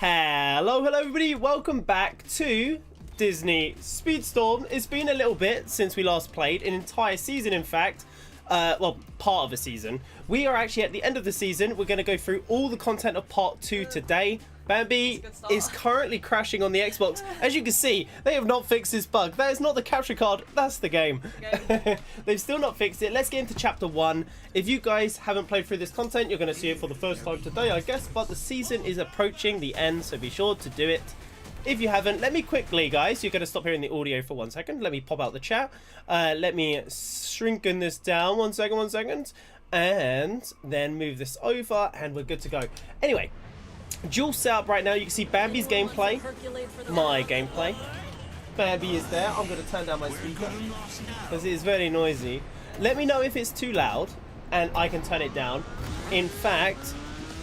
Hello everybody, welcome back to Disney Speedstorm. It's been a little bit since we last played, an entire season in fact. Well, part of a season. We are actually at the end of the season. We're going to go through all the content of part 2 today. Bambi is currently crashing on the Xbox. As you can see, they have not fixed this bug. That is not the capture card, that's the game. They've still not fixed it. Let's get into chapter 1. If you guys haven't played through this content, you're going to see it for the first time today, I guess. But the season is approaching the end, so be sure to do it. If you haven't, let me quickly, guys, you're going to stop hearing the audio for 1 second. Let me pop out the chat. Let me shrinken this down. 1 second. And then move this over, and we're good to go. Anyway, dual setup right now. You can see Bambi's gameplay, my gameplay. Bambi is there. I'm going to turn down my speaker because it is very noisy. Let me know if it's too loud, and I can turn it down. In fact,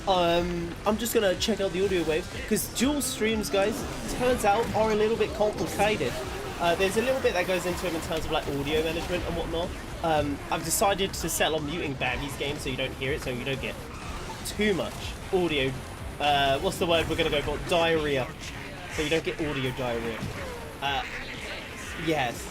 I'm just going to check out the audio waves because dual streams, guys, turns out are a little bit complicated. There's a little bit that goes into them in terms of like audio management and whatnot. I've decided to settle on muting Bambi's game so you don't hear it, so you don't get too much audio. What's the word we're going to go for? Diarrhea. So you don't get audio diarrhea. Yes.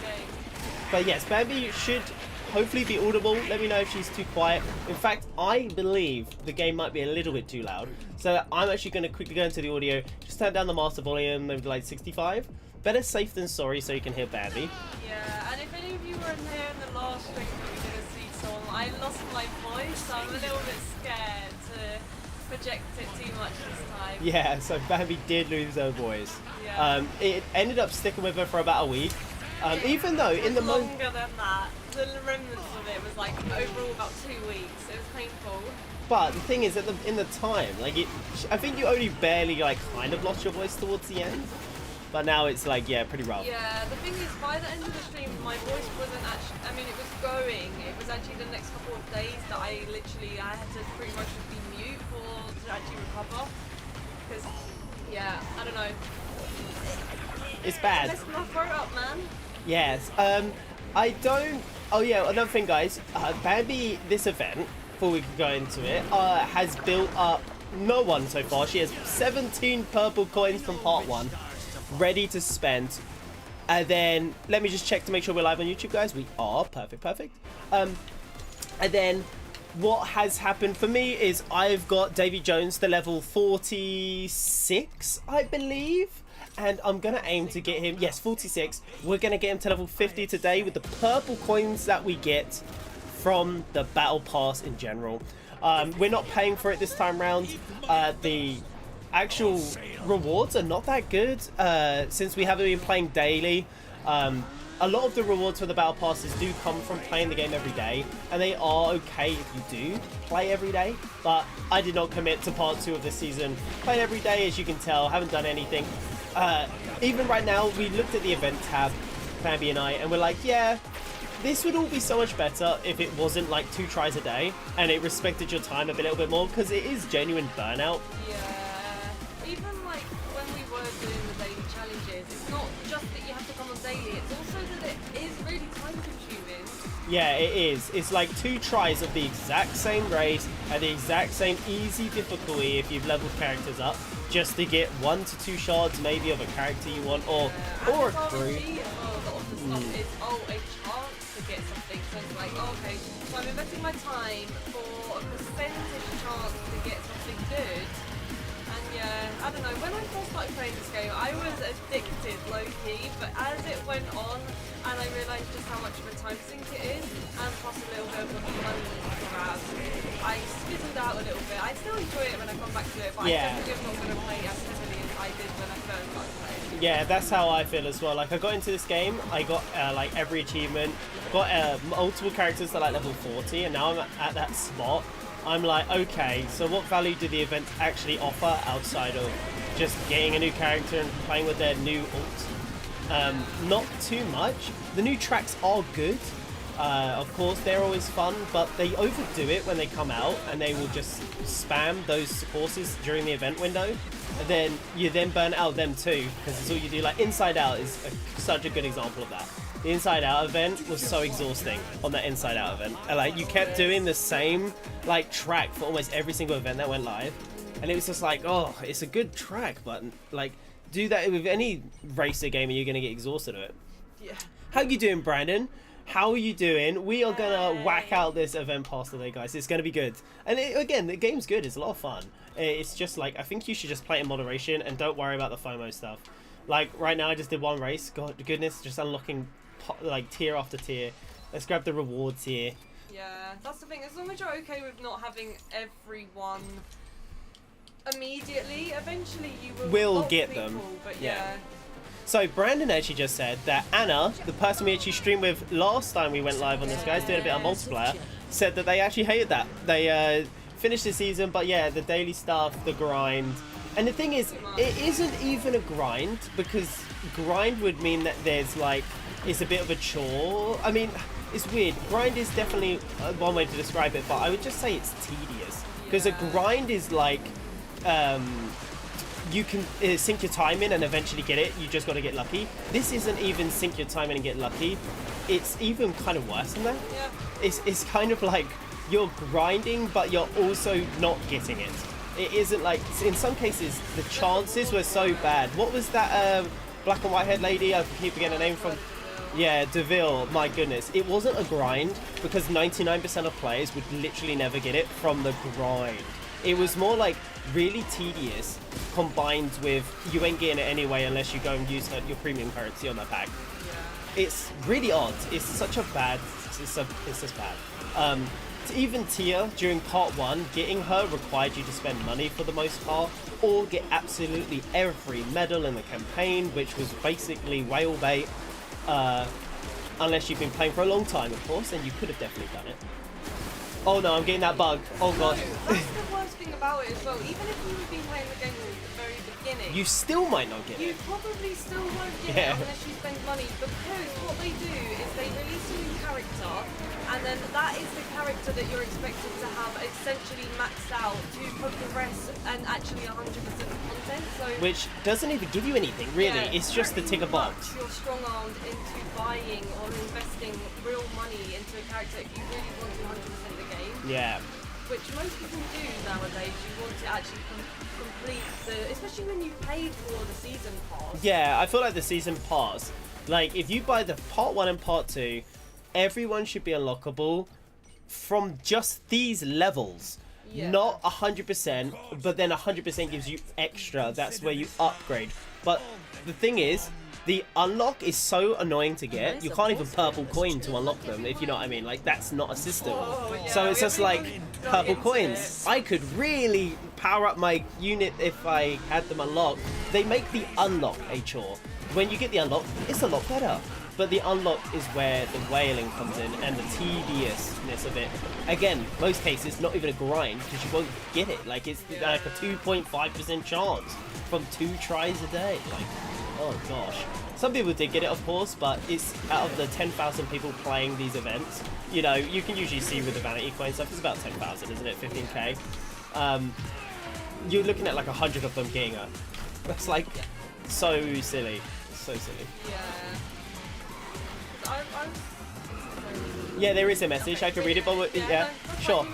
But yes, Bambi should hopefully be audible. Let me know if she's too quiet. In fact, I believe the game might be a little bit too loud. So I'm actually going to quickly go into the audio. Just turn down the master volume, maybe like 65. Better safe than sorry, so you can hear Bambi. Yeah, and if any of you were in here in the last stream that we did a Speedstorm, I lost my voice, so I'm a little bit scared to project it too much this time. Yeah, so Bambi did lose her voice. Yeah. It ended up sticking with her for about a week. Even though in the longer than that. The remnants of it was like overall about 2 weeks. It was painful. But the thing is, that in the time, like I think you only barely like kind of lost your voice towards the end. But now it's like, yeah, pretty rough. Yeah, the thing is, by the end of the stream, my voice wasn't actually, I mean, it was going. It was actually the next couple of days that I had to pretty much just be mute to actually recover. Because, yeah, I don't know. It's bad. Messed my throat up, man. Yes. I don't... Oh, yeah, another thing, guys. Bambi, this event, before we can go into it, has built up no one so far. She has 17 purple coins from part 1. Ready to spend. And then let me just check to make sure we're live on YouTube, guys. We are. Perfect. And then what has happened for me is I've got Davy Jones to level 46, I believe, and I'm gonna aim to get him, yes, 46. We're gonna get him to level 50 today with the purple coins that we get from the battle pass in general. We're not paying for it this time round. The actual rewards are not that good since we haven't been playing daily. A lot of the rewards for the battle passes do come from playing the game every day, and they are okay if you do play every day, but I did not commit to part 2 of this season. Playing every day, as you can tell, haven't done anything. Even right now, we looked at the event tab, Bambi and I, and we're like, yeah, this would all be so much better if it wasn't like 2 tries a day and it respected your time a little bit more, because it is genuine burnout. Even like when we were doing the daily challenges, it's not just that you have to come on daily, it's also that it is really time consuming. Yeah, it is. It's like 2 tries of the exact same race at the exact same easy difficulty if you've leveled characters up, just to get 1 to 2 shards maybe of a character you want, or a crew. A lot of the stuff is, a chance to get something. So it's like, okay, so I'm investing my time for a percentage chance to get something good. Yeah, I don't know, when I first started playing this game, I was addicted low-key, but as it went on, and I realised just how much of a time sink it is, and plus a little bit of the money grab, I fizzled out a little bit. I still enjoy it when I come back to it, but I definitely am not going to play as heavily as I did when I first started playing. Yeah, that's how I feel as well. Like, I got into this game, I got like every achievement, got multiple characters to like level 40, and now I'm at that spot. I'm like, okay, so what value do the events actually offer outside of just getting a new character and playing with their new ult? Not too much. The new tracks are good. Of course, they're always fun, but they overdo it when they come out, and they will just spam those courses during the event window. And then you then burn out them too, because it's all you do. Like Inside Out is such a good example of that. The Inside Out event was so exhausting on that Inside Out event. And, like, you kept doing the same like track for almost every single event that went live. and it was just like, oh, it's a good track, but like, do that with any racer game and you're gonna get exhausted of it. Yeah. How you doing, Brandon? How are you doing? We are gonna whack out this event pass today, guys. It's gonna be good. And again, the game's good. It's a lot of fun. It's just like, I think you should just play it in moderation and don't worry about the FOMO stuff. Like right now, I just did one race. God goodness, just unlocking like tier after tier. Let's grab the rewards here. Yeah, that's the thing. As long as you're okay with not having everyone immediately, eventually you will We'll unlock get people, them. But Yeah. So Brandon actually just said that Anna, the person we actually streamed with last time we went live on this, guys, doing a bit of multiplayer, said that they actually hated that. They finished the season, but yeah, the daily stuff, the grind. And the thing is, it isn't even a grind, because grind would mean that there's like, it's a bit of a chore. I mean, it's weird. Grind is definitely one way to describe it, but I would just say it's tedious. Because a grind is like, you can sink your time in and eventually get it. You just got to get lucky. This isn't even sink your time in and get lucky. It's even kind of worse than that. Yeah. It's kind of like you're grinding, but you're also not getting it. It isn't like, in some cases, the chances were so bad. What was that black and white haired lady? I keep forgetting her name from. Yeah, DeVille, my goodness. It wasn't a grind because 99% of players would literally never get it from the grind. It was more like really tedious combined with you ain't getting it anyway unless you go and use your premium currency on that pack. Yeah. It's really odd. It's such a bad, it's just bad. Even Tia, during part 1, getting her required you to spend money for the most part, or get absolutely every medal in the campaign, which was basically whale bait. Unless you've been playing for a long time, of course, then you could have definitely done it. Oh no, I'm getting that bug. Oh god. No, that's the worst thing about it as well. Even if you've been playing the game from the very beginning, You still might not get you it. probably still won't get Yeah. it unless you spend money, because what they do is they release a new character, and then that is the character that you're expected to have essentially maxed out to progress and actually 100% content. So Which doesn't even give you anything, really. yeah, It's just the pretty tick a box. much You're strong-armed into buying or investing real money into a character if you really want to 100% the game. Yeah. Which most people do nowadays. You want to actually complete the, especially when you paid for the season pass. Yeah, I feel like the season pass, like if you buy the part 1 and part 2, everyone should be unlockable from just these levels. Yeah. Not 100%, but then 100% gives you extra. That's where you upgrade. But the thing is, the unlock is so annoying to get. You can't even purple coin to unlock them, if you know what I mean. Like, that's not a system. Oh, yeah, So it's just like got purple into coins. it. I could really power up my unit if I had them unlocked. They make the unlock a chore. When you get the unlock, it's a lot better. But the unlock is where the whaling comes in and the tediousness of it. Again, most cases, not even a grind because you won't get it. Like, it's like a 2.5% chance from 2 tries a day. Like, oh gosh. Some people did get it, of course, but it's out of the 10,000 people playing these events. You know, you can usually see with the vanity coin stuff, it's about 10,000, isn't it? 15k. You're looking at like 100 of them getting it. That's like so silly. So silly. Yeah. Yeah, there is a message. I can read it, but yeah, sure.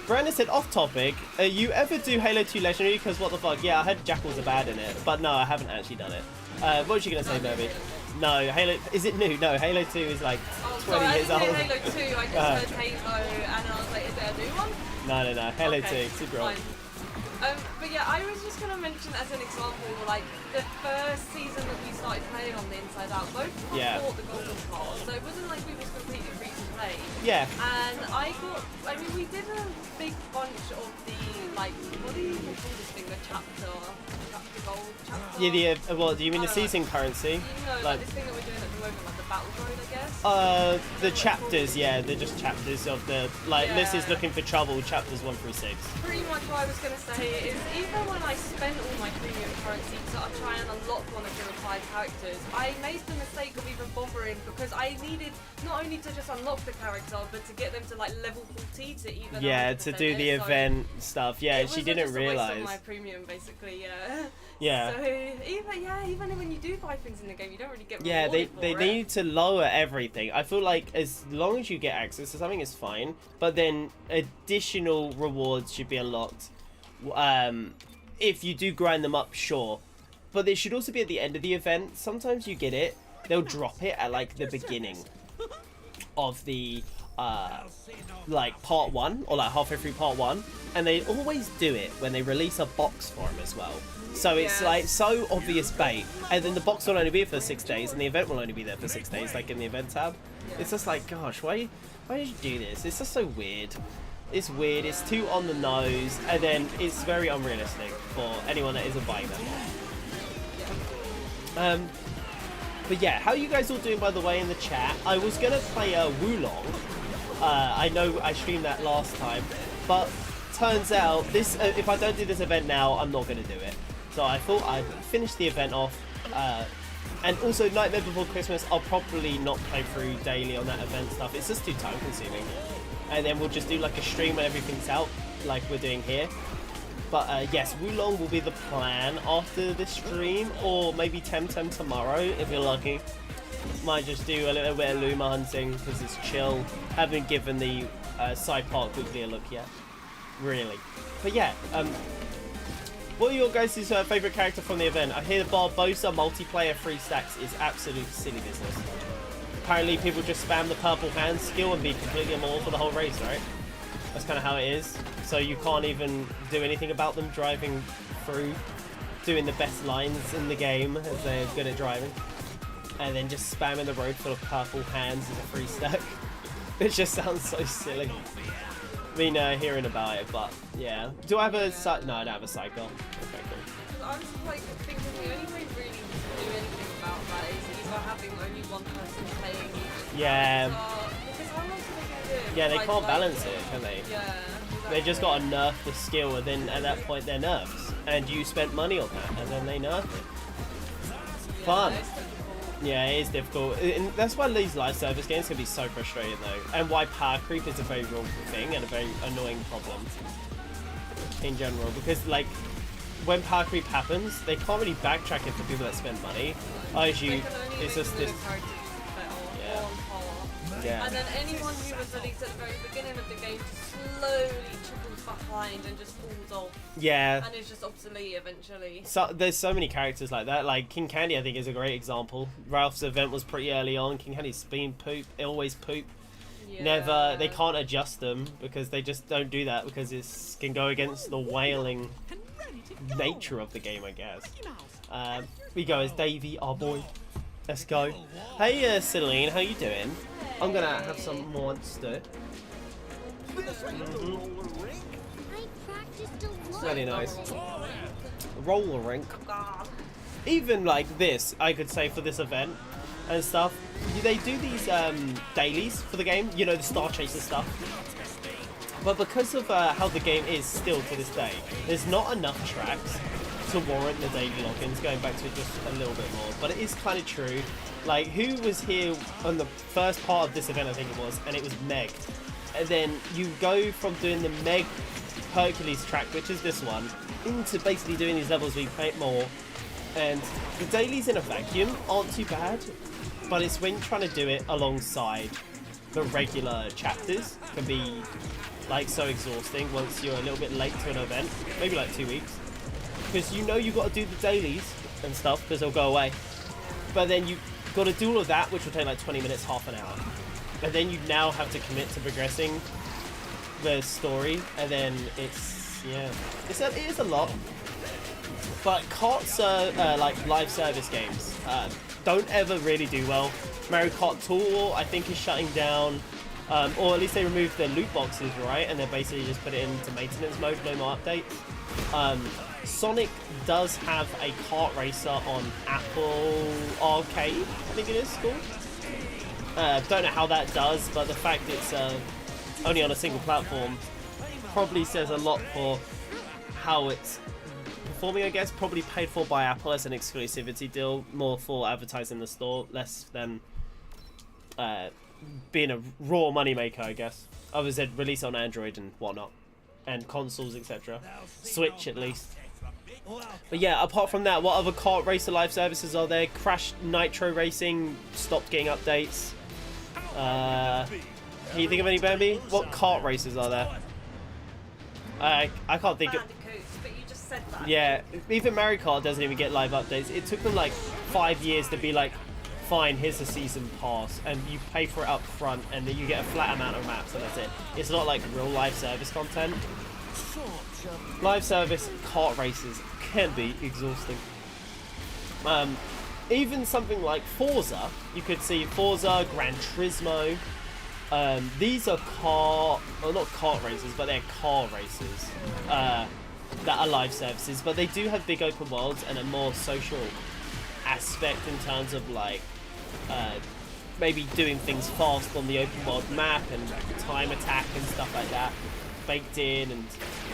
Brandon said, off topic, you ever do Halo 2 Legendary? Because what the fuck? Yeah, I heard Jackals are bad in it, but no, I haven't actually done it. What was you going to say, Derby? No, Halo, is it new? No, Halo 2 is like 20 years old. I didn't hear Halo 2, I just heard Halo, and I was like, is there a new one? No, Halo Okay, 2, super old. fine. But yeah, I was just going to mention as an example, like, the first season that we started playing on the Inside Out, both of us bought the Golden Pass, so it wasn't like we was completely free to play. Yeah. And I mean, we did a big bunch of the, like, what do you even call this thing, the chapter gold, chapter? Yeah, what, do you mean the season currency? No, like this thing that we're doing at the moment, like the battle road, I guess. The chapters, yeah, they're just chapters of the, like, Yeah. this is looking for trouble, chapters 1 through 6. Pretty much what I was going to say is, even when I spent all my premium currency to try and unlock one of the required characters, I made the mistake of even bothering because I needed not only to just unlock the character, but to get them to like level 40 to even Yeah, to do the event stuff. Yeah, she didn't It was just a waste realize. of my premium, basically. Yeah. Yeah. So even when you do buy things in the game, you don't really get Yeah, they rewarded for it. need to lower everything. I feel like as long as you get access to something, it's fine. But then additional rewards should be unlocked If you do grind them up, sure. But they should also be at the end of the event. Sometimes you get it, they'll drop it at like the beginning of the like part 1 or like halfway through part 1, and they always do it when they release a box for them as well. So it's like so obvious bait, and then the box will only be for 6 days and the event will only be there for 6 days, like in the event tab. It's just like, gosh, why did you do this? It's just so weird. It's weird, it's too on the nose, and then it's very unrealistic for anyone that isn't buying them. But yeah, how are you guys all doing, by the way, in the chat? I was going to play Wulong. I know I streamed that last time, but turns out this if I don't do this event now, I'm not going to do it. So I thought I'd finish the event off. And also, Nightmare Before Christmas, I'll probably not play through daily on that event stuff. It's just too time consuming. And then we'll just do like a stream when everything's out, like we're doing here. But yes, Wulong will be the plan after the stream, or maybe Temtem tomorrow if you're lucky. Might just do a little bit of Luma hunting because it's chill. Haven't given the side part quickly a look yet, really. But yeah, what are your guys' favourite character from the event? I hear the Barbosa multiplayer 3 stacks is absolute silly business. Apparently people just spam the purple hand skill and be completely immortal for the whole race, right? That's kind of how it is. So you can't even do anything about them driving through, doing the best lines in the game as they're good at driving. And then just spamming the road full of purple hands as a 3 stack. It just sounds so silly. I mean, hearing about it, but yeah. Do I have a no, I don't have a cycle. Okay, cool. I'm just like thinking the only way really to do anything about that is either having only one person playing. Yeah. Because how else are they gonna do it? Yeah, they can't balance it, can they? Yeah. Exactly. They just gotta nerf the skill, and then at that point they're nerfs. And you spent money on that, and then they nerf it. Fun. Yeah, it is difficult. And that's why these live service games can be so frustrating though. And why power creep is a very real thing and a very annoying problem in general. Because like, when power creep happens, they can't really backtrack it for people that spend money. It's just this... Yeah. And then anyone who was released at the very beginning of the game just slowly trickles behind and just falls off. Yeah. And it's just obsolete eventually. So there's so many characters like that. Like King Candy, I think, is a great example. Ralph's event was pretty early on. King Candy's been poop, always poop. Yeah. Never, they can't adjust them because they just don't do that because it can go against the wailing nature of the game, I guess. We go as Davey, our boy. Let's go. Hey, Celine, how you doing? I'm gonna have some monster. Very nice. Roller rink. Even like this, I could say for this event and stuff. They do these dailies for the game. You know, the Star Chaser stuff. But because of how the game is still to this day, there's not enough tracks to warrant the daily logins, going back to it just a little bit more. But it is kind of true. Like, who was here on the first part of this event, I think it was, and it was Meg. And then you go from doing the Meg Hercules track, which is this one, into basically doing these levels where you play it more. And the dailies in a vacuum aren't too bad, but it's when you're trying to do it alongside the regular chapters can be like so exhausting once you're a little bit late to an event, maybe like 2 weeks. Because you know you've got to do the dailies and stuff because they'll go away. But then you've got to do all of that, which will take like 20 minutes, half an hour. And then you now have to commit to progressing the story. And then it's, yeah, it is a lot. But carts are like live service games. Don't ever really do well. Mario Kart Tour, I think, is shutting down. Or at least they removed the loot boxes, right? And they basically just put it into maintenance mode, no more updates. Sonic does have a kart racer on Apple Arcade, I think it is called. Don't know how that does, but the fact it's only on a single platform probably says a lot for how it's performing, I guess. Probably paid for by Apple as an exclusivity deal, more for advertising the store, less than being a raw moneymaker, I guess. Others had release on Android and whatnot, and consoles, etc. Switch at least. But yeah, apart from that, what other kart racer live services are there? Crash Nitro Racing stopped getting updates. Can you think of any, Bambi? What kart races are there? I can't think of... said that. Yeah, even Mario Kart doesn't even get live updates. It took them like 5 years to be like, fine, here's a season pass, and you pay for it up front, and then you get a flat amount of maps, and that's it. It's not like real live service content. Live service kart races can be exhausting. Even something like Forza, you could see Forza, Gran Turismo. These are not kart races, but they're car races that are live services. But they do have big open worlds and a more social aspect in terms of like maybe doing things fast on the open world map and time attack and stuff like that baked in, and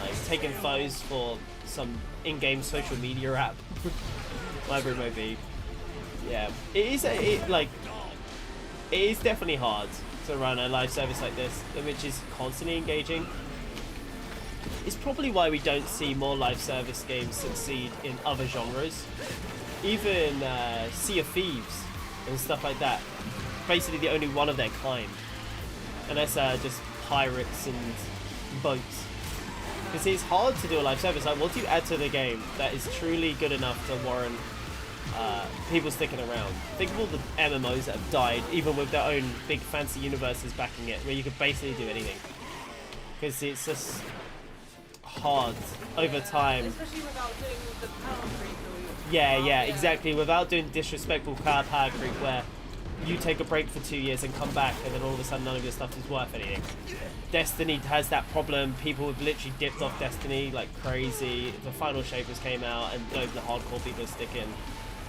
like taking foes for some in-game social media app, whatever it may be. Yeah, it is definitely hard to run a live service like this, which is constantly engaging. It's probably why we don't see more live service games succeed in other genres. Even Sea of Thieves and stuff like that, basically the only one of their kind. And that's just pirates and boats. Because it's hard to do a live service. Like, what do you add to the game that is truly good enough to warrant people sticking around? Think of all the MMOs that have died, even with their own big fancy universes backing it, where you could basically do anything. Because it's just hard over time. Especially without doing the power creep. Yeah, exactly. Without doing disrespectful power creep where you take a break for 2 years and come back, and then all of a sudden none of your stuff is worth anything. Destiny has that problem. People have literally dipped off Destiny like crazy. The Final Shapers came out, and the hardcore people are sticking.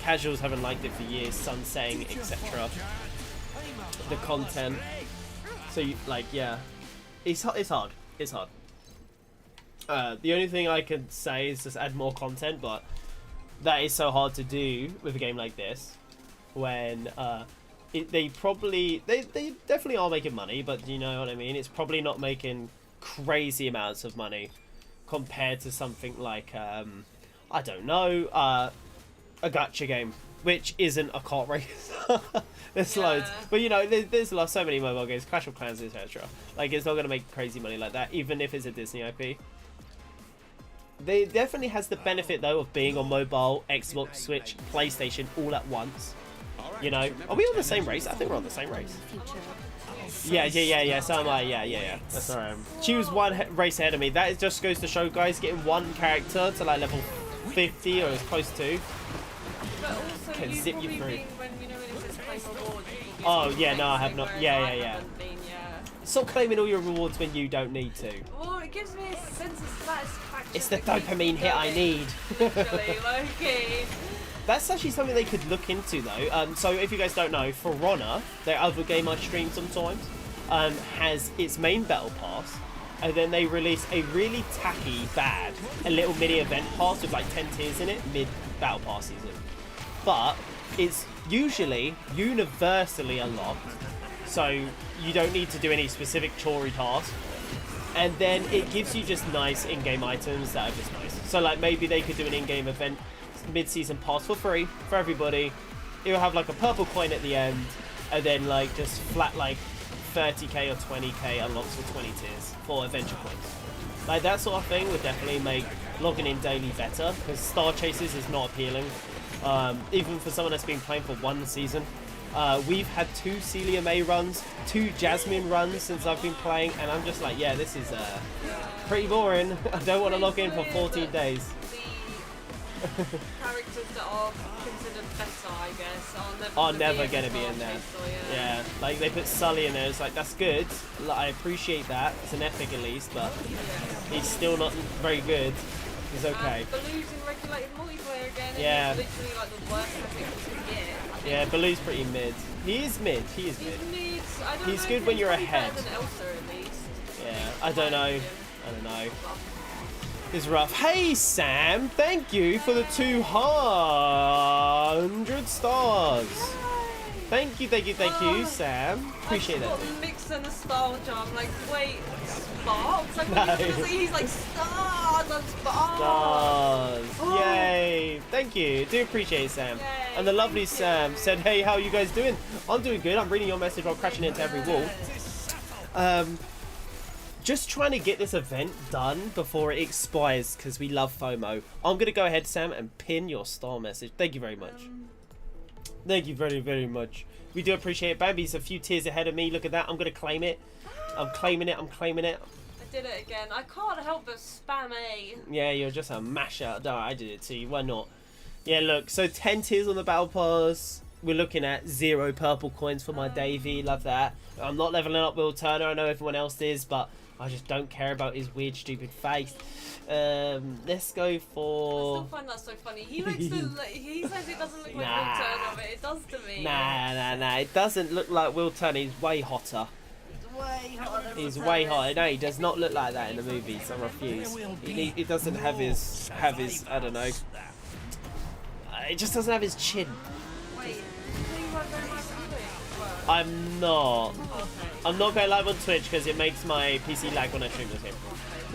Casuals haven't liked it for years, sunsetting, etc. The content. So, yeah. It's hard. It's hard. The only thing I can say is just add more content, but that is so hard to do with a game like this when they definitely are making money, but you know what I mean, it's probably not making crazy amounts of money compared to something like I don't know, a gacha game, which isn't a kart race. There's loads, but you know, there's so many mobile games, Clash of Clans, etc. Like, it's not going to make crazy money like that, even if it's a Disney IP. They definitely has the benefit though of being on mobile, Xbox, Switch, PlayStation all at once. You know, are we on the same race? I think we're on the same race. Yeah. So am I. Yeah. That's alright. She was one race ahead of me. That just goes to show, guys, getting one character to like level 50 or as close to can zip you through. Oh yeah, no, I have not. Yeah. Stop claiming all your rewards when you don't need to. Well, it gives me a sense of satisfaction. It's the dopamine hit I need. Literally, okay. That's actually something they could look into though. So if you guys don't know, For Honor, their other game I stream sometimes, has its main battle pass, and then they release a really tacky, a little mini event pass with like 10 tiers in it, mid battle pass season. But it's usually universally unlocked, so you don't need to do any specific chory task. And then it gives you just nice in-game items that are just nice. So like maybe they could do an in-game event mid-season pass for free for everybody. It'll have like a purple coin at the end, and then like just flat like 30k or 20k unlocks for 20 tiers for adventure coins. Like that sort of thing would definitely make logging in daily better, because Star Chasers is not appealing. Even for someone that's been playing for one season. We've had 2 Celia May runs, 2 Jasmine runs since I've been playing, and I'm just like, yeah, this is pretty boring. I don't want to log in for 14 days. The characters that are considered better, I guess, are never going to be in there. Yeah, like they put Sully in there, it's like, that's good. Like, I appreciate that. It's an epic at least, but he's still not very good. He's okay. Baloo's in regulated multiplayer again, and yeah. he's literally like the worst epic you can get. Yeah, Baloo's pretty mid. He is mid. He's mid. He's good when you're ahead. Than Elsa, at least. Yeah, I don't know. It's rough. Hey Sam, thank you for the 200 stars. Thank you, Sam. Appreciate that. Mix and nostalgia. I'm like, wait, Sparks? Like, no. He's like, stars and Sparks. Stars. Oh. Yay. Thank you. Do appreciate it, Sam. Yay, and the lovely Sam said, hey, how are you guys doing? I'm doing good. I'm reading your message while crashing into every wall. just trying to get this event done before it expires because we love FOMO. I'm gonna go ahead, Sam, and pin your star message. Thank you very much. Thank you very, very much. We do appreciate it. Bambi's a few tiers ahead of me. Look at that. I'm gonna claim it. I'm claiming it. I'm claiming it. I did it again. I can't help but spam A. Yeah, you're just a masher. No, I did it to you. Why not? Yeah, look. So 10 tiers on the battle pass. We're looking at 0 purple coins for my Davey. Love that. I'm not leveling up Will Turner. I know everyone else is, but I just don't care about his weird, stupid face. Let's go for... I still find that so funny. He looks he says it doesn't look like Will Turner, but it does to me. Nah. It doesn't look like Will Turner. He's way hotter. He's way hotter. No, he does not look like that in the movies. I refuse. He doesn't have his I don't know. It just doesn't have his chin. Wait, you weren't going live on Twitch? I'm not. Okay. I'm not going live on Twitch because it makes my PC lag when I stream with him.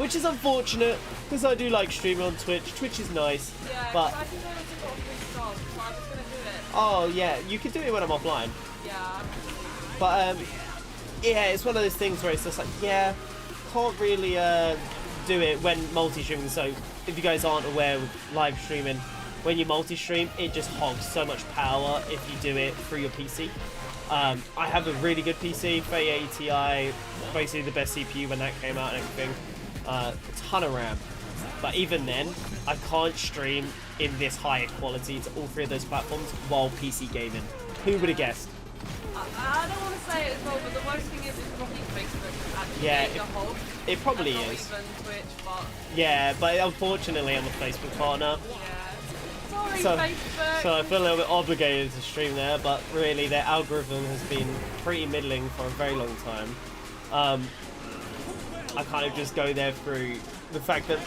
Which is unfortunate because I do like streaming on Twitch. Twitch is nice. Yeah, but I think I want to go off stars, so I'm just going to do it. oh yeah, you can do it when I'm offline. Yeah. But yeah, it's one of those things where it's just like, yeah, can't really do it when multi-streaming. So if you guys aren't aware with live streaming, when you multi-stream, it just hogs so much power if you do it through your PC. I have a really good PC, 3080 Ti, basically the best CPU when that came out and everything. A ton of RAM. But even then, I can't stream in this high quality to all 3 of those platforms while PC gaming. Who would have guessed? I don't want to say it as well, but the worst thing is it's probably Facebook actually Yeah, being a hog. It probably Not is. even Twitch, but Yeah, but unfortunately I'm a Facebook partner. yeah. Sorry, So, Facebook. so I feel a little bit obligated to stream there, but really their algorithm has been pretty middling for a very long time. I kind of just go there through the fact that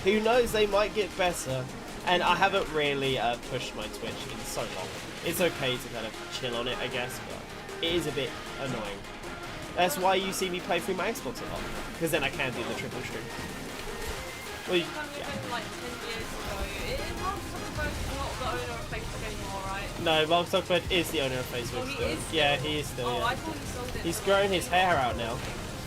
who knows, they might get better. And I haven't really pushed my Twitch in so long. It's okay to kind of chill on it, I guess, but it is a bit annoying. That's why you see me play through my Xbox a lot, because then I can do the triple stream. Well, yeah. Like 10 years ago, Mark Zuckerberg's not the owner of Facebook anymore, right? No, Mark Zuckerberg is the owner of Facebook Oh, he still. is still? Yeah, he is still, Oh, yeah. I thought he sold it. He's grown his hair out now.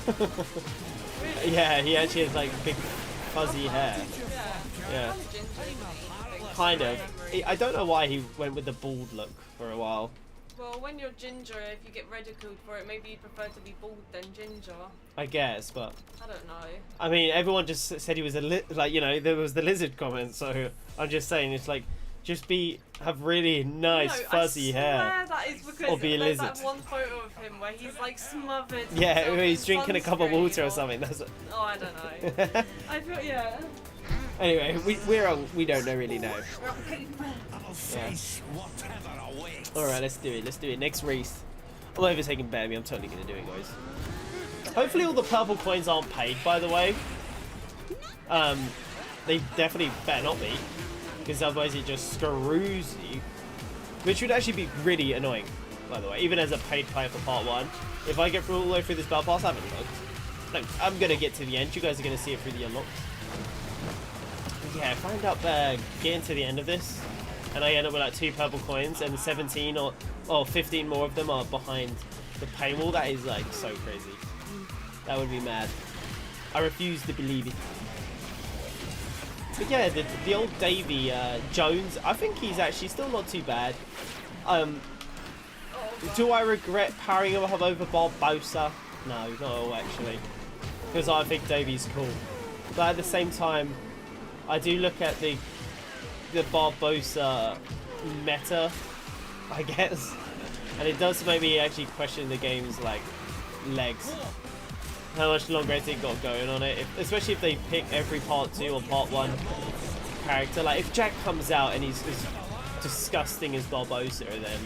Really? Yeah, he actually has like big fuzzy hair. Yeah. Yeah. Kind of ginger, Kind of. I don't know why he went with the bald look for a while. Well, when you're ginger, if you get ridiculed for it, maybe you'd prefer to be bald than ginger. I guess, but I don't know. I mean, everyone just said he was like, you know, there was the lizard comment, so I'm just saying it's like, just have really nice No, fuzzy I hair. swear that is because Or be a there's lizard. that one photo of him where he's like smothered. Yeah, himself where he's in drinking a cup of sunscreen water or something. That's Oh, I don't know. I feel, yeah. Anyway, we don't know really know. Yeah. Alright, let's do it. Next race. I'm overtaking Bambi. I'm totally gonna do it, guys. Hopefully all the purple coins aren't paid, by the way. They definitely better not be, because otherwise it just screws you. Which would actually be really annoying, by the way, even as a paid player for part 1. If I get through all the way through this battle pass, I haven't looked. No, I'm gonna get to the end. You guys are gonna see it through the unlocks. Yeah, if I end up getting to the end of this, and I end up with like 2 purple coins, and 17 or 15 more of them are behind the paywall, that is like so crazy. That would be mad. I refuse to believe it. But yeah, the old Davy Jones, I think he's actually still not too bad. Do I regret powering him up over Barbosa? No, not at all actually, because I think Davy's cool. But at the same time, I do look at the Barbosa meta, I guess, and it does make me actually question the game's like legs. How much longer has it got going on it? Especially if they pick every part 2 or part 1 character. Like if Jack comes out and he's as disgusting as Barbosa, and then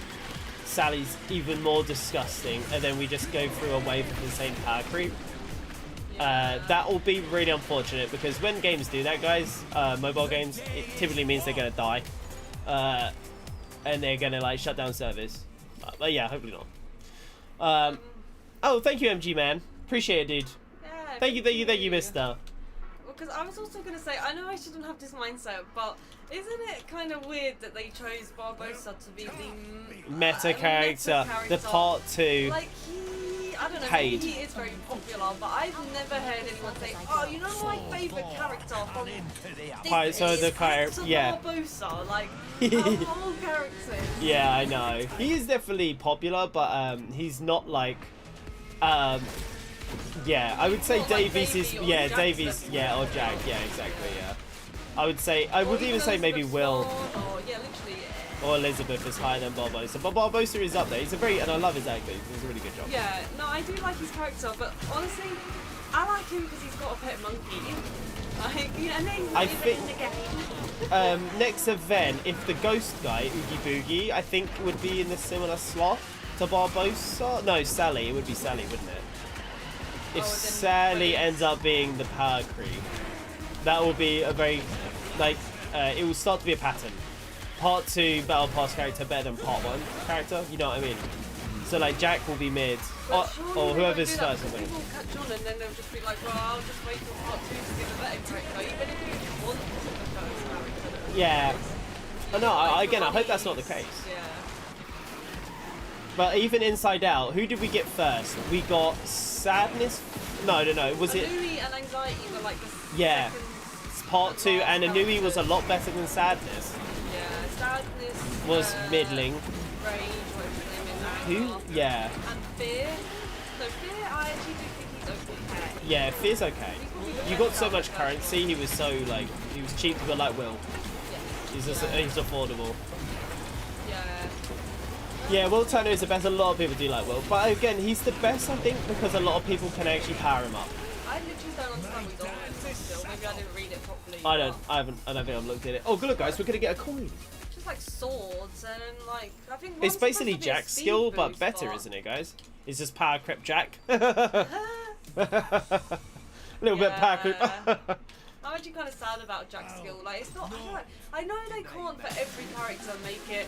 Sally's even more disgusting, and then we just go through a wave of insane power creep. That will be really unfortunate, because when games do that, guys, mobile games, it typically means they're gonna die, and they're gonna like shut down service. But yeah, hopefully not. Oh, thank you, MG man. Appreciate it, dude. Yeah, Thank you, mister. Because I was also going to say, I know I shouldn't have this mindset, but isn't it kind of weird that they chose Barbosa to be the Meta character, the part 2. Like, I don't know, paid. maybe he is very popular, but I've never heard anyone say, oh, you know my favourite character from Pirates of the Hector yeah. Barbossa, like, of all characters. Yeah, I know. He is definitely popular, but he's not like, yeah, I would say Not like Davies is, Davey or yeah, Jack's Davies, level. yeah, or Jack, yeah, exactly, yeah. I would say, I would even say maybe Will Or, yeah, literally, or Elizabeth is higher than Barbosa, but Barbosa is up there. He's a very, and I love his acting. He does a really good job. yeah, no, I do like his character, but honestly, I like him because he's got a pet monkey. Like, you know, and then he's I not even think- in the game. Next event, if the ghost guy, Oogie Boogie, I think would be in the similar slot to Barbosa. No, Sally. It would be Sally, wouldn't it? If Oh, then Sally wait. ends up being the power creep, that will be a very, like, it will start to be a pattern. Part 2 Battle Pass character better than Part 1 character, you know what I mean? So, like, Jack will be mid, But surely or they won't whoever's do that first. because people will catch on and then they'll just be like, well, I'll just wait till part 2 to get the better character, even if you want the first character. Yeah. Oh, no, again, I hope that's not the case. Yeah. But even Inside Out, who did we get first? We got Sadness. No. Was it? Anui and Anxiety were like the Yeah. second. Part 2, last and Anui was a characters. lot better than Sadness. Yeah, Sadness. Was middling. Rage, whatever his name is. Who? Anger, Yeah. And Fear. So Fear, I actually do think he's okay. Yeah, Fear's okay. You got so much currency. He was so like, he was cheap, but like Will. He's just, he's affordable. Yeah. Yeah, Will Turner is the best. A lot of people do like Will, but again, he's the best, I think, because a lot of people can actually power him up. I literally don't understand what he's on still. Maybe I didn't read it properly. I don't think I've looked at it. Oh, good look, guys, we're gonna get a coin. Just like swords and like I think It's one's basically supposed to be a Jack's speed skill, but boost, better, but- isn't it, guys? It's just power creep Jack. A little bit power creep. I'm actually kind of sad about Jack's skill. Like, it's not. I know they can't for every character make it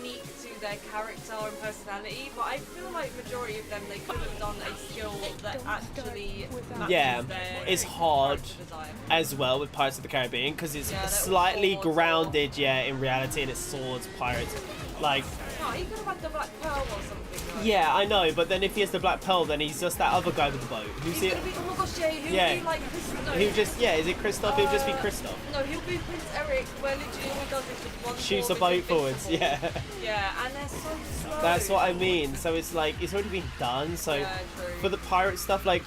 unique to their character and personality, but I feel like majority of them they could have done a skill that actually matches Yeah, their it's hard character design. As well with Pirates of the Caribbean, because it's Yeah, they're all slightly swords or- grounded, yeah, in reality, and it's swords, pirates. Like, No, he could have had the Black Pearl or something. Right? yeah, I know, but then if he has the Black Pearl, then he's just that other guy with the boat. Who's He's it? gonna be. Oh my gosh, yeah. He'll Yeah. be like. No, He'll just, yeah, is it Kristoff? He'll just be Kristoff. No, he'll be Prince Eric, where literally all he does is just one Shoots a sword boat is forwards, invincible. yeah. Yeah, and they're so slow. That's what I mean. So it's like, it's already been done, so Yeah, true. for the pirate stuff, like,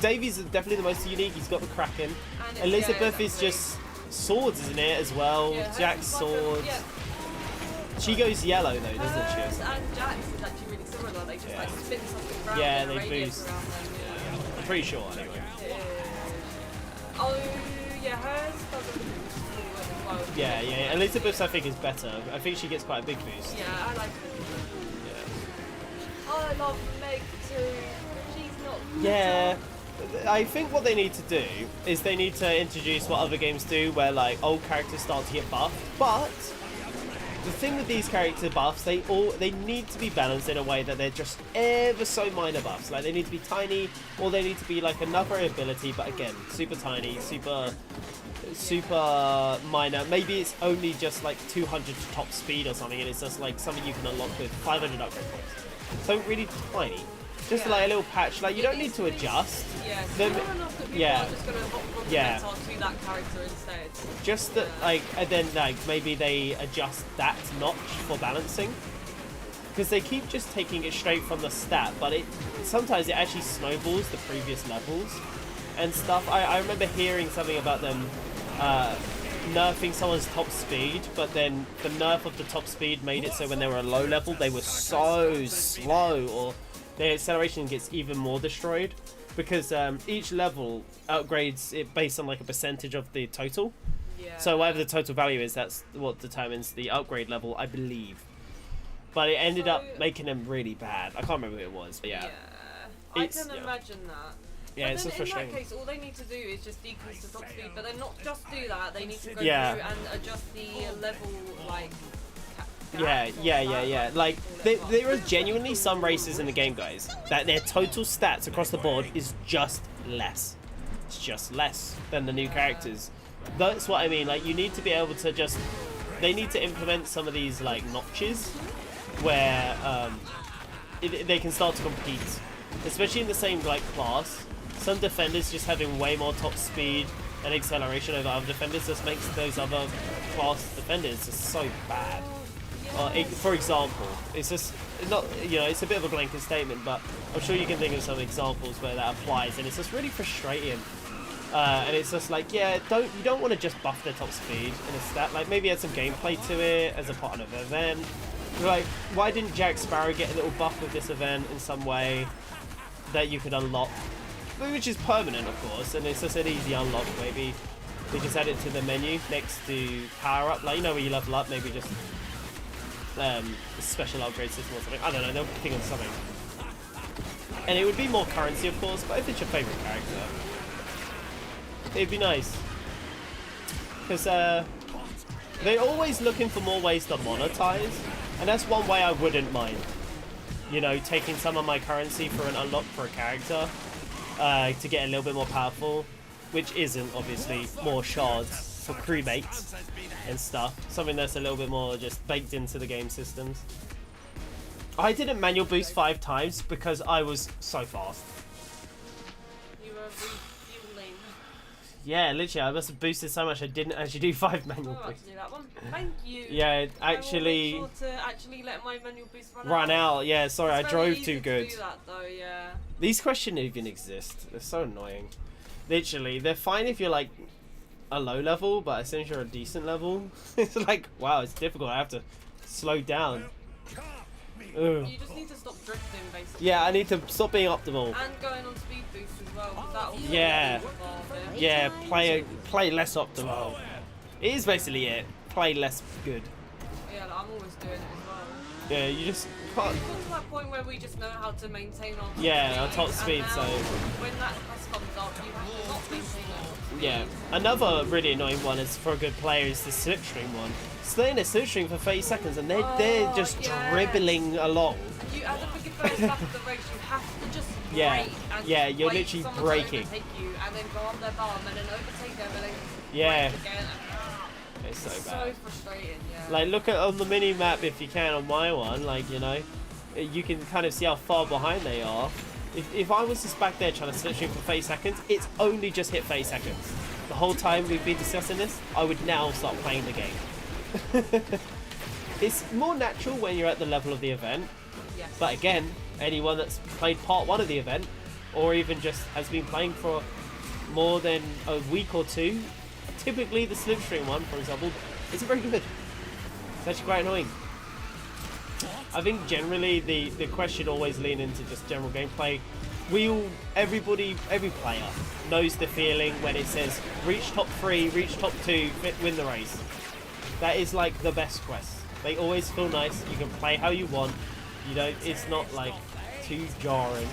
Davies is definitely the most unique. He's got the Kraken. And it's- Elizabeth yeah, is exactly. just swords, isn't it, as well? Yeah, hers Jack's is like a- swords. yeah, She goes yellow, though, doesn't hers she? and Jack's is actually really similar. They just Yeah. like spin something around Yeah, in a they radius boost. around them. I'm pretty sure, anyway. Oh, yeah, hers doesn't boost forward as well. Yeah. Elizabeth's, I think, is better. I think she gets quite a big boost. Yeah, I like her. Yeah. Oh, I love Meg too. She's not. Yeah. I think what they need to do is they need to introduce what other games do, where like old characters start to get buffed. But the thing with these character buffs, they need to be balanced in a way that they're just ever so minor buffs. Like they need to be tiny, or they need to be like another ability, but again, super tiny, super minor. Maybe it's only just like 200 top speed or something, and it's just like something you can unlock with 500 upgrade points. So really tiny. Just Yeah. like a little patch. Like you don't It need needs to be- adjust. Yeah, Then- small enough that people yeah. are just going to hop from the Yeah. meta to that character instead. Just that, like, and then like maybe they adjust that notch for balancing, because they keep just taking it straight from the stat, but it sometimes it actually snowballs the previous levels and stuff. I remember hearing something about them nerfing someone's top speed, but then the nerf of the top speed made it so when they were a low level they were so slow, or their acceleration gets even more destroyed, because each level upgrades it based on like a percentage of the total. Yeah. So whatever the total value is, that's what determines the upgrade level, I believe. But it ended up So- making them really bad. I can't remember who it was, but yeah. I It's- can yeah. imagine that. Yeah, But it's then just in that frustrating. case, all they need to do is just decrease the top speed, but then not just do that. They need to go Yeah. through and adjust the level, like. Yeah. Like, there are genuinely some races in the game, guys, that their total stats across the board is just less. It's just less than the new characters. That's what I mean. Like, you need to be able to just... They need to implement some of these, like, notches where they can start to compete, especially in the same like class. Some defenders just having way more top speed and acceleration over other defenders just makes those other class defenders just so bad. For example, it's just not, you know, it's a bit of a blanket statement, but I'm sure you can think of some examples where that applies, and it's just really frustrating. And it's just like, yeah, you don't want to just buff their top speed in a stat. Like maybe add some gameplay to it as a part of an event. Like, why didn't Jack Sparrow get a little buff with this event in some way that you could unlock? Which is permanent, of course, and it's just an easy unlock. Maybe we just add it to the menu next to power up, like, you know, where you level up. Maybe just special upgrade system or something. I don't know. They'll think of something, and it would be more currency, of course. But if it's your favorite character, it'd be nice, because they're always looking for more ways to monetize, and that's one way I wouldn't mind. You know, taking some of my currency for an unlock for a character. To get a little bit more powerful, which isn't obviously more shards for crewmates and stuff. Something that's a little bit more just baked into the game systems. I didn't manual boost 5 times because I was so fast. You were refueling. Yeah, literally, I must have boosted so much I didn't actually do 5 manual I boosts. to do that one. Thank you. Yeah, actually. I will make sure to actually let my manual boost run out. Yeah, sorry, it's I drove easy too good. To do that, though, yeah. These questions even exist. They're so annoying. Literally, they're fine if you're like a low level, but as soon as you're a decent level, it's like, wow, it's difficult. I have to slow down. Ugh. You just need to stop drifting, basically. Yeah, I need to stop being optimal. And going on speed boost as well, because that also Yeah. involve it. Yeah, play less optimal. It is basically it. Play less good. Yeah, like, I'm always doing it as well. Yeah, you just can't. We've got to that point where we just know how to maintain our Yeah, our top speed, and so. now, when that quest comes up, you have to not maintain our top speed. Yeah, another really annoying one is for a good player is the slipstream one. Staying a slipstream for 30 seconds and they're just dribbling along. You, at the first lap of the race, you have to just Yeah, brake and yeah, you're wait literally for someone to braking. overtake you, and then go on their bomb and then overtake them and then Yeah. brake again. It's so It's bad. so frustrating, yeah. Like, look at on the mini map if you can on my one. Like, you know, you can kind of see how far behind they are. If I was just back there trying to slipstream for 30 seconds, it's only just hit 30 seconds. The whole time we've been discussing this, I would now start playing the game. It's more natural when you're at the level of the event. Yes. But again, anyone that's played part 1 of the event, or even just has been playing for more than a week or two, typically the slipstream one, for example, isn't very good. It's actually quite annoying. I think generally the question always lean into just general gameplay. Every player knows the feeling when it says reach top 3, reach top 2, win the race. That is like the best quest. They always feel nice. You can play how you want. You don't. It's not like too jarring.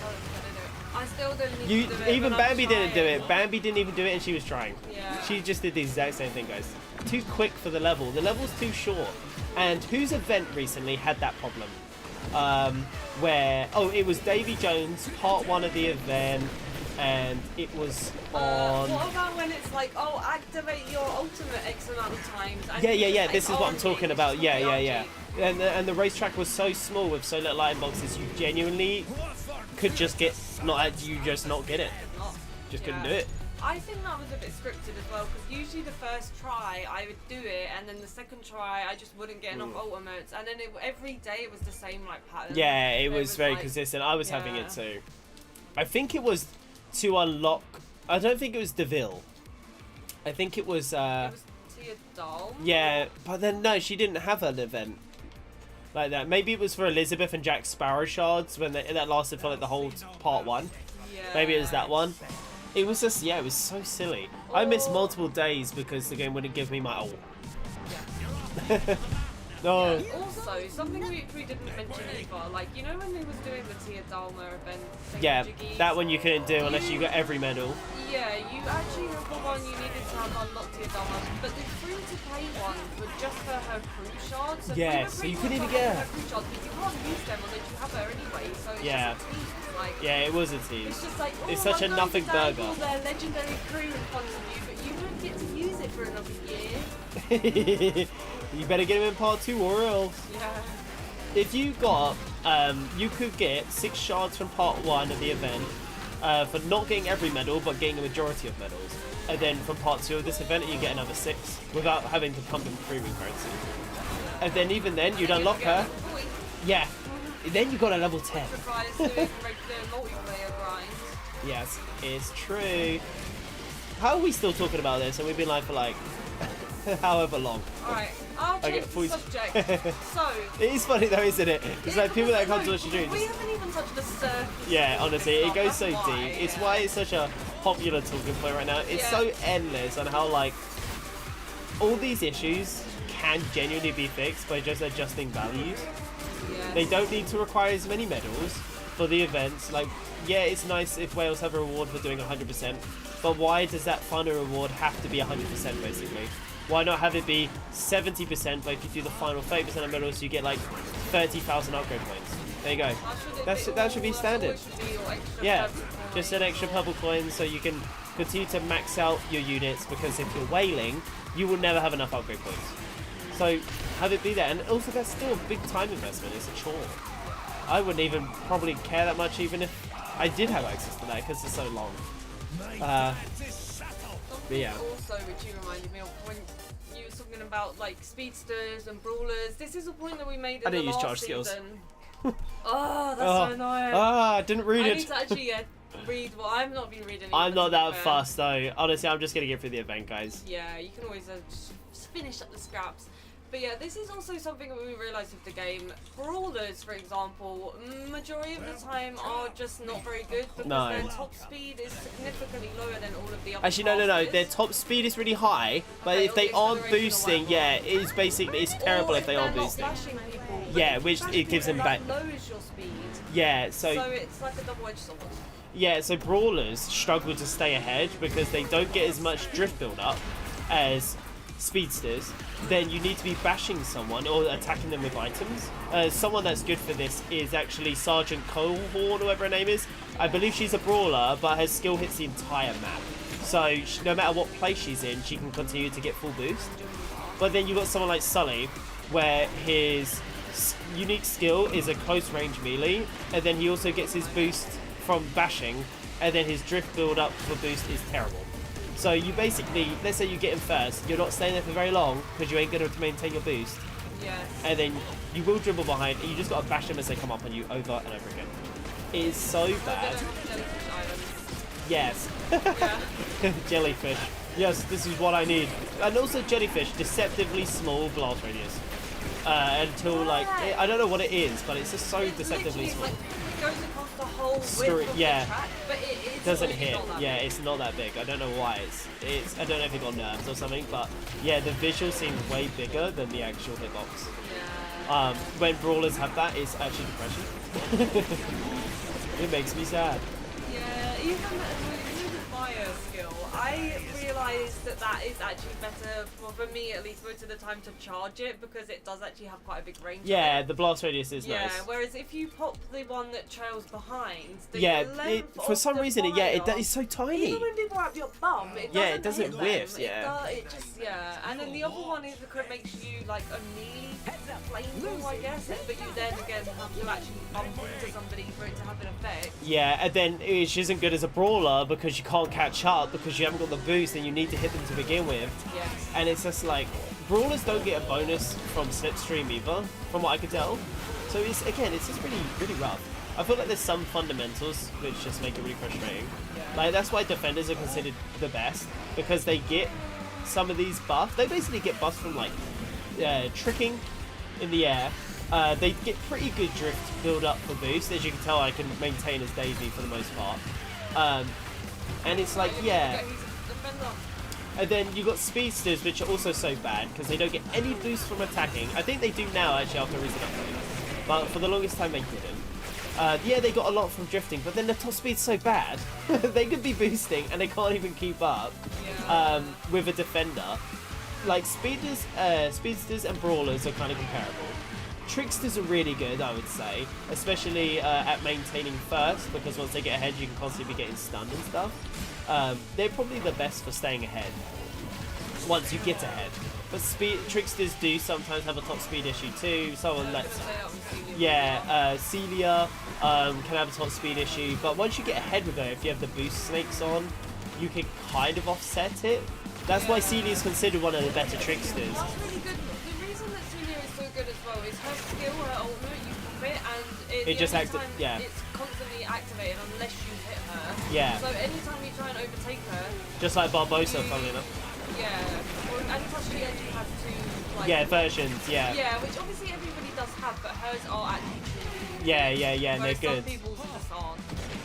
I still don't need to do it. Even but I'm Bambi didn't do trying. it. Bambi didn't even do it, and she was trying. Yeah. She just did the exact same thing, guys. Too quick for the level. The level's too short. And whose event recently had that problem? It was Davy Jones, part 1 of the event, and it was on. What about when it's like, oh, activate your ultimate X amount of times? And Yeah. you just This is like, what I'm RG, talking about. just Yeah. copy RG. And the racetrack was so small with so little item boxes, you genuinely could just get not get it. Just couldn't do it. I think that was a bit scripted as well, because usually the first try I would do it, and then the second try I just wouldn't get enough ultimates, and then every day it was the same like pattern. Yeah, it was very like, consistent. I was having yeah. it too. I think it was to unlock. I don't think it was Deville. I think it was. It was Tia Doll. Yeah, but then no, she didn't have an event like that. Maybe it was for Elizabeth and Jack Sparrow shards when that lasted for like the whole part 1. Yeah. Maybe it was that one. It was just, it was so silly. I missed multiple days because the game wouldn't give me my ult. Yeah. No. Yeah, also, something we didn't mention either, like, you know when they was doing the Tia Dalma event? Yeah, Jiggies? that one you couldn't do unless you got every medal. Yeah, you actually have the one you needed to have unlocked Tia Dalma, but the free-to-play ones were just for her crew shards. So Yeah, we were so free you to couldn't even unlock get her. crew shards, but you can't use them unless you have her anyway, so it's Yeah. just a tease. Like, Yeah, it was a tease. it's just like, oh, It's such I'm a going nothing to dangle burger. their legendary crew in front of you, but you won't get to use it for another year. You better get him in part 2 or else. Yeah. if you got, you could get 6 shards from part 1 of the event for not getting every medal, but getting a majority of medals. And then from part 2 of this event, you get another 6 without having to pump in premium currency. And then even then, you'd unlock her. Yeah. Then you got a level 10. Surprise doing regular multiplayer grind. Yes, it's true. How are we still talking about this? And we've been live for like however long. Alright, I'll change the subject. So, it is funny though, isn't it? It's like people that come to watch you do. We haven't even touched the surface. Yeah, honestly, it goes so That's why, deep. It's why it's such a popular talking point right now. It's so endless on how like all these issues can genuinely be fixed by just adjusting values. Yes. They don't need to require as many medals for the events. Like, yeah, it's nice if Wales have a reward for doing 100%, but why does that final reward have to be 100% basically? Why not have it be 70%, but if you do the final 30% of medals, you get like 30,000 upgrade points. There you go. That should be standard. Yeah, just an extra purple coin so you can continue to max out your units, because if you're whaling, you will never have enough upgrade points. So have it be there, and also that's still a big time investment. It's a chore. I wouldn't even probably care that much even if I did have access to that, because it's so long. But yeah. Also, which you reminded me of when you were talking about like speedsters and brawlers. This is a point that we made in the last charge skills. season. Oh, that's so annoying. I didn't read I it. need to actually read. Well, I've not been reading. I'm not that fast though. Honestly, I'm just gonna get through the event, guys. Yeah, you can always just finish up the scraps. But yeah, this is also something that we realised with the game. Brawlers, for example, majority of the time are just not very good because their top speed is significantly lower than all of the other Actually, no. Their top speed is really high, but if they aren't boosting, it's basically, it's terrible if they aren't boosting. Yeah, which it gives them back. Lowers your speed. Yeah, So it's like a double-edged sword. Yeah, so brawlers struggle to stay ahead because they don't get as much drift build up as speedsters. Then you need to be bashing someone or attacking them with items. Someone that's good for this is actually Sergeant Cohorn, whoever her name is. I believe she's a brawler, but her skill hits the entire map. So no matter what place she's in, she can continue to get full boost. But then you've got someone like Sully, where his unique skill is a close range melee, and then he also gets his boost from bashing, and then his drift build up for boost is terrible. So you basically, let's say you get him first, you're not staying there for very long because you ain't going to maintain your boost. Yes. And then you will dribble behind, and you just got to bash them as they come up on you over and over again. It is so bad. Yes. Yeah. Jellyfish. Yes, this is what I need. And also jellyfish, deceptively small blast radius. Until like, I don't know what it is, but it's just so deceptively small. It goes across the whole width of the track, but it doesn't hit. Yeah, it's not that big. I don't know why. It's I don't know if it got nerves or something, but yeah, the visual seems way bigger than the actual hitbox. Yeah. When brawlers have that, it's actually depression. It makes me sad. Yeah, even with the fire skill, I realised that is actually better, for me at least, most of the time to charge it, because it does actually have quite a big range. Yeah, the blast radius is nice. Yeah, whereas if you pop the one that trails behind, the length for some of reason, the fire, it is so tiny. Even when people are up your bum, it doesn't hit whiff. them. Yeah. It just and then the other one is because it makes you like a melee flamethrower, I guess, but you then again have to actually bump into somebody for it to have an effect. Yeah, and then which isn't good as a brawler because you can't catch up because you haven't got the boost and you need to hit them to begin with. Yes. And it's just like, brawlers don't get a bonus from slipstream either, from what I can tell. So it's just really rough. I feel like there's some fundamentals which just make it really frustrating. Yeah. Like that's why defenders are considered the best, because they get some of these buffs. They basically get buffs from like tricking in the air. They get pretty good drift build up for boost. As you can tell, I can maintain as Daisy for the most part. And it's like, yeah. And then you got speedsters, which are also so bad because they don't get any boost from attacking. I think they do now actually after recent update, but for the longest time they didn't. Yeah, they got a lot from drifting, but then the top speed's so bad. They could be boosting and they can't even keep up with a defender. Like speedsters and brawlers are kind of comparable. Tricksters are really good, I would say, especially at maintaining first, because once they get ahead you can constantly be getting stunned and stuff. They're probably the best for staying ahead once you get ahead. But tricksters do sometimes have a top speed issue too. Someone lets, Celia yeah, Celia can have a top speed issue. But once you get ahead with her, if you have the boost snakes on, you can kind of offset it. That's why Celia is considered one of the better tricksters. That's really good. The reason that Celia is so good as well is her skill, her ultimate, you pop it and It just yeah. It's constantly activated unless you hit her. Yeah. So anytime you try and overtake her, Just like Barbosa, funnily enough. yeah. Or anytime she actually has two, like, Yeah, versions, yeah. Yeah, which obviously everybody does have, but hers are actually true. Yeah, they're Whereas good. Some people's just aren't.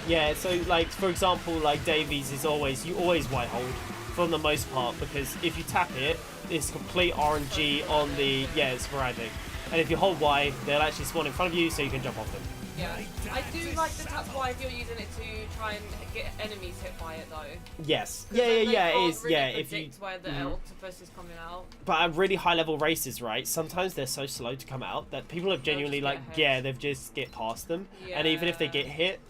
Yeah, so like for example, like Davies is always white hold for the most part, because if you tap it, it's complete RNG on the it's sporadic, and if you hold Y, they'll actually spawn in front of you, so you can jump off them. Yeah, I do like the tap Y if you're using it to try and get enemies hit by it though. Yes. Then they It can't is. really If you. predict where the octopus is coming out. But at really high level races, right? Sometimes they're so slow to come out that people have genuinely just like, get ahead. they've just get past them, and even if they get hit,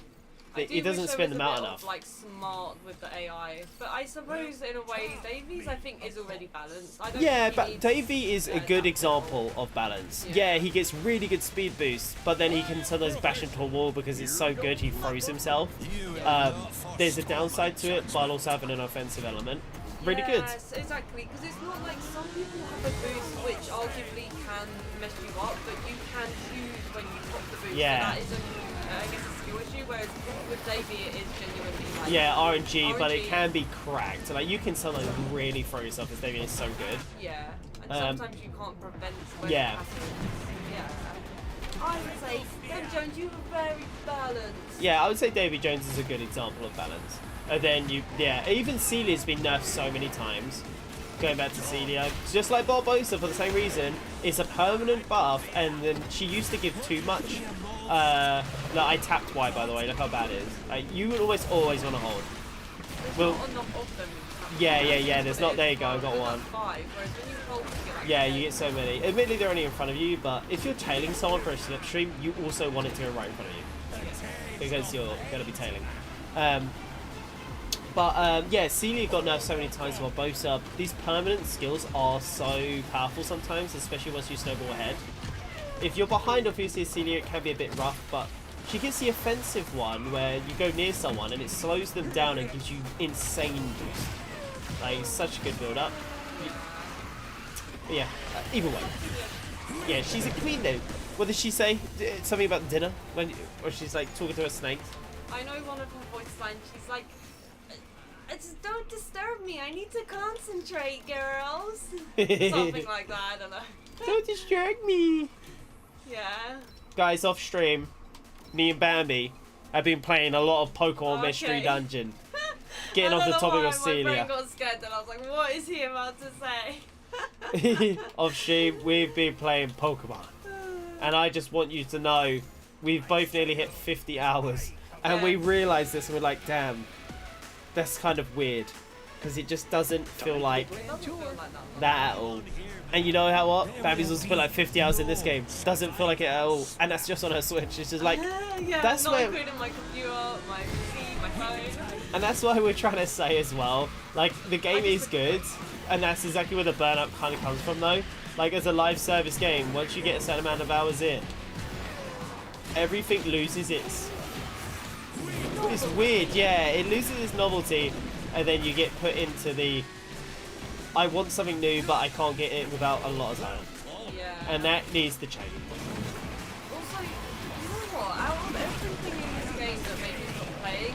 it doesn't spin them out enough. Like smart with the AI, but I suppose in a way, Davies I think is already balanced. I don't Yeah, think he but needs Davey is a to good adapt example of balance. Yeah. Yeah, he gets really good speed boosts, but then he can sometimes bash into a wall because it's so good he throws himself. There's a downside to it, while also having an offensive element. Really good. Yes, exactly, because it's not like some people have a boost which arguably can mess you up, but you can choose when you pop the boost. Yeah. So that is I guess a skill issue, whereas with Davey it is genuinely like... Yeah, RNG, but it RNG. can be cracked. Like you can sometimes really throw yourself as Davey is so good. Yeah, and sometimes you can't prevent when yeah. it happens. Yeah. I would say, Ben Jones, you were very balanced. Yeah, I would say Davy Jones is a good example of balance. And then even Celia's been nerfed so many times. Going back to Celia, just like Barbosa for the same reason, it's a permanent buff, and then she used to give too much. Look, I tapped Y by the way. Look how bad it is. You would always want to hold. There's not enough of them. Yeah. There's not. There you go. I got There's one. like 5, whereas when you hold, you get like Yeah, 10. you get so many. Admittedly, they're only in front of you, but if you're tailing someone for a slipstream, you also want it to go right in front of you because you're gonna be tailing. Yeah, Celia got nerfed so many times while Bosa. These permanent skills are so powerful sometimes, especially once you snowball ahead. If you're behind, obviously, Celia, it can be a bit rough, but she gets the offensive one where you go near someone and it slows them down and gives you insane boost. Like, it's such a good build-up. Yeah, either way. Yeah, she's a queen though. What did she say? Something about dinner? Or she's like talking to her snakes? I know one of her voice lines, she's like, just don't disturb me, I need to concentrate, girls. Something like that, I don't know. Don't distract me. Yeah. Guys, off stream, me and Bambi have been playing a lot of Pokemon Mystery Okay. Dungeon. Getting off the topic of My brain Celia. got scared and I was like, what is he about to say? Off stream, we've been playing Pokemon. And I just want you to know, we've both nearly hit 50 hours. And we realised this and we're like, damn, that's kind of weird. Because it just doesn't feel like It doesn't feel like that at all. And you know how what? Bambi's also put like 50 hours in this game. Doesn't feel like it at all. And that's just on her Switch. It's just like, yeah, that's not where... including my computer, my PC, my phone. And that's why we're trying to say as well, like, the game is good, and that's exactly where the burnout kind of comes from though. Like, as a live service game, once you get a certain amount of hours in, everything loses its... It's weird, yeah, it loses its novelty, and then you get put into the... I want something new, but I can't get it without a lot of time. Yeah. And that needs to change. Also, you know what? Out of everything in this game that made me stop playing,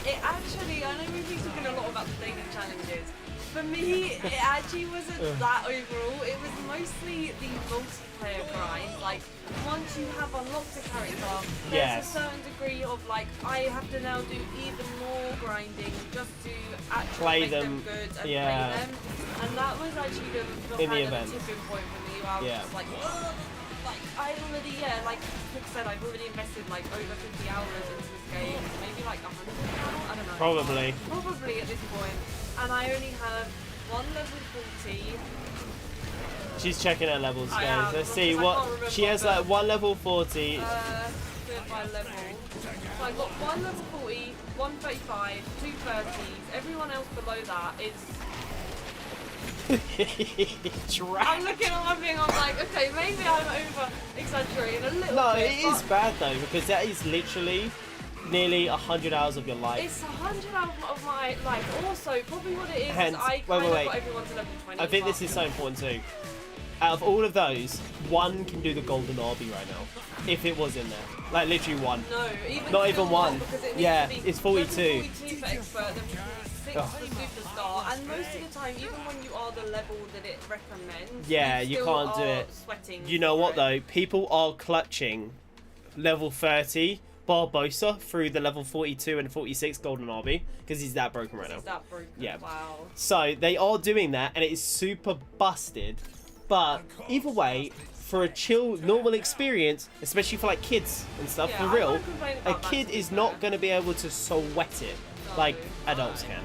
it actually, I know we've been talking a lot about the daily challenges. For me, it actually wasn't that overall. It was mostly the multiplayer grind. Like, once you have unlocked a character, there's a certain degree of like, I have to now do even more grinding just to actually Play make them them, good and yeah. play them. And that was actually the In the kind event. of tipping point for me where I was Yeah. just like, ugh. Like, I've already, like Nick said, I've already invested like over 50 hours into this game, maybe like 100 now, I don't know. Probably. Probably at this point. And I only have one level 40. She's checking her levels, I guys. am, Let's see because I what... can't remember She has like one level 40. Do it by level. So I've got one level 40, 135, 230s. Everyone else below that is I'm looking at my thing, I'm like, okay, maybe I'm over exaggerating a little No, bit. it is bad though, because that is literally nearly 100 hours of your life. It's 100 hours of my life. Also, probably what it is, Hence, is I kind of got everyone to level 20. I think this is so important too. Out of all of those, one can do the golden Arby right now. If it was in there. Like literally one. No, even not even one. Yeah, to be it's 42. 42 for expert, then 46 for superstar, and most of the time, even when you are the level that it recommends, yeah, you you still can't do are it. Sweating You know for what it. though? People are clutching level 30 Barbosa through the level 42 and 46 golden Arby because he's that broken right now. Is that broken? Yeah. Wow. So they are doing that, and it is super busted. But either way, for a chill, normal experience, especially for like kids and stuff, Yeah, for I real, won't complain a about that, kid to be is not fair. going to be able to sweat it like adults can.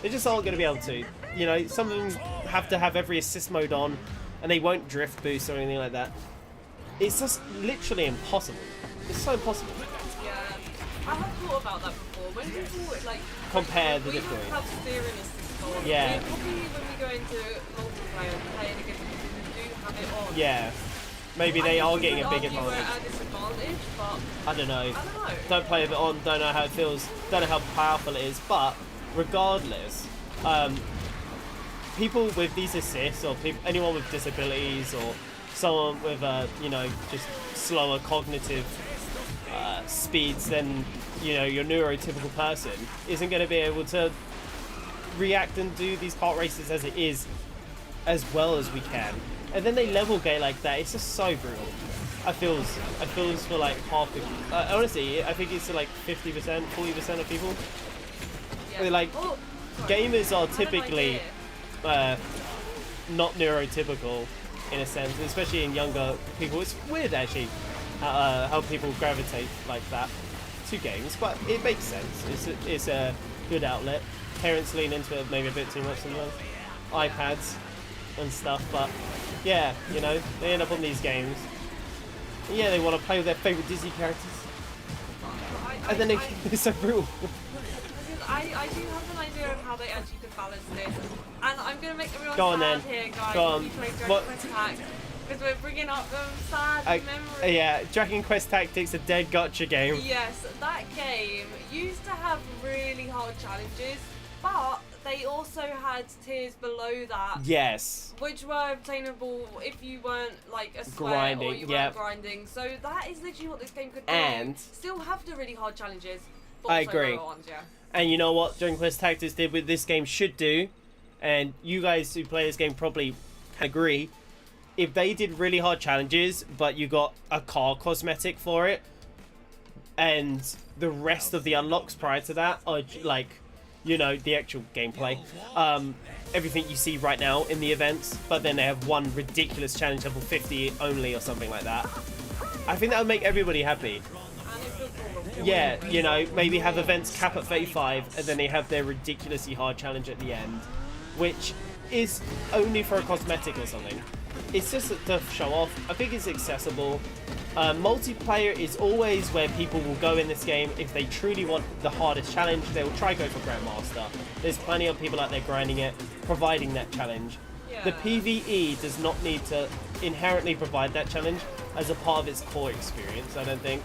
They just aren't going to be able to. You know, some of them have to have every assist mode on, and they won't drift boost or anything like that. It's just literally impossible. It's so impossible. Yeah. I have thought about that before. When people like Compare the we different. have steering assist on. Yeah. We probably when we go into multiplayer and playing against people who do have it on. Yeah. Maybe they are getting a big advantage. We're at a disadvantage, but I don't know. I don't know. Don't play with it on, don't know how it feels, don't know how powerful it is, but regardless, people with these assists, or anyone with disabilities, or someone with, you know, just slower cognitive speeds than, you know, your neurotypical person, isn't going to be able to react and do these kart races as it is as well as we can. And then they level gate like that. It's just so brutal. I feels for like half the honestly, I think it's like 50%, 40% of people. Yeah. They're like, Oh, sorry. gamers are I had an typically idea. not neurotypical in a sense, especially in younger people. It's weird actually how people gravitate like that to games, but it makes sense. It's a good outlet. Parents lean into it maybe a bit too much sometimes. iPads and stuff, but yeah, you know, they end up on these games. Yeah, they want to play with their favourite Disney characters, and then it's so brutal. I do have an idea of how they actually could balance this, and I'm gonna make everyone Go on sad then. here, guys. Go on. You play Dragon What- Quest Attack, because we're bringing up them sad memories. Yeah, Dragon Quest Tactics, a dead gotcha game. Yes, that game used to have really hard challenges, but they also had tiers below that, Yes. which were obtainable if you weren't like a sweat or Grinding, you weren't yep. grinding. So that is literally what this game could do. And- still have the really hard challenges, but I also agree. lower ones, yeah. And you know what Dragon Quest Tactics did with this game should do, and you guys who play this game probably can agree, if they did really hard challenges, but you got a car cosmetic for it, and the rest of the unlocks prior to that are like, you know, the actual gameplay, everything you see right now in the events, but then they have one ridiculous challenge level 50 only or something like that. I think that would make everybody happy. And it feels more rewarding. Yeah, you know, maybe have events cap at 35 and then they have their ridiculously hard challenge at the end, which is only for a cosmetic or something. It's just to show off. I think it's accessible. Multiplayer is always where people will go in this game if they truly want the hardest challenge. They will try go for Grandmaster. There's plenty of people out there grinding it, providing that challenge. The Yeah. PvE does not need to inherently provide that challenge as a part of its core experience, I don't think.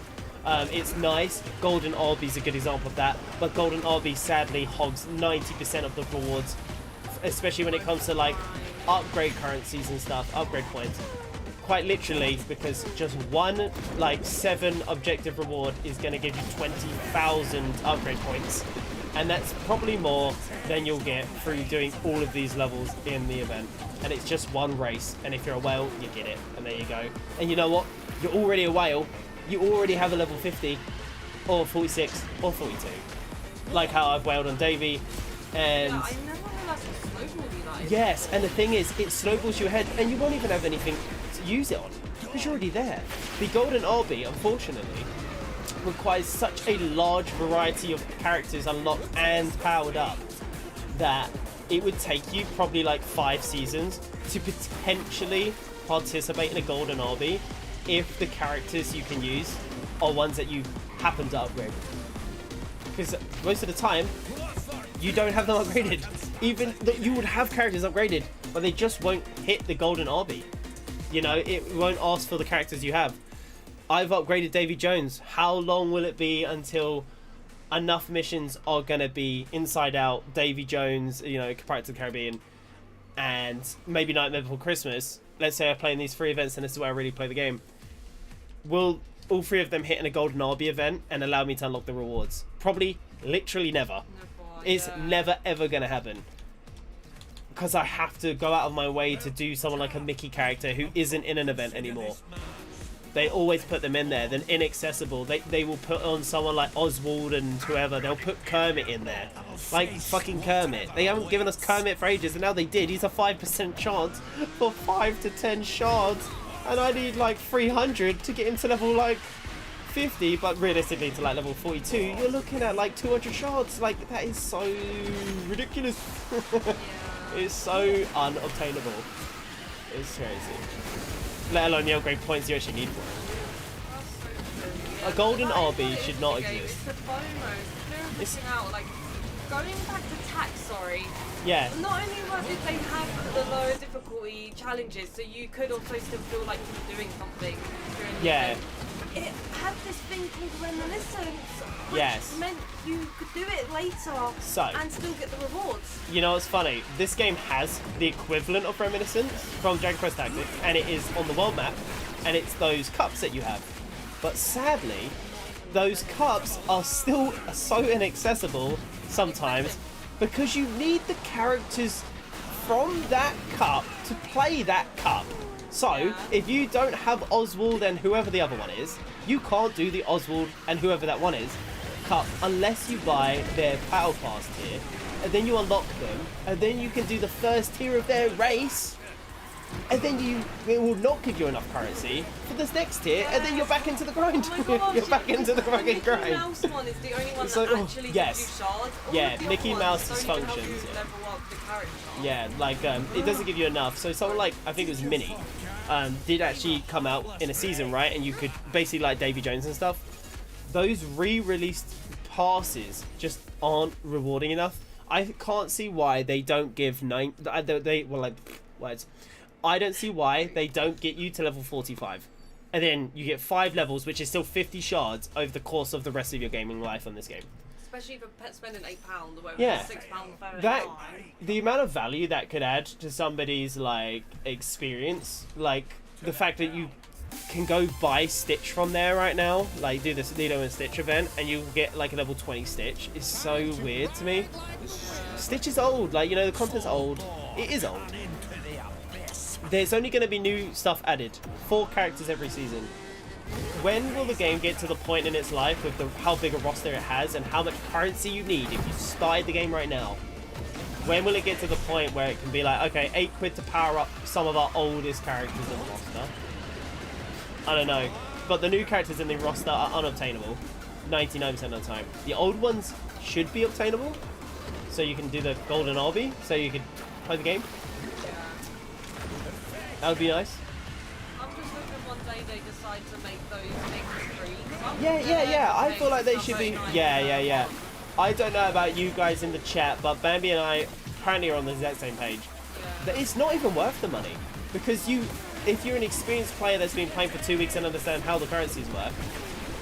It's nice. Golden Arby's a good example of that, but Golden Arby sadly hogs 90% of the rewards, especially when it comes to like upgrade currencies and stuff, upgrade points. Quite literally, because just one like 7 objective reward is going to give you 20,000 upgrade points, and that's probably more than you'll get through doing all of these levels in the event. And it's just one race, and if you're a whale, you get it, and there you go. And you know what? You're already a whale. You already have a level 50, or 46, or 42. Like how I've whaled on Davey, and Yeah, I never realised how snowball you that is. yes, and the thing is, it snowballs you ahead, and you won't even have anything to use it on, because you're already there. The Golden Arby, unfortunately, requires such a large variety of characters unlocked and powered up that it would take you probably like 5 seasons to potentially participate in a Golden Arby if the characters you can use are ones that you happen to upgrade. Because most of the time, you don't have them upgraded. Even though you would have characters upgraded, but they just won't hit the golden RB. You know, it won't ask for the characters you have. I've upgraded Davy Jones. How long will it be until enough missions are going to be Inside Out, Davy Jones, you know, Pirates of the Caribbean, and maybe Nightmare Before Christmas? Let's say I play in these 3 events and this is where I really play the game. Will all 3 of them hit in a golden RB event and allow me to unlock the rewards? Probably, literally never. It's never ever going to happen. Because I have to go out of my way to do someone like a Mickey character who isn't in an event anymore. They always put them in there. Then inaccessible, they will put on someone like Oswald and whoever. They'll put Kermit in there. Like fucking Kermit. They haven't given us Kermit for ages, and now they did. He's a 5% chance for 5 to 10 shards. And I need like 300 to get him to level like 50, but realistically to like level 42, you're looking at like 200 shards. Like, that is so ridiculous. It's so unobtainable. It's crazy. Let alone the upgrade points you actually need for it. A golden RB should not exist. It's the FOMO. It's missing out. Like, going back to tax, sorry. Yeah. Not only did they have the lower difficulty challenges, so you could also still feel like you were doing something during the event. It had this thing called reminiscence, which meant you could do it later and still get the rewards. You know what's funny? This game has the equivalent of reminiscence from Dragon Quest Tactics, and it is on the world map, and it's those cups that you have. But sadly, those cups are still so inaccessible sometimes because you need the characters from that cup to play that cup. So, if you don't have Oswald and whoever the other one is, you can't do the Oswald and whoever that one is cup unless you buy their Battle Pass tier, and then you unlock them, and then you can do the first tier of their race, and then it will not give you enough currency for this next tier, and then you're back into the grind. Oh my gosh, you're back into the fucking grind. Mickey Mouse one is the only one so, that actually gives you shards. Yeah, Mickey Mouse's functions. Yeah, like it doesn't give you enough. So someone like, I think it was Minnie, did actually come out in a season, right? And you could basically like Davy Jones and stuff. Those re-released passes just aren't rewarding enough. I can't see why they don't give I don't see why they don't get you to level 45. And then you get 5 levels, which is still 50 shards over the course of the rest of your gaming life on this game. Especially for spending £8 or whatever, £6 that the amount of value that could add to somebody's like experience, like the fact that you can go buy Stitch from there right now, like do this Lido and Stitch event, and you get like a level 20 Stitch is so weird to me. Stitch is old, like, you know, the content's old. It is old. There's only going to be new stuff added. 4 characters every season. When will the game get to the point in its life with how big a roster it has and how much currency you need if you started the game right now? When will it get to the point where it can be like, okay, 8 quid to power up some of our oldest characters in the roster? I don't know. But the new characters in the roster are unobtainable 99% of the time. The old ones should be obtainable, so you can do the golden RB, so you could play the game. That would be nice. I'm just hoping one day they decide to make those extremes. Yeah. I feel like they should be. Yeah. I don't know about you guys in the chat, but Bambi and I apparently are on the exact same page. That it's not even worth the money, because if you're an experienced player that's been playing for 2 weeks and understand how the currencies work,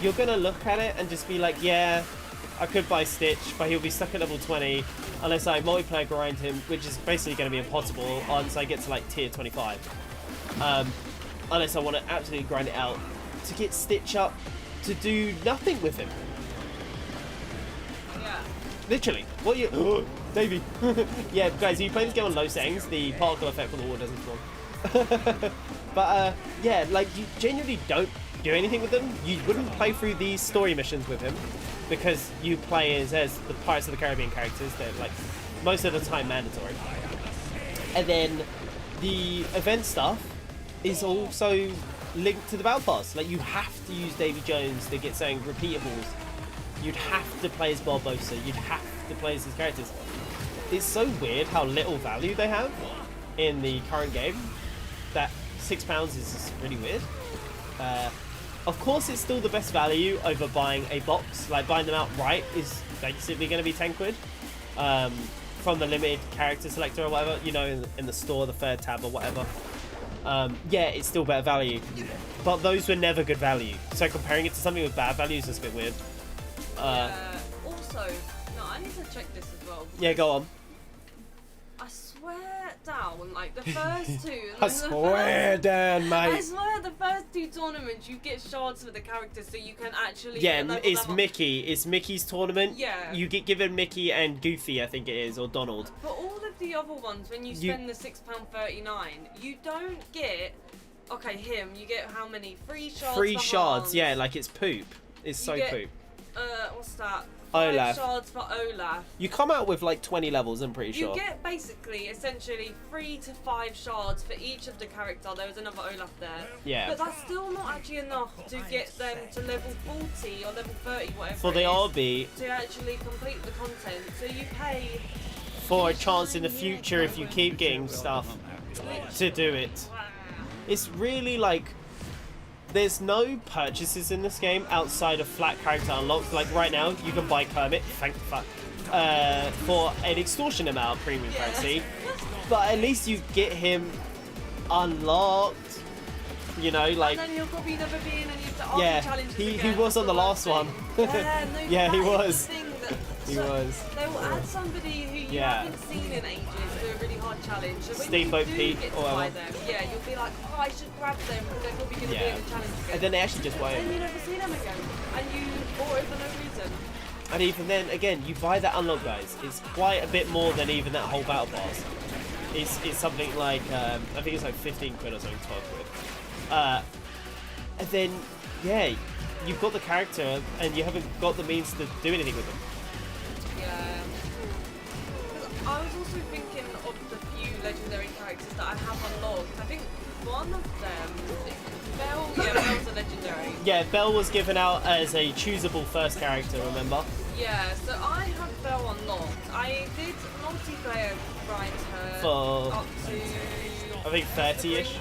you're gonna look at it and just be like, yeah, I could buy Stitch, but he'll be stuck at level 20 unless I multiplayer grind him, which is basically going to be impossible once I get to like tier 25. Unless I want to absolutely grind it out to get Stitch up to do nothing with him. Yeah. Literally. What you... Davey. Yeah, guys, if you play this game on low settings, the particle effect from the wall doesn't spawn. But, yeah, like, you genuinely don't do anything with them. You wouldn't play through these story missions with him, because you play as the Pirates of the Caribbean characters. They're, like, most of the time mandatory. And then the event stuff is also linked to the Battle Pass. Like, you have to use Davy Jones to get saying repeatables. You'd have to play as Barbossa. You'd have to play as his characters. It's so weird how little value they have in the current game. That £6 is just really weird. Of course, it's still the best value over buying a box. Like, buying them outright is basically going to be 10 quid. from the limited character selector or whatever, you know, in the store, the third tab or whatever, yeah, it's still better value. But those were never good value. So comparing it to something with bad value is just a bit weird. Also, no, I need to check this as well. Yeah, go on. I swear down, like the first two. I swear down, mate. I swear the first two tournaments you get shards for the characters so you can actually. Yeah, level it's them up. Mickey. It's Mickey's tournament. Yeah. You get given Mickey and Goofy, I think it is, or Donald. But all of the other ones, when you spend the £6.39, you don't get. Okay, him. You get how many? 3 shards. Free for shards, Hans. yeah, like it's poop. It's You so get- poop. What's that? 5 Olaf. shards for Olaf. You come out with like 20 levels, I'm pretty sure. You get basically, essentially, 3 to 5 shards for each of the character. There was another Olaf there. Yeah. But that's still not actually enough to get them to level 40 or level 30, whatever. For the it is, RB, to actually complete the content. So you pay. for a chance in the future if you keep getting stuff to do it. Wow. It's really like there's no purchases in this game outside of flat character unlocks. Like right now, you can buy Kermit, thank fuck, for an extortion amount of premium Yeah. currency. But at least you get him unlocked. You know, like And then you'll probably never be in any of the yeah, challenges he again. was on the last That's one. the worst thing. Yeah, no, Yeah, he that is the was. thing that- He so was. They will add somebody who you Yeah. haven't seen in ages to a really hard challenge. So when Steamboat you do Pete get or to buy whatever. them, yeah, you'll be like, oh, I should grab them because they're probably going to be Yeah. in the challenge again. And then they actually just won't. Then you never see them again, and you bought it for no reason. And even then, again, you buy that unlock, guys. It's quite a bit more than even that whole battle pass. It's something like, I think it's like 15 quid or something, 12 quid. And then, yeah, you've got the character and you haven't got the means to do anything with them. Yeah. 'Cause I was also thinking of the few legendary characters that I have unlocked. I think one of them is Belle. Yeah, Belle's a legendary. Yeah, Belle was given out as a choosable first character, remember? Yeah, so I have Belle unlocked. I did multiplayer grind her For, up to I think 30-ish.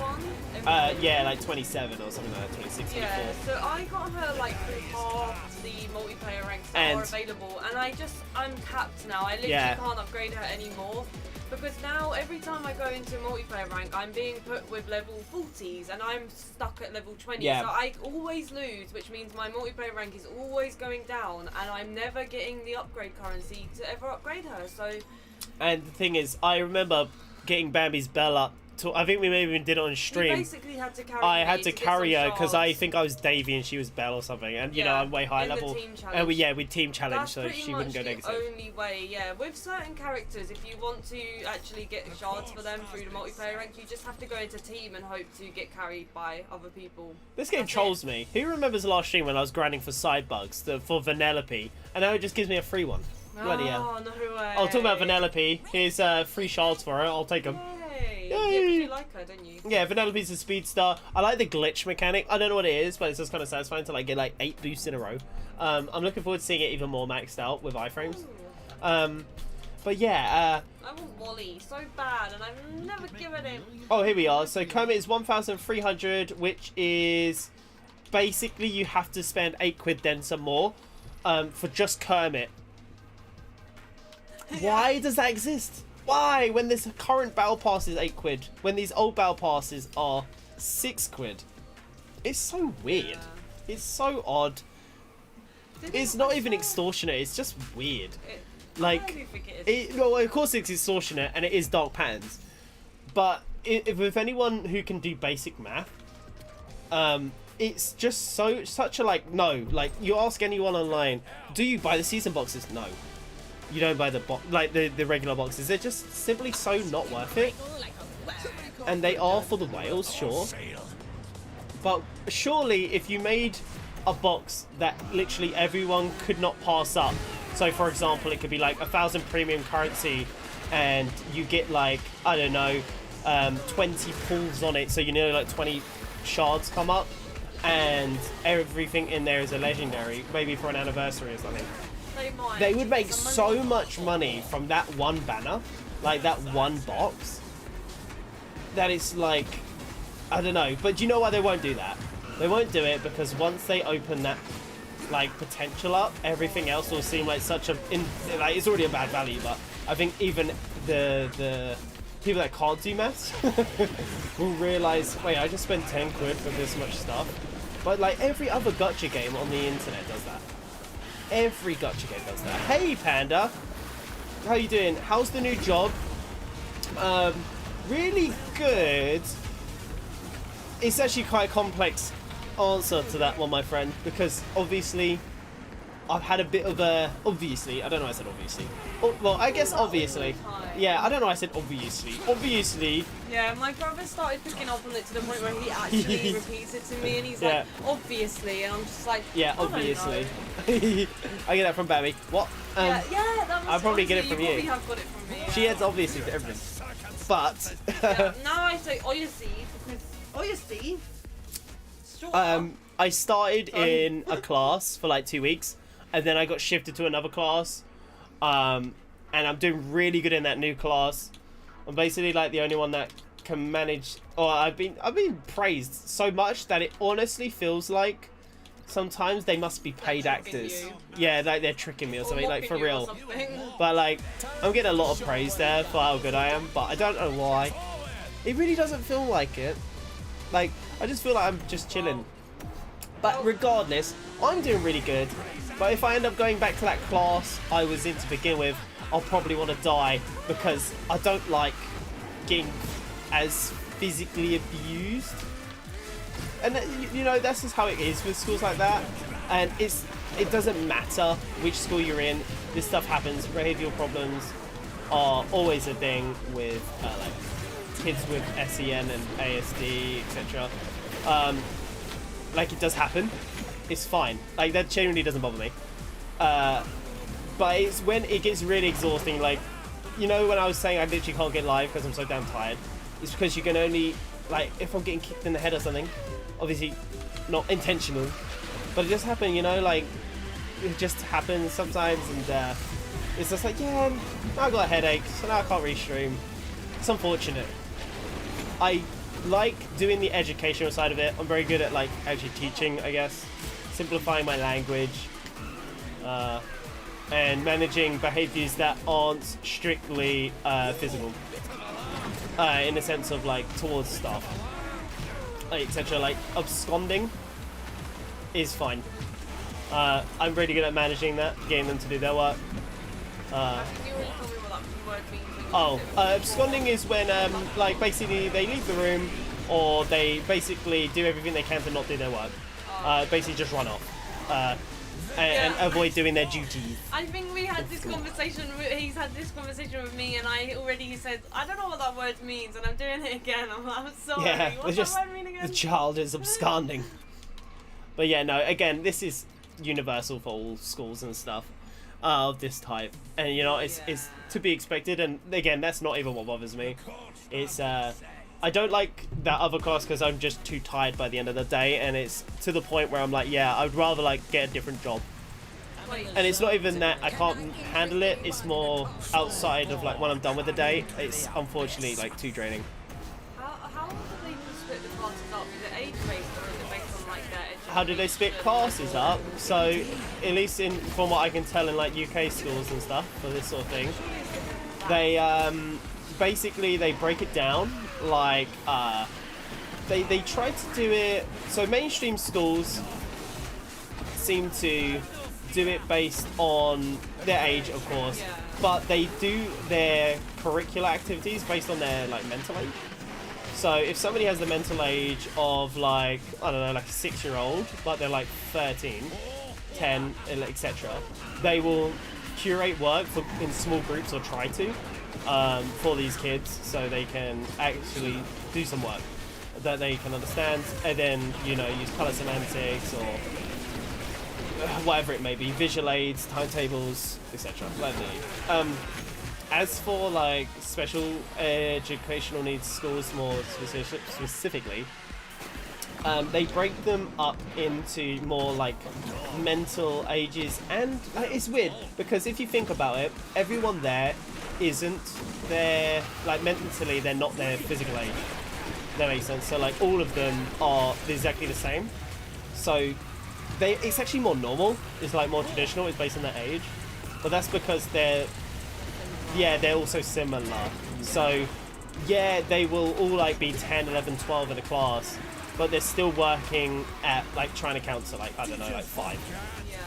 Yeah, like 27 or something like that, 26, 24. Yeah, so I got her like through half the multiplayer ranks that And- are available, and I'm capped now. I literally Yeah. can't upgrade her anymore. Because now every time I go into a multiplayer rank, I'm being put with level 40s and I'm stuck at level 20. Yeah. So I always lose, which means my multiplayer rank is always going down and I'm never getting the upgrade currency to ever upgrade her. So And the thing is, I remember getting Bambi's Belle up. I think we maybe even did it on we stream. basically had to carry I me had to get carry some her because I shards. think I was Davy and she was Belle or something. And, you know, Yeah, I'm way high in the level. team And challenge. we team challenge, That's so pretty she much wouldn't go the negative. only way, yeah. With certain characters, if you want to actually get shards for them through the multiplayer rank, you just have to go into team and hope to get carried by other people. This game That's trolls it. me. Who remembers the last stream when I was grinding for side bugs for Vanellope, and now it just gives me a free one? Bloody hell. Oh, no way. I'll talk about Vanellope. Here's free shards for her. I'll take them. Yay. Yay. Yeah, 'cause you like her, don't you? Yeah, Vanellope's a speed star. I like the glitch mechanic. I don't know what it is, but it's just kind of satisfying to like get like 8 boosts in a row. I'm looking forward to seeing it even more maxed out with iframes. But yeah, I want Wally so bad, and I've never given him. oh, here we are. So Kermit is 1,300, which is basically you have to spend 8 quid then some more for just Kermit. Why does that exist? Why? When this current battle pass is 8 quid, when these old battle passes are 6 quid. It's so weird. Yeah. It's so odd. Did It's it- not I even swear extortionate. It's just weird. I Like, do think it is. well, of course it's extortionate and it is dark patterns, but with anyone who can do basic math, it's just such a like no. Like you ask anyone online, do you buy the season boxes? No, you don't buy the the regular boxes. They're just simply so not worth it, and they are for the whales, sure. But surely, if you made a box that literally everyone could not pass up, so for example, it could be like 1,000 premium currency, and you get like I don't know, 20 pulls on it, so you know like 20 shards come up, and everything in there is a legendary, maybe for an anniversary or something. They would make so much money from that one banner, like that one box, that it's like, I don't know. But do you know why they won't do that? They won't do it because once they open that like potential up, everything else will seem like such a like it's already a bad value, but I think even the people that can't do maths will realize, wait, I just spent 10 quid for this much stuff. But like every other gacha game on the internet does that. Every gacha game does that. Hey Panda, how you doing? How's the new job? Really good. It's actually quite a complex answer to that one, my friend, because obviously I've had a bit of a... Obviously, I don't know why I said obviously. Oh, well, I guess obviously. Yeah, I don't know why I said obviously. Obviously. Yeah, my brother started picking up on it to the point where he actually repeats it to me, and he's like, obviously, and I'm just like, yeah, obviously. I get that from Babby. What? Yeah, that must I'll probably get it from you. You probably have got it from me. Yeah. She adds obviously to everything. But... yeah, now I say obviously, because obviously... Sure. I started in a class for like 2 weeks, and then I got shifted to another class, and I'm doing really good in that new class. I'm basically like the only one that can manage. Or I've been praised so much that it honestly feels like sometimes they must be paid actors. Yeah, like they're tricking me or something, like for real. But like, I'm getting a lot of praise there for how good I am, but I don't know why. It really doesn't feel like it. Like, I just feel like I'm just chilling. But regardless, I'm doing really good. But if I end up going back to that class I was in to begin with, I'll probably want to die because I don't like getting as physically abused. And you know, that's just how it is with schools like that. And it doesn't matter which school you're in. This stuff happens. Behavioral problems are always a thing with like kids with SEN and ASD, etc. Like, it does happen. It's fine. Like, that genuinely doesn't bother me. But it's when it gets really exhausting. Like, you know, when I was saying I literally can't get live because I'm so damn tired, it's because you can only, like, if I'm getting kicked in the head or something, obviously not intentional, but it just happened, you know, like, it just happens sometimes, and it's just like, yeah, now I've got a headache, so now I can't restream. It's unfortunate. I like doing the educational side of it. I'm very good at, like, actually teaching, I guess, simplifying my language, and managing behaviors that aren't strictly physical, in the sense of, like, towards staff, etc. Like, absconding is fine. I'm really good at managing that, getting them to do their work. Absconding is when, like, basically they leave the room, or they basically do everything they can to not do their work. Basically just run off. And avoid doing their duties. I think we had this conversation, he's had this conversation with me, and I already said, I don't know what that word means, and I'm doing it again. I'm sorry. Yeah, what's that word mean again? The child is absconding. But yeah, no, again, this is universal for all schools and stuff of this type. And, you know, it's to be expected, and again, that's not even what bothers me. It's, I don't like that other class because I'm just too tired by the end of the day, and it's to the point where I'm like, yeah, I'd rather, like, get a different job. And it's not even that I can't handle it, it's more outside of, like, when I'm done with the day, it's unfortunately, like, too draining. How do they split the classes up? Is it age-based, or is it based on, like, their education? How do they split classes up? So, at least from what I can tell in, like, UK schools and stuff, for this sort of thing, they, basically, they break it down, like, they try to do it, so mainstream schools seem to do it based on their age, of course, but they do their curricular activities based on their, like, mental age. So if somebody has the mental age of, like, I don't know, like a 6-year-old, but they're like 13, 10, etc., they will curate work in small groups, or try to, for these kids, so they can actually do some work that they can understand, and then, you know, use color semantics or whatever it may be, visual aids, timetables, etc. As for, like, special educational needs schools more specifically, they break them up into more, like, mental ages, and it's weird because if you think about it, everyone there isn't there, like, mentally they're not their physical age. That makes sense. So, like, all of them are exactly the same. So it's actually more normal. It's, like, more traditional. It's based on their age, but that's because yeah, they're also similar. So yeah, they will all like be 10, 11, 12 in a class, but they're still working at like trying to count to like, I don't know, like 5. Yeah.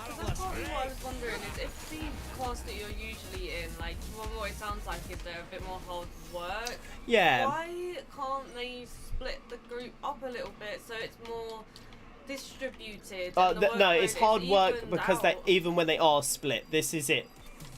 Because partly what I was wondering is if the class that you're usually in, like from what it sounds like, is they're a bit more hard work. Yeah. Why can't they split the group up a little bit so it's more distributed? And the No, workload it's is hard work evened because they out? even when they are split, this is it.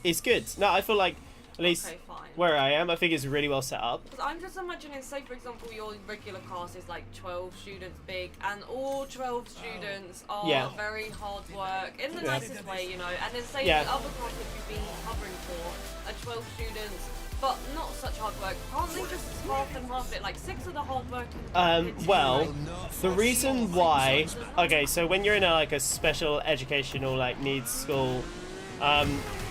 It's good. No, I feel like at least Okay, fine. where I am, I think it's really well set up. Because I'm just imagining, say for example, your regular class is like 12 students big, and all 12 students are Yeah. very hard work in the Yeah. nicest way, you know. And then say Yeah. the other class that you've been covering for are 12 students, but not such hard work. Can't they just half and half it? Like 6 of the hard work. Well, the reason why, okay, so when you're in like a special educational like needs school,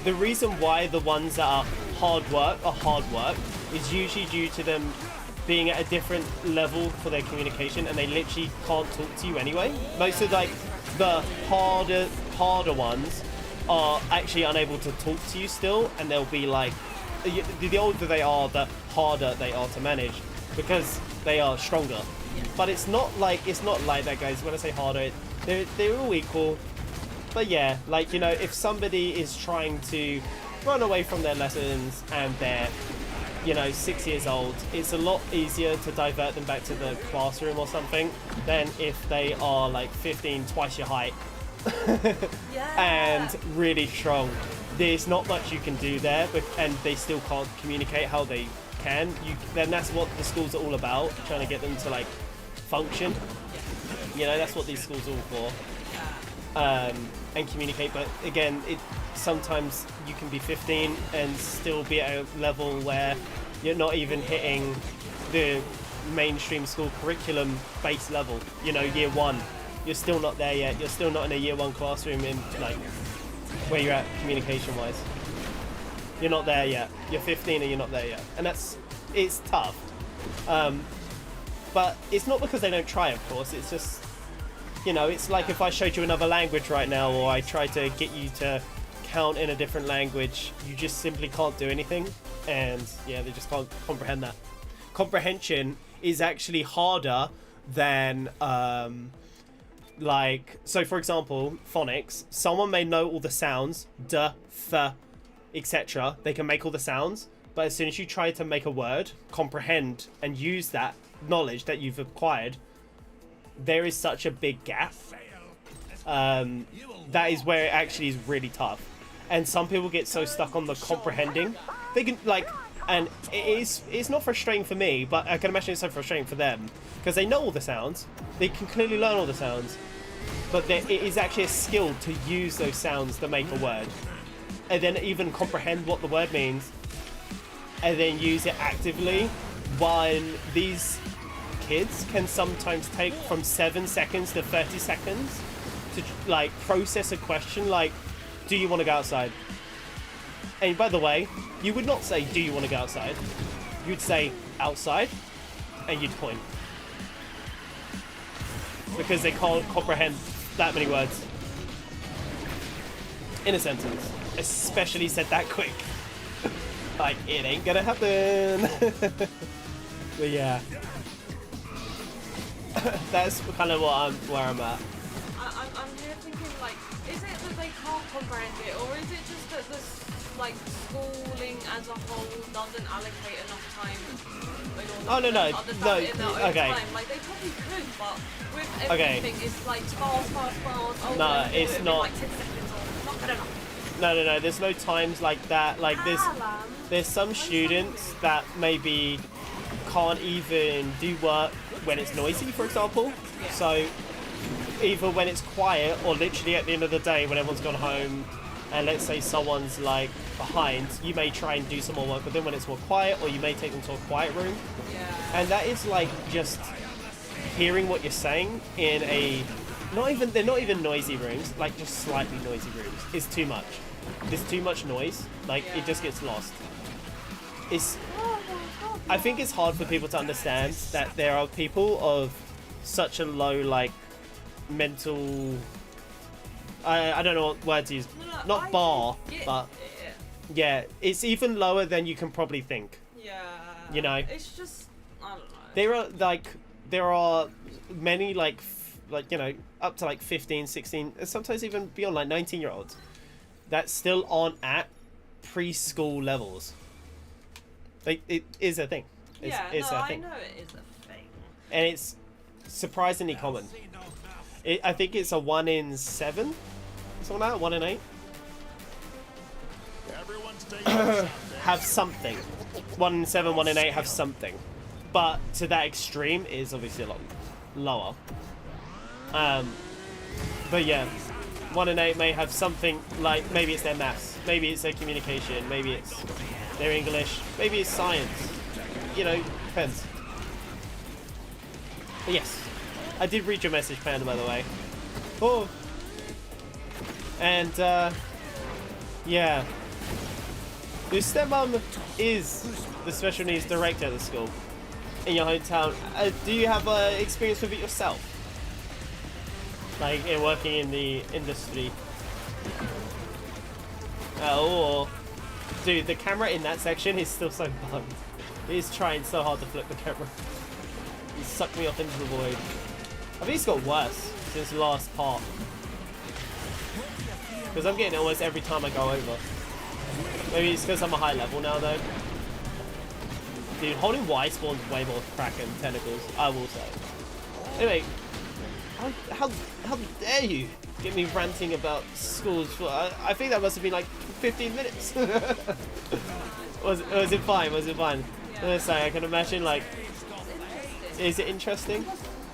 the reason why the ones that are hard work is usually due to them being at a different level for their communication, and they literally can't talk to you anyway. Most of like the harder ones are actually unable to talk to you still, and they'll be like, the older they are, the harder they are to manage because they are stronger. But it's not like that, guys. When I say harder, they're all equal. But yeah, like, you know, if somebody is trying to run away from their lessons and they're, you know, 6 years old, it's a lot easier to divert them back to the classroom or something than if they are like 15, twice your height, and really strong. There's not much you can do there, and they still can't communicate how they can. Then that's what the schools are all about, trying to get them to like function. You know, that's what these schools are all for. And communicate. But again, sometimes you can be 15 and still be at a level where you're not even hitting the mainstream school curriculum base level. You know, year 1, you're still not there yet. You're still not in a year 1 classroom in like where you're at communication wise. You're not there yet. You're 15 and you're not there yet, and it's tough. But it's not because they don't try, of course. It's just, you know, it's like if I showed you another language right now, or I try to get you to count in a different language, you just simply can't do anything. And yeah, they just can't comprehend that. Comprehension is actually harder than, like, so for example, phonics. Someone may know all the sounds, d, th, etc. They can make all the sounds, but as soon as you try to make a word, comprehend, and use that knowledge that you've acquired, there is such a big gap. That is where it actually is really tough. And some people get so stuck on the comprehending. They can, like, and it's not frustrating for me, but I can imagine it's so frustrating for them. Because they know all the sounds. They can clearly learn all the sounds. But it is actually a skill to use those sounds to make a word. And then even comprehend what the word means. And then use it actively. When these kids can sometimes take from 7 seconds to 30 seconds to like process a question like, do you want to go outside? And by the way, you would not say, do you want to go outside? You'd say, outside, and you'd point. Because they can't comprehend that many words in a sentence, especially said that quick. Like, it ain't gonna happen. But yeah. That's kind of where I'm at. I'm here thinking, like, is it that they can't comprehend it, or is it just that the like schooling as a whole doesn't allocate enough time in order to understand it in their own time? Like, they probably could, but with everything, it's like fast. Oh, no, it's not. Like 10 seconds, or not good enough. No. There's no times like that. Like there's some students that maybe can't even do work when it's noisy, for example. Yeah. So either when it's quiet or literally at the end of the day when everyone's gone home and let's say someone's like behind, you may try and do some more work with them when it's more quiet, or you may take them to a quiet room. Yeah. And that is like just hearing what you're saying in a they're not even noisy rooms, like just slightly noisy rooms is too much. There's too much noise, like it just gets lost. I think it's hard for people to understand that there are people of such a low like mental I don't know what word to use. Not bar, but Yeah, it's even lower than you can probably think. Yeah. You know? It's just, I don't know. There are many like you know, up to like 15, 16, and sometimes even beyond like 19-year-olds that still aren't at preschool levels. Like, it is a thing. It's a thing. I know it is a thing. And it's surprisingly common. I think it's a 1 in 7, something like that, 1 in 8. Have something. 1 in 7, 1 in 8 have something. But to that extreme is obviously a lot lower. But yeah, 1 in 8 may have something like, maybe it's their maths, maybe it's their communication, maybe it's their English, maybe it's science. You know, depends. But yes, I did read your message, Panda, by the way. Oh. And, yeah. Your stepmom is the special needs director at the school in your hometown. Do you have experience with it yourself? Like, in working in the industry? Oh. Dude, the camera in that section is still so bugged. It is trying so hard to flip the camera. He sucked me off into the void. I think it's got worse since the last part. Because I'm getting it almost every time I go over. Maybe it's because I'm a high level now, though. Dude, holding Y spawns way more Kraken tentacles, I will say. Anyway, how dare you get me ranting about schools for... I think that must have been like 15 minutes. was it fine? Was it fine? Yeah. I was gonna say, I can imagine, like... Is it interesting?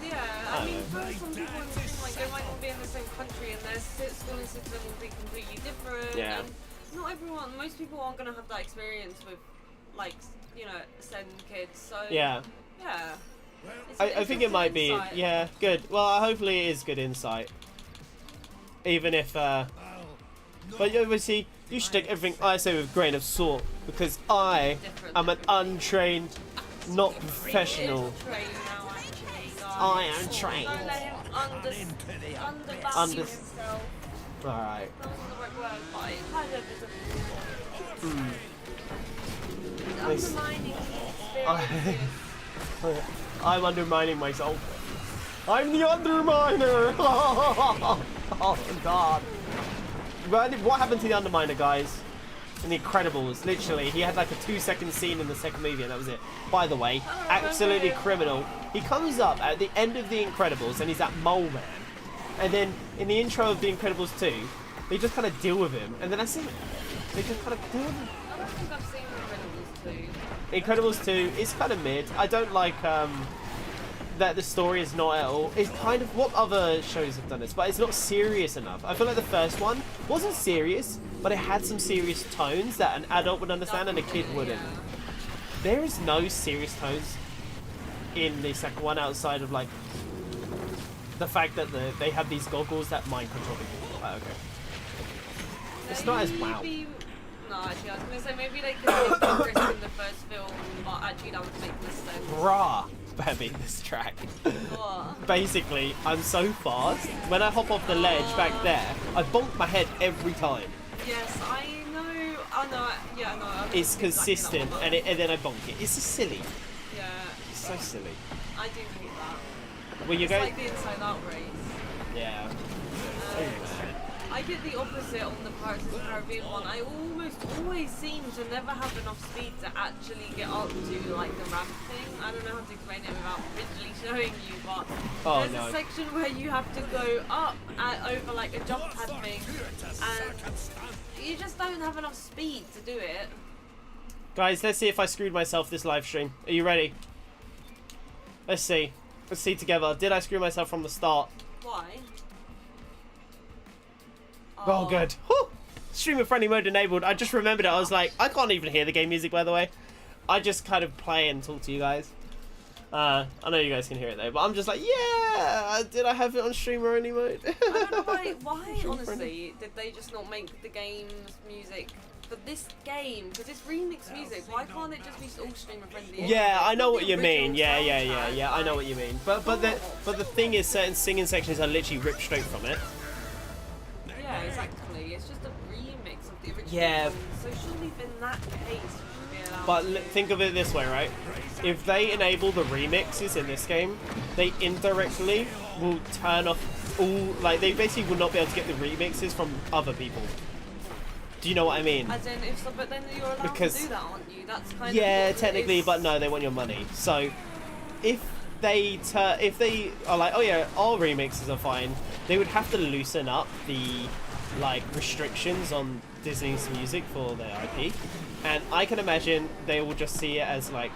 Yeah, I mean, for some people, like, they might not be in the same country and their schooling system will be completely different. Yeah. And not everyone, most people aren't going to have that experience with, like, you know, SEN kids. So, Yeah. Yeah. I think it might be. Yeah, good. Well, hopefully it is good insight. Even if, but obviously, you should take everything I say with a grain of salt, because I am an untrained, not professional. I am trained. Don't let him undervalue himself. Alright. That wasn't the right word, but it kind of is. Undermining the experiences. I'm undermining myself. I'm the underminer! Oh god. What happened to the underminer, guys? In The Incredibles, literally. He had like a 2-second scene in the second movie and that was it. By the way, absolutely criminal. He comes up at the end of The Incredibles and he's that mole man. And then in the intro of The Incredibles 2, they just kind of deal with him. And then that's it. They just kind of deal with him. I don't think I've seen Incredibles 2. Incredibles 2 is kind of mid. I don't like that the story is not at all. It's kind of what other shows have done this, but it's not serious enough. I feel like the first one wasn't serious, but it had some serious tones that an adult would understand and a kid wouldn't. Yeah. There is no serious tones in the second one outside of like the fact that they have these goggles that mind control people. Oh, okay. It's not as wow. No, actually, I was going to say maybe they could take the risk in the first film, but actually that would make this sense. Bruh, Bambi, this track. Basically, I'm so fast. When I hop off the ledge back there, I bonk my head every time. Yes, I know. Oh no, yeah, no. It's consistent, and then I bonk it. It's just silly. Yeah. It's so silly. I do hate that. Well, you it's go. like the Inside Out race. Yeah. I get the opposite on the Pirates of the Caribbean one. I almost always seem to never have enough speed to actually get up to like the ramp thing. I don't know how to explain it without visually showing you, but there's a section where you have to go up over like a jump pad thing, and you just don't have enough speed to do it. Guys, let's see if I screwed myself this live stream. Are you ready? Let's see. Let's see together. Did I screw myself from the start? Why? Oh, good. Whew. Streamer friendly mode enabled. I just remembered it. I was like, I can't even hear the game music, by the way. I just kind of play and talk to you guys. I know you guys can hear it though, but I'm just like, yeah. Did I have it on streamer only mode? I don't know why honestly, did they just not make the game's music for this game? Because it's remix music. Why can't it just be all streamer friendly? Yeah, I know what you mean. Yeah. I know what you mean. But the thing is, certain singing sections are literally ripped straight from it. Yeah, exactly. It's just a remix of the original Yeah. song. So surely in that case, you should be allowed But to. think of it this way, right? If they enable the remixes in this game, they indirectly will turn off all, like, they basically will not be able to get the remixes from other people. Do you know what I mean? As in, if so, but then you're allowed Because- to do that, aren't you? That's kind of Yeah, what it technically, is. but no, they want your money. So, if they are like, oh yeah, all remixes are fine, they would have to loosen up the like restrictions on Disney's music for their IP, and I can imagine they will just see it as like,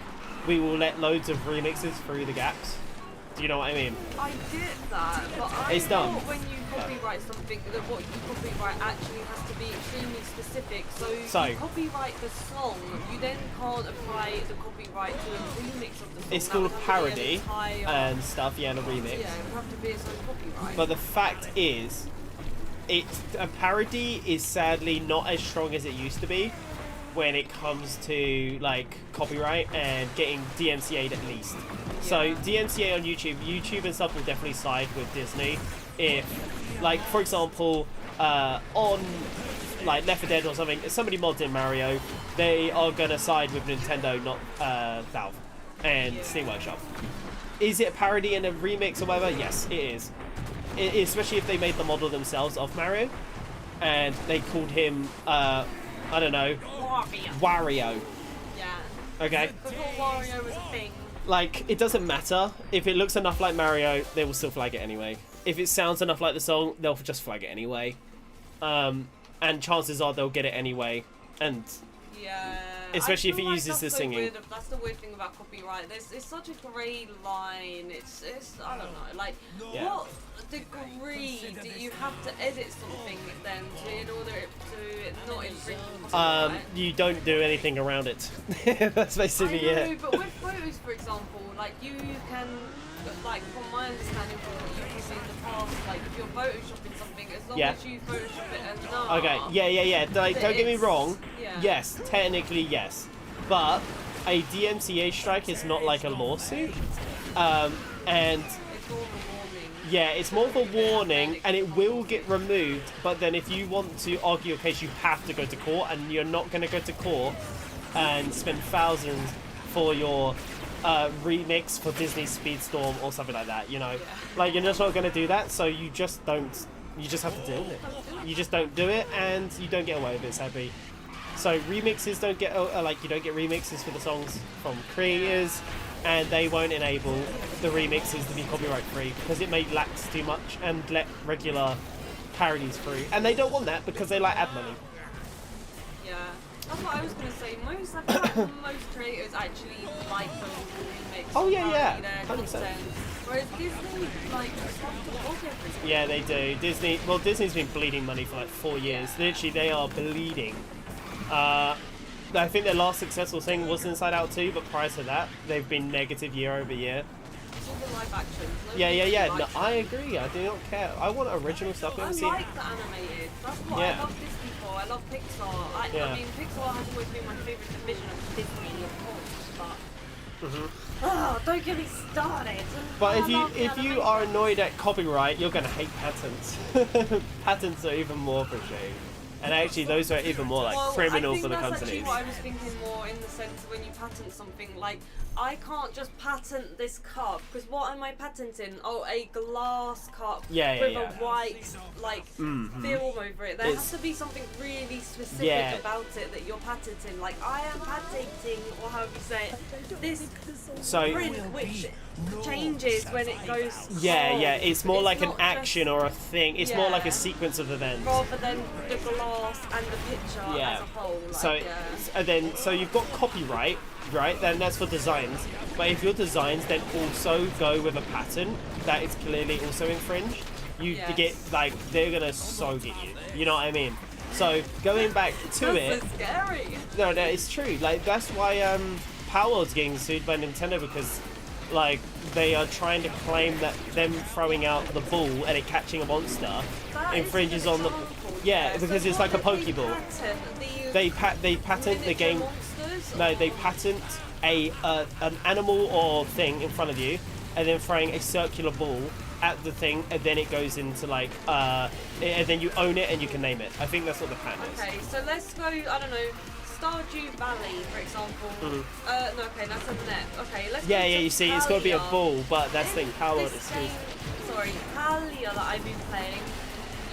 we will let loads of remixes through the gaps. Do you know what I mean? I get that, but I It's dumb. thought when you copyright something, that what you copyright actually has to be extremely specific. So you copyright the song, you then can't apply the copyright to the remix of the song. It's That called would have to be an parody entire- and stuff, yeah, and a remix. Yeah, it would have to be its own copyright. But the fact is, a parody is sadly not as strong as it used to be when it comes to like copyright and getting DMCA'd at least. So DMCA on YouTube and stuff will definitely side with Disney if, like, for example, on like Left 4 Dead or something, if somebody mods in Mario, they are gonna side with Nintendo, not Valve and Steam Workshop. Is it a parody and a remix or whatever? Yes, it is. Especially if they made the model themselves of Mario, and they called him, I don't know, Wario. Yeah. Okay? Before Wario was a thing. Like, it doesn't matter. If it looks enough like Mario, they will still flag it anyway. If it sounds enough like the song, they'll just flag it anyway. And chances are they'll get it anyway. And Yeah. Especially I if it feel like uses that's the so singing. Weird. That's the weird thing about copyright. It's such a grey line. It's I don't know. Like, Yeah. what degree do you have to edit something then in order to not infringe on copyright? you don't do anything around it. That's basically I know, it. but with photos, for example, like you can, like from my understanding from what you've seen in the past, like if you're photoshopping something, as long Yeah. as you photoshop it enough. Okay, yeah. Like, don't get me It's- wrong. yeah. Yes, technically yes, but a DMCA strike is not like a lawsuit, and It's all a warning. yeah, it's more of a warning, and it will get removed. But then, if you want to argue a case, you have to go to court, and you're not going to go to court and spend thousands for your remix for Disney Speedstorm or something like that. You know, like you're just not going to do that. So you just don't. You just have to do it. You just don't do it, and you don't get away with it, sadly. So remixes don't get like you don't get remixes for the songs from creators, and they won't enable the remixes to be copyright free because it may lax too much and let regular parodies through, and they don't want that because they like ad money. Yeah, that's what I was gonna say. I feel like most creators actually like those remix. Oh, yeah, yeah, their 100%. content. Whereas Disney, like, just wants to bog everything. Yeah, they do. Disney's been bleeding money for like 4 years. Literally, they are bleeding. I think their last successful thing was Inside Out 2, but prior to that, they've been negative year over year. It's all the live action. Yeah. No, Likes I it. agree. I do not care. I want original stuff. We I haven't seen. like the animated. That's what Yeah. I love Disney for. I love Pixar. Yeah. I mean, Pixar has always been my favourite division of Disney, of course, but... don't get me started. But I if love the you animation. are annoyed at copyright, you're gonna hate patents. Patents are even more frustrating, and actually those are even more like Well, criminal I think for the that's companies. Actually what I was thinking more in the sense when you patent something, like I can't just patent this cup because what am I patenting? Oh, a glass cup Yeah, with yeah. a white like film over it. There It's- has to be something really specific Yeah. about it that you're patenting. Like I am patenting, or however you say it, this So print which changes when it goes. yeah, wrong. It's more like an not action just- or a thing. It's more like a Yeah. sequence of events. rather than the glass and the picture Yeah. as a whole. Like, So and then so you've got copyright, right? Then that's for designs. But if your designs then also go with a pattern that is clearly also infringed, you Yes. get like they're gonna so get you. You know what I mean? So going back to that's it. so scary. No, it's true. Like that's why Powerworld's getting sued by Nintendo because like they are trying to claim that them throwing out the ball and it catching a monster That is infringes an on the example, yeah So because it's what like a did Pokeball. They They patent the miniature game. monsters, No, or- they patent an animal or thing in front of you, and then throwing a circular ball at the thing, and then it goes into like and then you own it and you can name it. I think that's what the pattern is. Okay, so let's go, I don't know, Stardew Valley, for example. No, okay, that's a net. Okay, let's Yeah, go yeah, to you see, it's got to be a Palia. ball, but that's the thing, Power World This is game, sorry, Palia that I've been playing,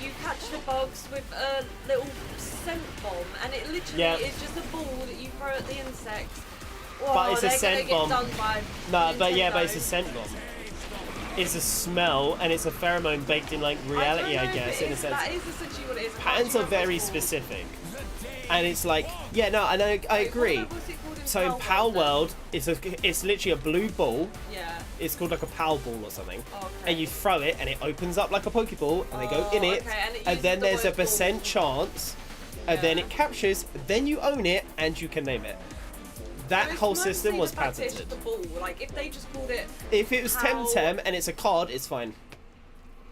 you catch the bugs with a little scent bomb, and it literally is just a ball that you throw at the insects. Whoa, but it's a they're scent gonna bomb. get done by No, but Nintendo. it's a scent bomb. It's a smell, and it's a pheromone baked in like reality, I guess, in a sense. That is essentially what it is. Patterns are very specific, and it's like, yeah, no, and I agree. What's it called in So in Power World, it's literally a blue ball. Yeah. It's called like a Power Ball or something, Okay. and you throw it, and it opens up like a Pokeball, and they go in it, okay, and it and then uses the there's a word percent ball. chance, and then it captures, then you own it, and you can name it. That So it's whole mostly system was the fact that it's patented. just a ball. Like if they just called it, If it was Pow- Temtem and it's a card, it's fine.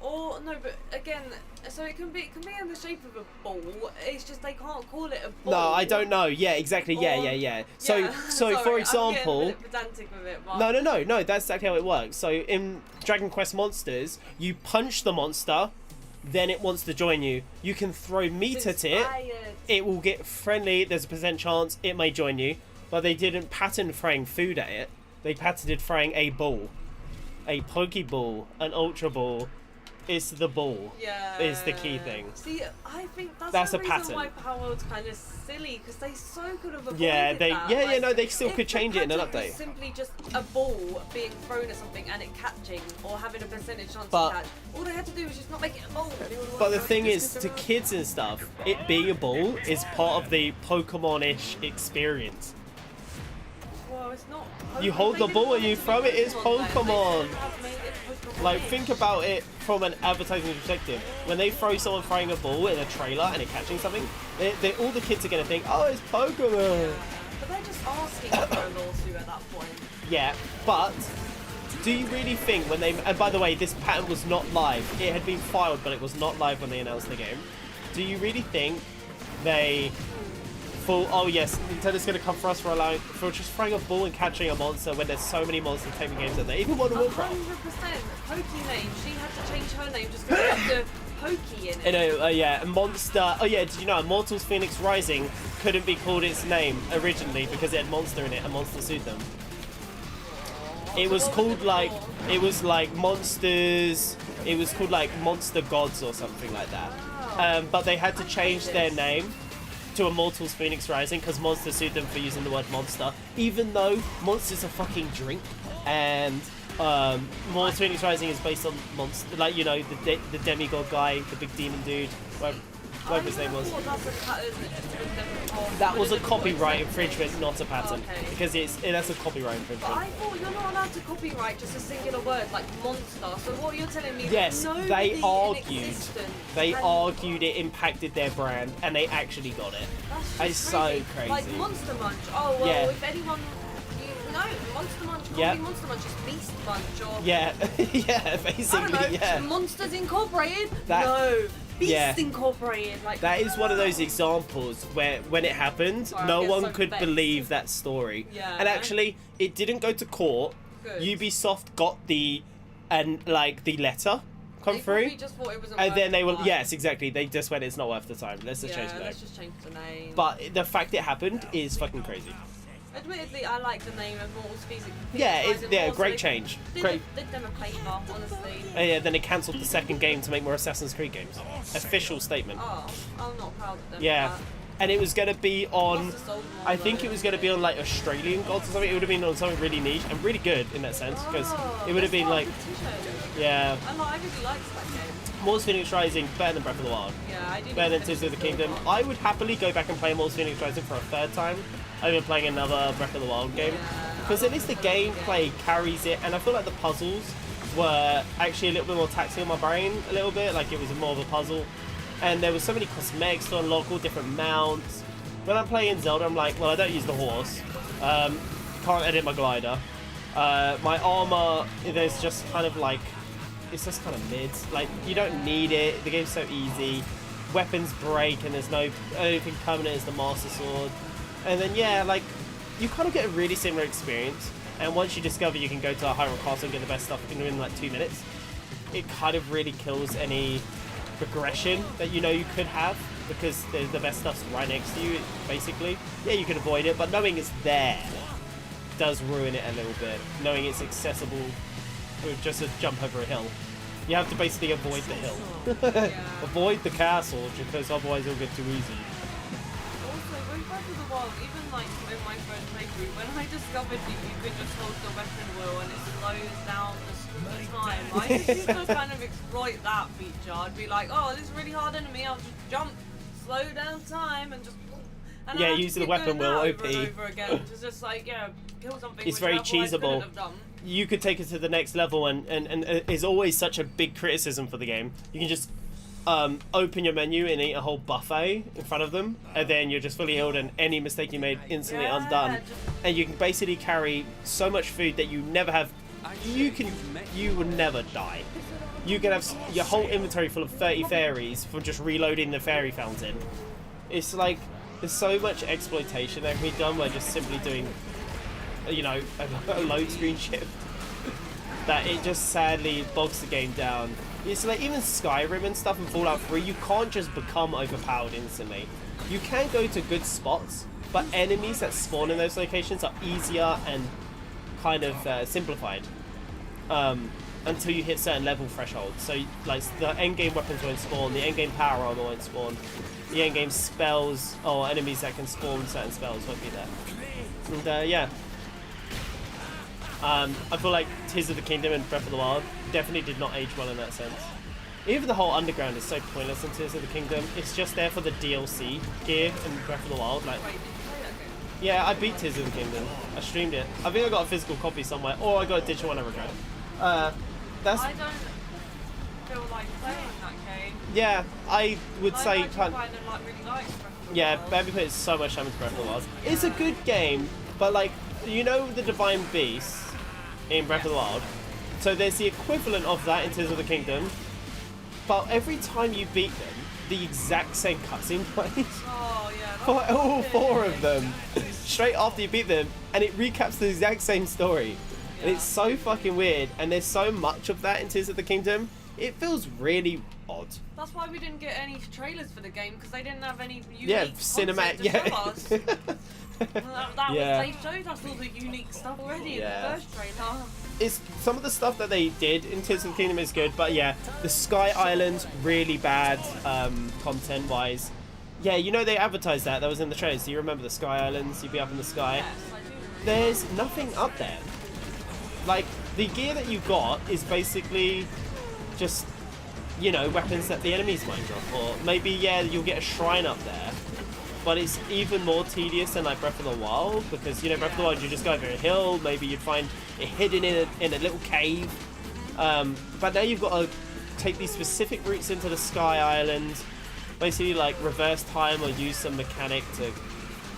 or no, but again, so it can be in the shape of a ball. It's just they can't call it a ball. No, I don't know. Yeah, exactly. Yeah, Or- yeah. So, Yeah, so sorry, for I'm example, getting a bit pedantic with it, but no. That's exactly how it works. So in Dragon Quest Monsters, you punch the monster, then it wants to join you. You can throw meat it's at it. inspired. It will get friendly. There's a percent chance it may join you, but they didn't patent throwing food at it. They patented throwing a ball, a Pokeball, an Ultra Ball. It's the ball. Yeah. Is the key thing. See, I think That's the a reason pattern. why Power World's kind of silly because they so could have avoided Yeah, they that. no, they still if could the change it in an pattern was update. simply just a ball being thrown at something and it catching or having a percentage chance But- to catch. All they had to do was just not make it a ball. But the thing is, to kids and stuff, it being a ball is part of the Pokemon-ish experience. Well, it's not. You hold They the didn't ball want and it you to be throw it, it's though. Pokemon. They should have made it Pokemon. Like, think about it from an advertising perspective. When they throw someone throwing a ball in a trailer and it catching something, all the kids are going to think, oh, it's Pokemon. But they're just asking for a lawsuit at that point. Yeah, but do you really think when they... And by the way, this pattern was not live. It had been filed, but it was not live when they announced the game. Do you really think they thought, oh yes, Nintendo's going to come for us for just throwing a ball and catching a monster when there's so many monster taming games out there? Even World of Warcraft. 100%. Pokey name. She had to change her name just because of the Pokey in it. You know, yeah, a monster. Oh yeah, did you know Immortals Phoenix Rising couldn't be called its name originally because it had monster in it, and monster sued them. It was called like monsters. It was called like Monster Gods or something like that. But they had to change their name to Immortals Phoenix Rising because Monster sued them for using the word monster, even though monsters are fucking drink, and Immortals Phoenix Rising is based on monster, like, you know, the demigod guy, the big demon dude, whatever his name was. That was a copyright infringement, not a patent, Okay. because that's a copyright But infringement. I thought you're not allowed to copyright just a singular word like monster. So what you're telling me Yes, is nobody they in argued. existence They can- argued it impacted their brand, and they actually got it. That's just It's so crazy. Like Monster Munch. Oh well, Yeah. if anyone, no, Monster Munch can't Yep. be Monster Munch. It's Beast Munch or Yeah, yeah, I don't know. basically, yeah. Monsters Incorporated. That- no, Beast yeah. Incorporated. Like That is one of those examples where, when it happened, Sorry, no I get one so could vexed. believe that story. Yeah. And actually, it didn't go to court. Good. Ubisoft got the letter come They through, probably just thought it was and then they were worth yes, exactly. They just went, it's not worth the time. Let's just Yeah, change the name. let's just change the name. But the fact it happened is fucking crazy. Admittedly, I like the name of Mortals Phoenix. Yeah, Rising yeah, more, so great they change. Did, Great. did them a favour, honestly. And yeah, then they cancelled the second game to make more Assassin's Creed games. Official statement. Oh, I'm not proud of them. Yeah. For that. And it was going to be on, Must have sold more I think though. it was going to be on like Australian gods or something. It would have been on something really niche and really good in that sense, because Oh, it would have been like, that's not a good t-shirt. yeah, I really liked that game. Mortals Phoenix Rising better than Breath of the Wild, Yeah, I do. better than Tears of the Kingdom. I would happily go back and play Mortals Phoenix Rising for a third time over playing another Breath of the Wild game, because at least the gameplay carries it, and I feel like the puzzles were actually a little bit more taxing on my brain a little bit, like it was more of a puzzle, and there was so many cosmetics to unlock, all different mounts. When I'm playing Zelda, I'm like, well, I don't use the horse, can't edit my glider, my armor, there's just kind of like, it's just kind of mid, like, you don't need it, the game's so easy, weapons break and there's no anything permanent as the Master Sword, and then yeah, like, you kind of get a really similar experience And once you discover you can go to a Hyrule Castle and get the best stuff in like 2 minutes, it kind of really kills any progression that you know you could have, because the best stuff's right next to you, basically. Yeah, you can avoid it, but knowing it's there does ruin it a little bit. Knowing it's accessible with just a jump over a hill. You have to basically avoid the hill. Avoid the castle, because otherwise it'll get too easy. Also, going back to the Wild, even like in my first playthrough, when I discovered that you could just hold the weapon wheel and it slows down the time, I used to kind of exploit that feature. I'd be like, oh, this is a really hard enemy, I'll just jump, slow down time, and just... And yeah, use the weapon wheel, OP. Over and over again, to just like, kill something it's which very I otherwise couldn't cheesable. have done. You could take it to the next level, and is always such a big criticism for the game. You can just open your menu and eat a whole buffet in front of them, and then you're just fully healed, and any mistake you made instantly undone. And you can basically carry so much food that you never have. You will never die. You can have your whole inventory full of 30 fairies from just reloading the fairy fountain. It's like there's so much exploitation that can be done by just simply doing, you know, a load screen shift that it just sadly bogs the game down. It's like even Skyrim and stuff and Fallout 3, you can't just become overpowered instantly. You can go to good spots, but enemies that spawn in those locations are easier and kind of simplified until you hit certain level thresholds. So like the endgame weapons won't spawn, the endgame power armor won't spawn, the endgame spells or enemies that can spawn certain spells won't be there. And yeah. I feel like Tears of the Kingdom and Breath of the Wild definitely did not age well in that sense. Even the whole underground is so pointless in Tears of the Kingdom. It's just there for the DLC gear in Breath of the Wild. Like, yeah, I beat Tears of the Kingdom. I streamed it. I think I got a physical copy somewhere, or I got a digital one. I regret. That's. I don't feel like playing that game. Yeah, I would say. Like, really like Breath of the Yeah, Wild. Baby put so much time into Breath of the Wild. It's a good game, but like, you know the Divine Beasts in Breath of the Wild? So there's the equivalent of that in Tears of the Kingdom, but every time you beat them, the exact same cutscene plays. Oh, yeah. For all 4 of them. Straight after you beat them, and it recaps the exact same story. And it's so fucking weird, and there's so much of that in Tears of the Kingdom, it feels really odd. That's why we didn't get any trailers for the game, because they didn't have any unique cinematic, to show us. That Yeah. they showed us all the unique stuff already in the first trailer. It's some of the stuff that they did in Tears of the Kingdom is good, but yeah, the Sky Islands really bad content wise. Yeah, you know they advertised that was in the trailers. Do you remember the Sky Islands? You'd be up in the sky. Yes, I do remember. There's nothing up there. Like the gear that you got is basically just, you know, weapons that the enemies might drop, or maybe you'll get a shrine up there. But it's even more tedious than like Breath of the Wild, because you know Breath of the Wild you just go over a hill, maybe you'd find it hidden in a little cave, but now you've got to take these specific routes into the Sky Island, basically like reverse time or use some mechanic to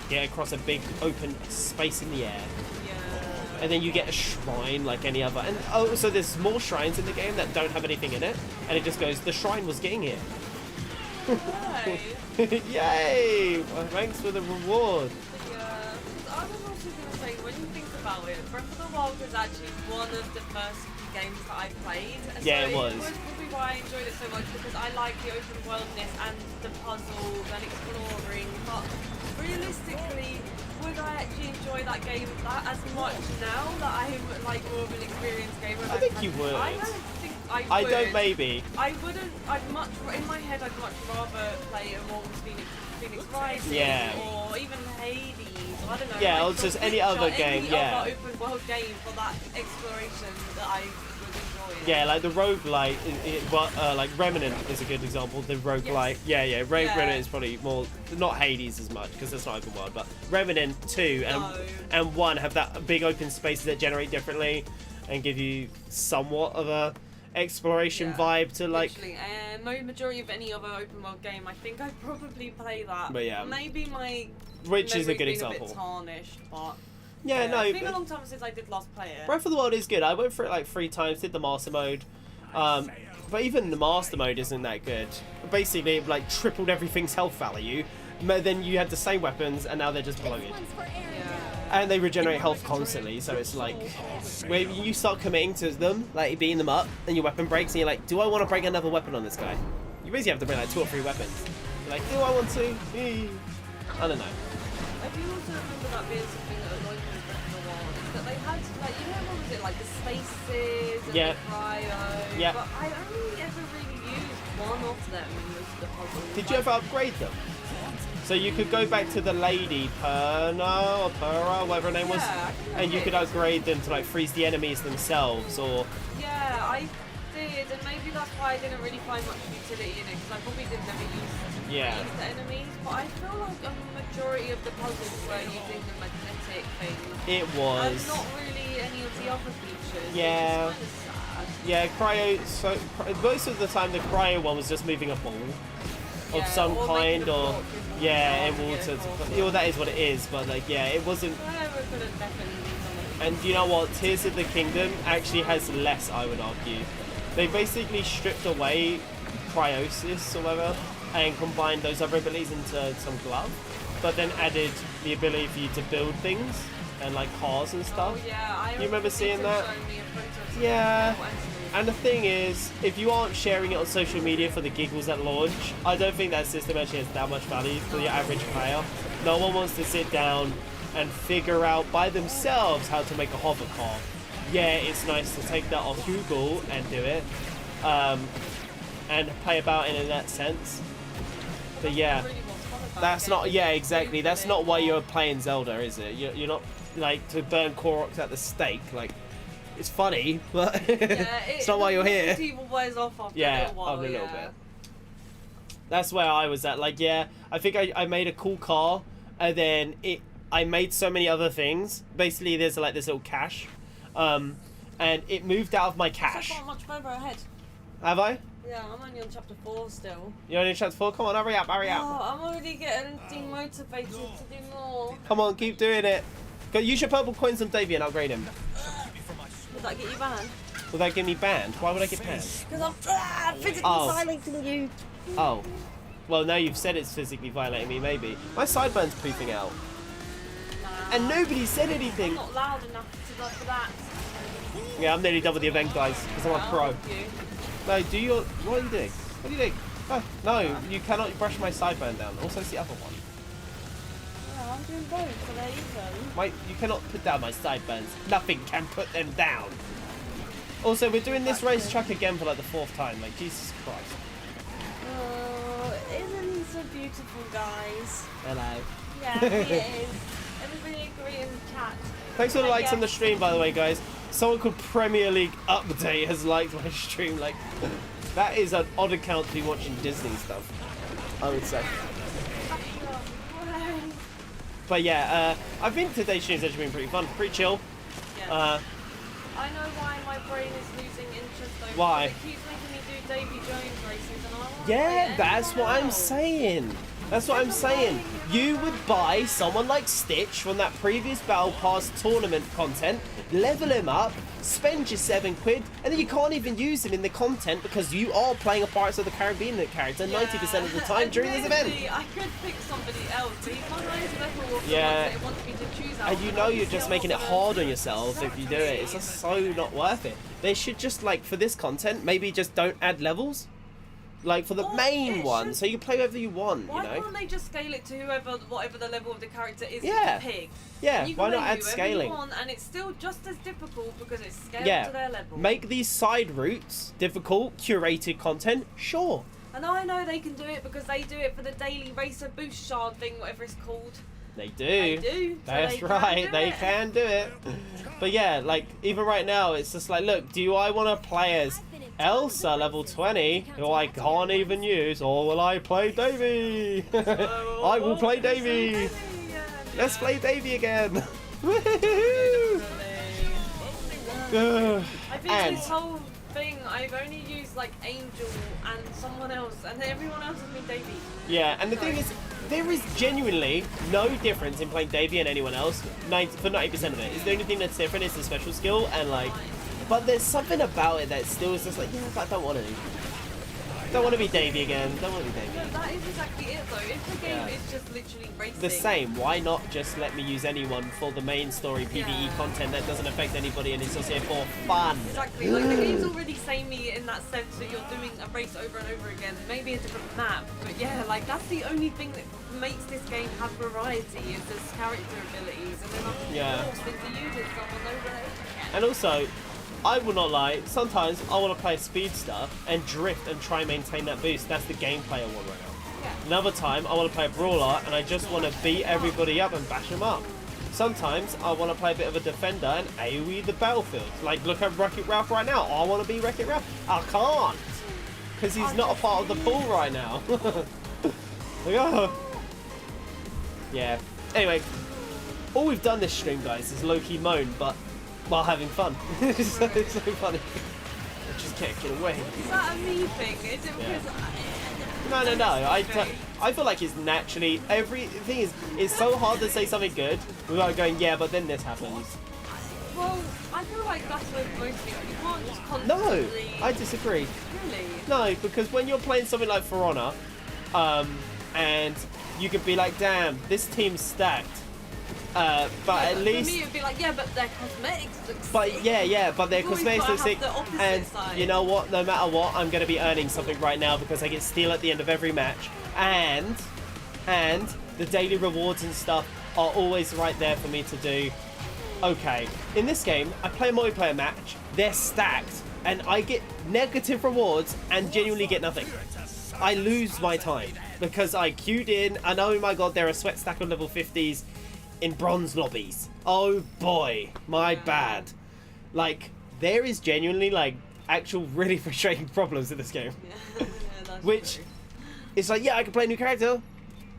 get across a big open space in the air. Yeah. And then you get a shrine like any other, and so there's more shrines in the game that don't have anything in it, and it just goes, the shrine was getting here. Right. Yay! Well, thanks for the reward. Yeah. I was also going to say, when you think about it, Breath of the Wild was actually one of the first games that I played. And Yeah, so it was. It was probably why I enjoyed it so much, because I like the open worldness and the puzzles and exploring. But realistically, would I actually enjoy that game as much now that I'm like more of an experienced gamer? I think you would. I don't think I would. I don't maybe. I wouldn't. In my head, I'd much rather play a more Phoenix Rising, Yeah. or even Hades. I don't know. Yeah, like or just The any Witcher, other game, any yeah. other open world game for that exploration that I would enjoy. Yeah, like the roguelite, like Remnant is a good example. The roguelite, Yes. Remnant is probably more, not Hades as much, because that's not open world, but Remnant 2 and 1 have that big open spaces that generate differently and give you somewhat of a exploration vibe to like. Literally, majority of any other open world game, I think I'd probably play that. But yeah. Maybe my Which is a memory's good been example. A bit tarnished, but Yeah, no. it's been a long time since I did last play it. Breath of the Wild is good. I went for it like 3 times, did the master mode. But even the master mode isn't that good. Basically, it like tripled everything's health value. But then you had the same weapons, and now they're just bloated. Yeah. And they regenerate health constantly, so it's like when you start committing to them, like beating them up, and your weapon breaks, and you're like, do I want to break another weapon on this guy? You basically have to bring like 2 or 3 weapons. You're like, do I want to? I don't know. I do also remember that being something that annoyed me with Breath of the Wild, is that they had, like, you know, what was it, like the spaces and the cryo, but I only ever really used one of them in most of the puzzles. Did you ever upgrade them? So you could go back to the lady, Perna, or Pura, whatever her name was, and you could upgrade them to like freeze the enemies themselves, or... Yeah, I did, and maybe that's why I didn't really find much utility in it, because I probably did never use freeze the enemies, but I feel like a majority of the puzzles were using the magnetic thing. It was. And not really any of the other features, Yeah. which is kind of sad. Yeah, cryo, so most of the time the cryo one was just moving a ball of some kind, or in water. Well, that is what it is, but like, yeah, it wasn't. And you know what? Tears of the Kingdom actually has less, I would argue. They basically stripped away cryosis or whatever and combined those other abilities into some glove, but then added the ability for you to build things and like cars and stuff. Oh, yeah, I you remember seeing that? Yeah. And the thing is, if you aren't sharing it on social media for the giggles at launch, I don't think that system actually has that much value for the average player. No one wants to sit down and figure out by themselves how to make a hover car. Yeah, it's nice to take that off Google and do it, and play about it in that sense. But yeah, that's not, exactly, that's not why you're playing Zelda, is it? You're not, like, to burn Koroks at the stake, like, it's funny, but it's not why you're here. Wears off after a while, little bit. That's where I was at. Like, yeah, I think I made a cool car, and then I made so many other things. Basically, there's like this little cache, and it moved out of my cache. I've got much further ahead. Have I? Yeah, I'm only on chapter 4 still. You're only on chapter 4? Come on, hurry up, hurry up. Oh, I'm already getting demotivated to do more. Come on, keep doing it. Go, use your purple coins on Davey and upgrade him. Would that get you banned? Will that get me banned? Why would I get banned? Because I'm physically violating you. Oh. Well, now you've said it's physically violating me, maybe. My sideburns poofing out. Nah. And nobody said anything. I'm not loud enough for that. Yeah, I'm nearly double the event, guys, because I'm a pro. No, do your... What are you doing? What are you doing? Oh, no, you cannot brush my sideburn down. Also, it's the other one. Yeah, I'm doing both, so they're even. You cannot put down my sideburns. Nothing can put them down. Also, we're doing this racetrack again for like the 4th time. Like, Jesus Christ. Oh, isn't he so beautiful, guys? Hello. Yeah, he is. Everybody agree in the chat. Thanks for the likes on the stream, by the way, guys. Someone called Premier League Update has liked my stream. Like, that is an odd account to be watching Disney stuff, I would say. But yeah, I think today's stream's actually been pretty fun, pretty chill. Yes. I know why my brain is losing interest though. Why? It keeps making me do Davy Jones races and I want to Yeah, that's what I'm saying. That's what I'm saying. You would buy someone like Stitch from that previous Battle Pass tournament content, level him up, spend your £7, and then you can't even use him in the content because you are playing a Pirates of the Caribbean character 90% of the time during this event. I could pick somebody else, but he's my highest level of Yeah. it wants me to choose out. And you know you're just making it hard on yourselves if you do it. It's just so not worth it. They should just, like, for this content, maybe just don't add levels. Like, for the main one, so you can play whatever you want, Why you know? can't they just scale it to whatever the level of the character is Yeah. to pick? Yeah, You can why not play add whoever scaling? You want, and it's still just as difficult because it's scaled Yeah, to their level. make these side routes difficult, curated content, sure. And I know they can do it because they do it for the daily racer boost shard thing, whatever it's called. They do. They do. So That's they can right, do they it. can do it. But yeah, like, even right now, it's just like, look, do I want to play as Elsa level 20, who I can't even use, or will I play Davy? I will play Davy. Let's play Davy again. Woohoo! I think this whole thing, I've only used like Angel and someone else, and everyone else has been Davy. Yeah, and the thing is, there is genuinely no difference in playing Davy and anyone else. For 90% of it, it's the only thing that's different is the special skill, and like, but there's something about it that still is just like, yeah, but I don't want to. Don't want to be Davey again. Don't want to be No, Davey. that is exactly it though. If the game Yeah. is just literally racing. The same. Why not just let me use anyone for the main story PvE Yeah. content that doesn't affect anybody and it's just here for fun? Exactly. Like the game's already samey in that sense that you're doing a race over and over again. Maybe a different map, but yeah, like that's the only thing that makes this game have variety is its character abilities, and then I'm Yeah. forced into using someone over and over again. And also, I will not lie, sometimes I want to play a speedster and drift and try and maintain that boost. That's the gameplay I want right now. Yeah. Another time, I want to play a brawler and I just want to beat everybody up and bash them up. Sometimes I want to play a bit of a defender and AoE the battlefield. Like, look at Wreck-It Ralph right now. I want to be Wreck-It Ralph. I can't. Because he's not a part of the pool right now. Like, oh. Yeah. Anyway, all we've done this stream, guys, is low-key moan, but while having fun. it's so funny. I just can't get away. Is that a me thing? Is it Yeah. because No. I feel like it's naturally everything is. It's so hard to say something good without going, yeah, but then this happens. Well, I feel like that's with most things. You can't just No, constantly. I disagree. Really? No, because when you're playing something like For Honor, and you could be like, damn, this team's stacked. But Yeah, at but least. for me, it'd be like, yeah, but their cosmetics look But sick. yeah, but their You've always cosmetics gotta look sick, have the opposite and side. you know what? No matter what, I'm gonna be earning something right now because I get steel at the end of every match, and the daily rewards and stuff are always right there for me to do. Okay, in this game, I play a multiplayer match. They're stacked, and I get negative rewards and genuinely get nothing. I lose my time because I queued in, and oh my god, there are sweat stack of level 50s in bronze lobbies. Oh boy, my bad. Like, there is genuinely, like, actual really frustrating problems in this game. Yeah, that's Which, true. it's like, yeah, I can play a new character,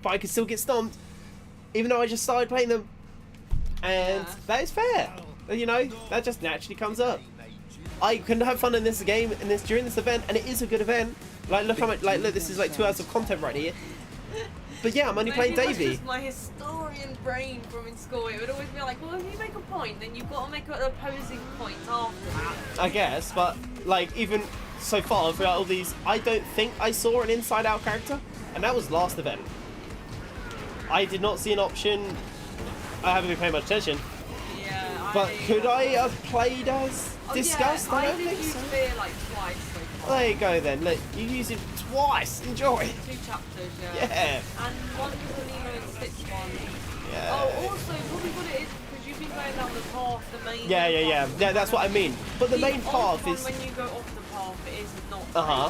but I can still get stomped, even though I just started playing them. And Yeah. that is fair. You know, that just naturally comes up. I can have fun in this game, during this event, and it is a good event. Like, look how much, like, look, this is like 2 hours of content right here. But yeah, I'm only playing Maybe that's Davey. just my historian brain from in school. It would always be like, well, if you make a point, then you've got to make an opposing point after that. I guess, but like even so far throughout all these, I don't think I saw an inside out character, and that was last event. I did not see an option. I haven't been paying much attention, Yeah. but could I have played as Oh, discussed? Yeah, I don't did think use so. Fear like twice so far. There you go then. Look, you use it twice. Enjoy. 2 chapters, yeah. Yeah. And one was a Lilo and Stitch one. Yeah. Oh, also, probably what it is, because you've been going down the path, the main Yeah. path. Yeah, that's what I mean. But the main odd path one, is. when you go off the path, it is not Uh-huh.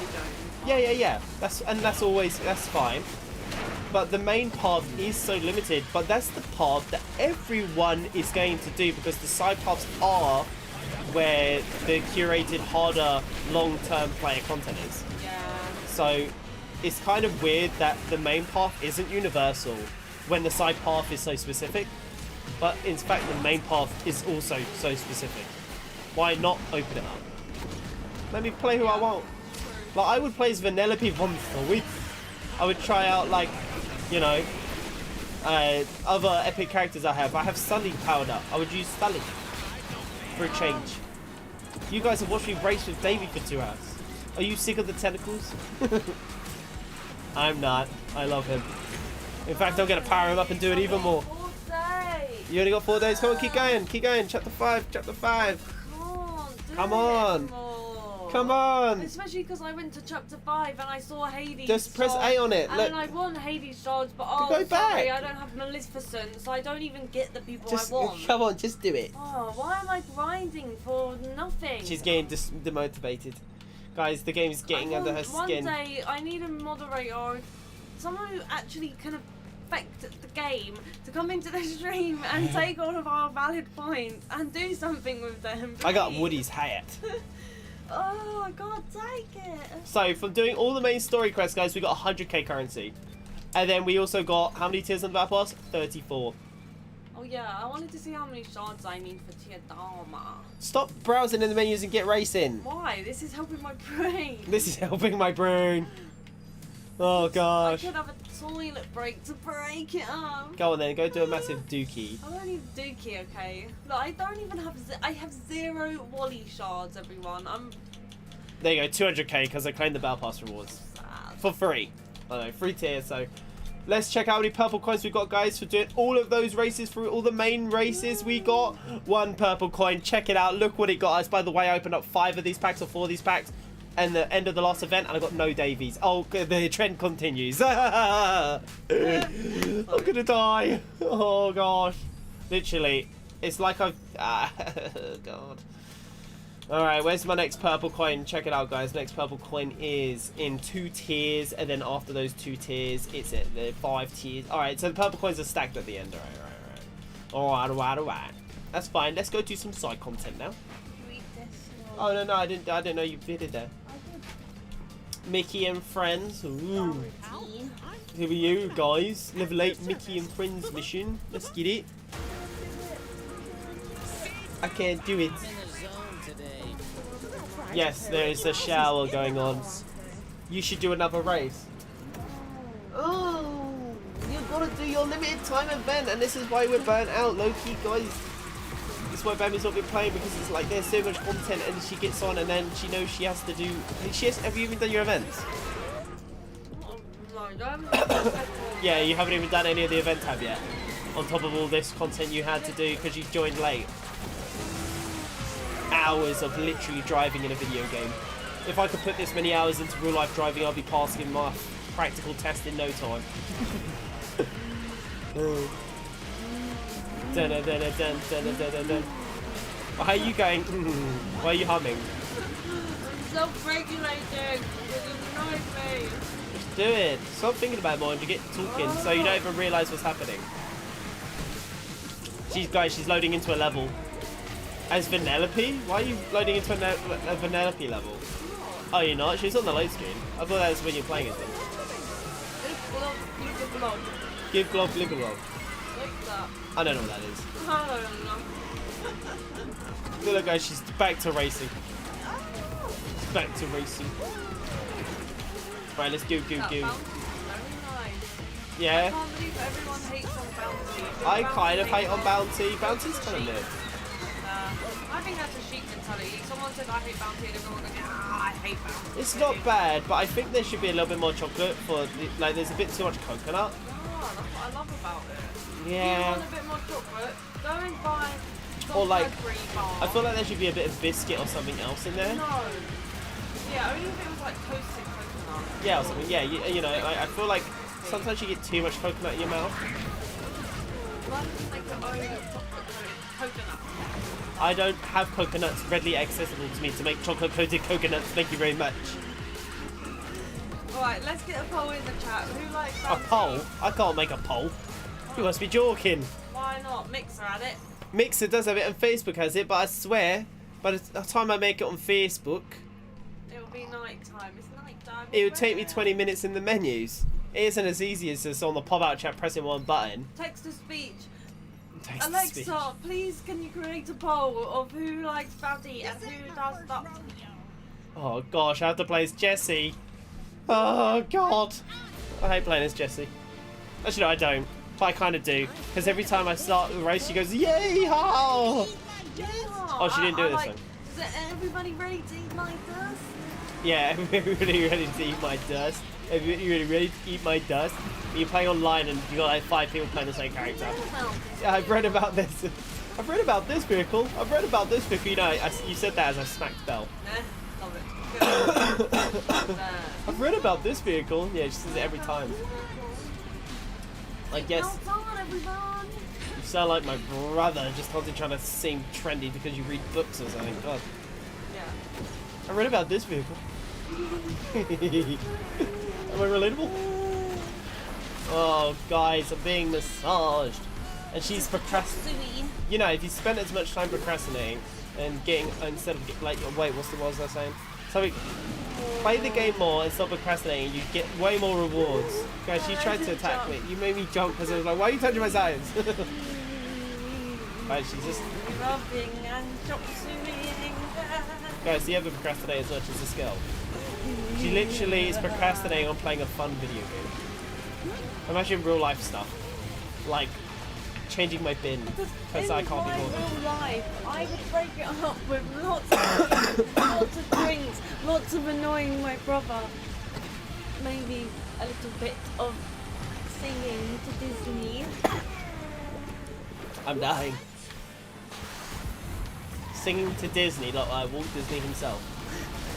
really going. Yeah. That's fine. But the main path is so limited, but that's the path that everyone is going to do because the side paths are where the curated, harder, long-term player content is. Yeah. So it's kind of weird that the main path isn't universal when the side path is so specific, but in fact the main path is also so specific. Why not open it up? Let me play who I want. Like, I would play as Vanellope once a week. I would try out, like, you know, other epic characters I have. I have Sully powered up. I would use Sully for a change. You guys have watched me race with Davey for 2 hours. Are you sick of the tentacles? I'm not. I love him. In fact, I'm going to power him up and do it even more. 4 days. You only got 4 days. Come on, keep going. Keep going. Chapter 5. Chapter 5. Come on. Anymore. Come on. Especially because I went to chapter 5 and I saw Hades. Just press shards, A on it. And Look. I want Hades shards, but oh, Go sorry, back. I don't have Maleficent, so I don't even get the people Just I want. come on. Just do it. Oh, why am I grinding for nothing? She's getting demotivated. Guys, the game's getting I under want her one skin. day I need a moderator, someone who actually can affect the game, to come into the stream and take all of our valid points and do something with them. I got please. Woody's hat. Oh, I can't take it. So, from doing all the main story quests, guys, we got 100k currency. And then we also got, how many tiers on the battle pass? 34. Oh yeah, I wanted to see how many shards I need for tier Dharma. Stop browsing in the menus and get racing. Why? This is helping my brain. This is helping my brain. Oh, I gosh. could have a toilet break to break it up. Go on then, go do a massive dookie. I don't need Dookie, okay? Look, I don't even have. I have 0 Wally shards, everyone. There you go, 200k because I claimed the Battle Pass rewards. For free. I know, free tier, so... Let's check out how many purple coins we got, guys, for doing all of those races, through all the main races we got. 1 purple coin. Check it out. Look what it got us. By the way, I opened up 5 of these packs or 4 of these packs and the end of the last event, and I got no Davies. Oh, the trend continues. I'm gonna die. Oh, gosh. Literally, it's like I've... God. Alright, where's my next purple coin? Check it out, guys. Next purple coin is in 2 tiers, and then after those 2 tiers, it's at the 5 tiers. Alright, so the purple coins are stacked at the end. Alright. That's fine. Let's go do some side content now. Oh, no, I didn't know you did it there. Mickey and friends. Ooh. Here are you, guys. Level 8 Mickey and friends mission. Let's get it. I can't do it. Yes, there is a shower going on. You should do another race. Oh, you've got to do your limited time event, and this is why we're burnt out, low-key, guys. This is why Bammy's not been playing, because it's like there's so much content, and she gets on, and then she knows she has to do... Have you even done your events? Yeah, you haven't even done any of the event tab yet. On top of all this content you had to do because you joined late. Hours of literally driving in a video game. If I could put this many hours into real life driving, I'll be passing my practical test in no time. Dun, dun, dun, dun, dun, dun, dun, dun. Well, how are you going? Why are you humming? Self-regulating. It annoys me. Just do it. Stop thinking about it more and you get talking so you don't even realise what's happening. She's loading into a level. As Vanellope? Why are you loading into a Vanellope level? Oh, you're not? She's on the load screen. I thought that was when you're playing as them. Give glove, lick a glove. I don't know what that is. I don't know. Look, guys, she's back to racing. She's back to racing. Right, let's go. Very nice. Yeah. I can't believe everyone hates on Bounty. I kind of hate on Bounty. Bounty's kind of lit. I think that's a sheep mentality. Someone said I hate Bounty and everyone goes, I hate Bounty. It's not bad, but I think there should be a little bit more chocolate for, like, there's a bit too much coconut. Oh, that's what I love about it. Yeah. If you want a bit more chocolate, go and buy some Or like, Cadbury bar. I feel like there should be a bit of biscuit or something else in there. No. Yeah, only if it was like toasted coconut. Yeah, or something. Yeah, you know, I feel like sometimes you get too much coconut in your mouth. Like your own coconut. I don't have coconuts readily accessible to me to make chocolate-coated coconuts. Thank you very much. Alright, let's get a poll in the chat. Who likes A Bounty? poll? I can't make a poll. You must be joking. Why not? Mixer at it. Mixer does have it and Facebook has it, but I swear, by the time I make it on Facebook, It'll be night time. It's night time. it would take me 20 minutes in the menus. It isn't as easy as just on the pop-out chat pressing one button. Text to speech. Text to Alexa, speech. please can you create a poll of who likes Bounty and who does not? Oh gosh, I have to play as Jessie. Oh god. I hate playing as Jessie. Actually no, I don't. But I kind of do. Because every time I start the race, she goes, yay! Oh, she didn't do it this time. Is everybody ready to eat my dust? Yeah, everybody ready to eat my dust. Everybody ready to eat my dust. You're playing online and you got like 5 people playing the same character. Yeah, I've read about this. I've read about this vehicle. I've read about this vehicle. You know, you said that as I smacked Belle. Love it. I've read about this vehicle. Yeah, she says it every time. I guess you sound like my brother, just constantly trying to seem trendy because you read books or something. God. Yeah. I read about this vehicle. Am I relatable? Oh, guys, I'm being massaged. And she's procrastinating. You know, if you spend as much time procrastinating and getting, instead of, like, wait, what was I saying? So, play the game more and stop procrastinating, you get way more rewards. Guys, she tried to attack me. You made me jump because I was like, why are you touching my science? Right, she's just... Rubbing and chop sueying. Guys, do you ever procrastinate as much as this girl? She literally is procrastinating on playing a fun video game. Imagine real life stuff. Like changing my bin because I can't be In bothered. real life, I would break it up with lots of food, lots of drinks, lots of annoying my brother. Maybe a little bit of singing to Disney. I'm dying. Singing to Disney like Walt Disney himself.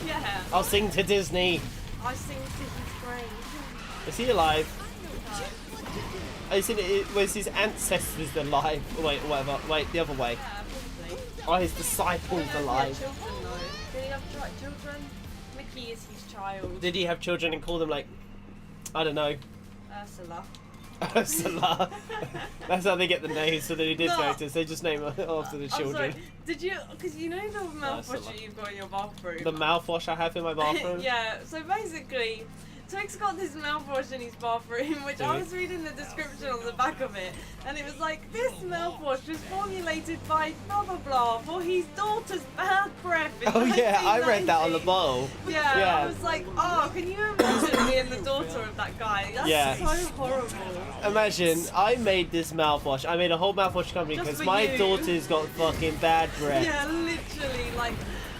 Yeah. I'll sing to Disney. I sing Disney's grave. Is he alive? I seen it was his ancestors alive. Wait, whatever. Wait, the other way. Yeah, probably. Are his disciples alive? Children, though. Did he have children? Mickey is his child. Did he have children and call them like, I don't know, Ursula. Ursula? That's how they get the names for the new Disney No. characters. They just name it after the I'm children. sorry. Did you? Because you know the mouthwash Ursula. that you've got in your bathroom. The mouthwash I have in my bathroom. Yeah. So basically, Twig's got this mouthwash in his bathroom, which I Dude. was reading the description on the back of it, and it was like, this mouthwash was formulated by blah blah blah for his daughter's bad breath. In Oh yeah, I read that on the 1990. bottle. Yeah, Yeah. I was like, oh, can you imagine being the daughter of that guy? That's Yeah. so horrible. Imagine, I made this mouthwash. I made a whole mouthwash company Just because for my you. daughter's got fucking bad breath. Yeah, literally, like,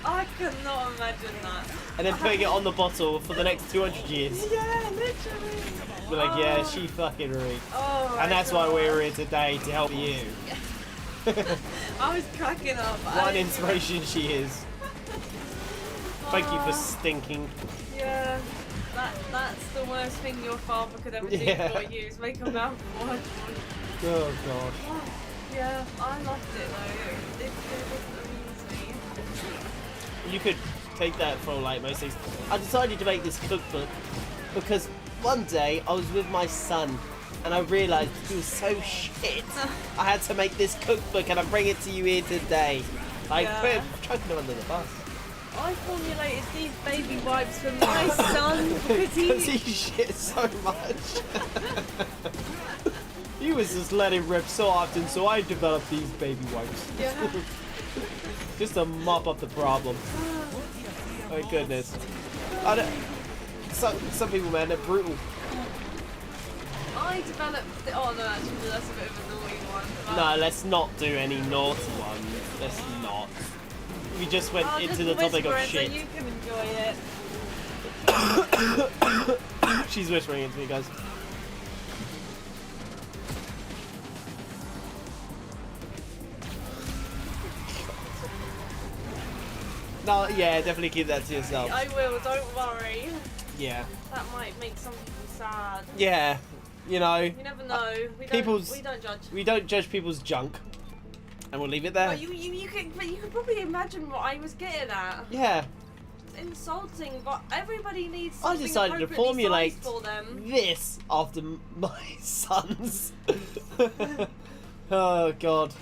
I cannot imagine that. And then putting it on the bottle for the next 200 years. Yeah, literally. We're like, yeah, she fucking reeks. Oh my And that's why God. we're here today, to help you. I was cracking up. What an inspiration she is. Thank you for stinking. Yeah, that's the worst thing your father could ever do Yeah. for you, is make a mouthwash. Oh god. Yeah, I loved it though. It didn't amuse me. You could take that for like most things. I decided to make this cookbook because one day I was with my son and I realised he was so shit. I had to make this cookbook and I bring it to you here today. Like, Yeah. chucking him under the bus. I formulated these baby wipes for my son because Because he. he shit so much. He was just letting rip so often, so I developed these baby wipes. Yeah. Just to mop up the problem. Oh goodness. I don't, some people, man, they're brutal. I developed. Oh no, actually, that's a bit of a naughty one. No, let's not do any naughty ones. Let's not. We just went I'll into just the topic whisper of it shit. So you can enjoy it. She's whispering into me, guys. No, yeah, definitely keep that to yourself. I will. Don't worry. Yeah. That might make some people sad. Yeah. You know, You never know. We don't. people's- We don't judge. we don't judge people's junk. And we'll leave it there. But you can probably imagine what I was getting at. Yeah. It's insulting, but everybody needs I something decided to appropriately formulate sized for them. this after my sons. Oh god.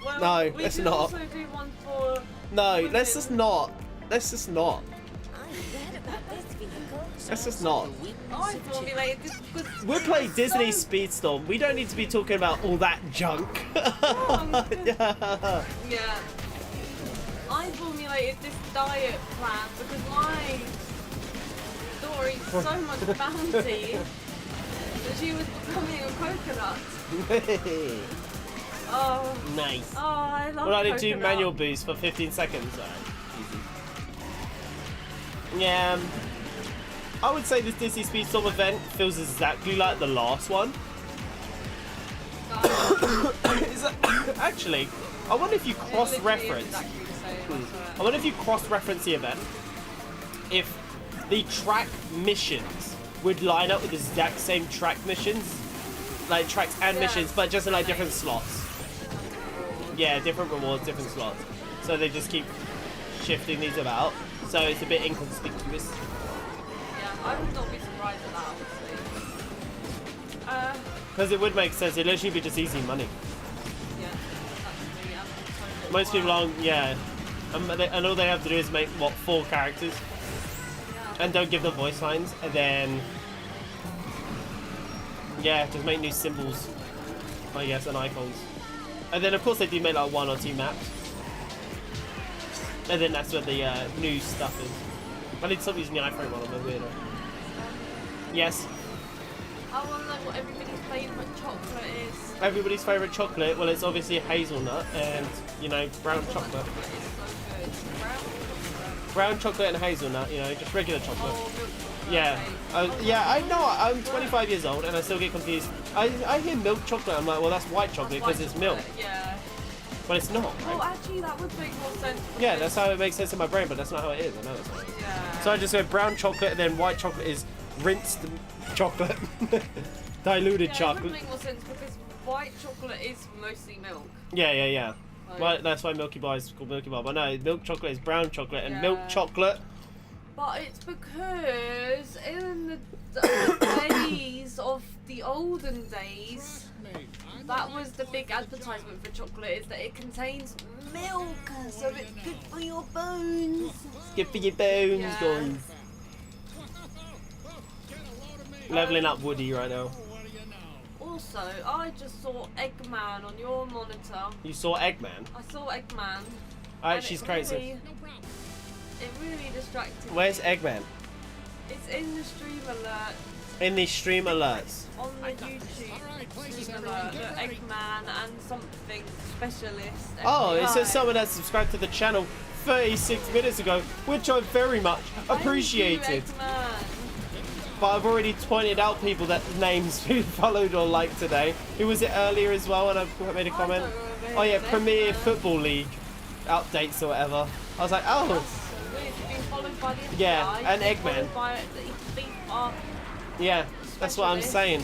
Well, No, we let's could not. also do one for. No, women. let's just not. Let's just not. Let's just not. I formulated this because We're playing Disney Speedstorm. We don't need to be talking about all that junk. Yeah. Yeah. I formulated this diet plan because my daughter eats so much bounty that she was becoming a coconut. Oh. Nice. Oh, I love Well, I did coconut. 2 manual boosts for 15 seconds. Alright, easy. Yeah. I would say this Disney Speedstorm event feels exactly like the last one. Is that- Actually, I wonder if you cross-reference. I wonder if you cross-reference the event, if the track missions would line up with the exact same track missions, like tracks and Yeah. missions, but just in like different slots. Yeah, different rewards, different slots. So they just keep shifting these about, so it's a bit inconspicuous. Yeah, I would not be surprised at that, honestly. Because it would make sense. It'd literally be just easy money. Yeah, actually, I'm so Most people wild. aren't, yeah. And all they have to do is make, what, 4 characters? Yeah. And don't give them voice lines, and then yeah, just make new symbols, I guess, and icons. And then of course they do make like 1 or 2 maps, and then that's where the new stuff is. I need to stop using the iPhone one, I'm a weirdo. Yes. I want to know what everybody's favourite chocolate is. Everybody's favourite chocolate? Well, it's obviously hazelnut and, you know, brown chocolate. Chocolate is so good. Brown chocolate. Brown chocolate and hazelnut, you know, just regular chocolate. Oh, milk chocolate. Yeah, Okay. yeah, I know. I'm 25 years old and I still get confused. I hear milk chocolate. I'm like, well, that's white chocolate because White it's milk, chocolate, Yeah. but it's not. Well, Right? actually, that would make more sense. Yeah, that's how it makes sense in my brain, but that's not how it is. I know that's how it is. Yeah. So I just went brown chocolate, and then white chocolate is rinsed chocolate, diluted yeah, it chocolate. would make more sense because white chocolate is mostly milk. Yeah. Like, Well, that's why Milky Bar is called Milky Bar. But no, milk chocolate is brown chocolate, and milk Yeah. chocolate. But it's because in the days of the olden days, that was the big advertisement for chocolate, is that it contains milk, so it's good for your bones. It's good for your bones, Yeah. guys. Leveling up Woody right now. Also, I just saw Eggman on your monitor. You saw Eggman. I saw Eggman. Alright, and she's it crazy. Really, it really distracted Where's me. Eggman? It's in the stream alert In the stream alerts. on the YouTube stream alert. The Eggman and something specialist. Oh, it FBI. says someone has subscribed to the channel 36 minutes ago, which I very much appreciated. Thank you, Eggman. But I've already pointed out people that names who followed or liked today. Who was it earlier as well? And I've made a comment. I don't remember Oh yeah, his Premier name. Football League updates or whatever. I was like, oh, That's so weird. You've been followed by the FBI. Yeah, and you've been Eggman. followed by the FIFA. yeah, that's what I'm Specialist. saying.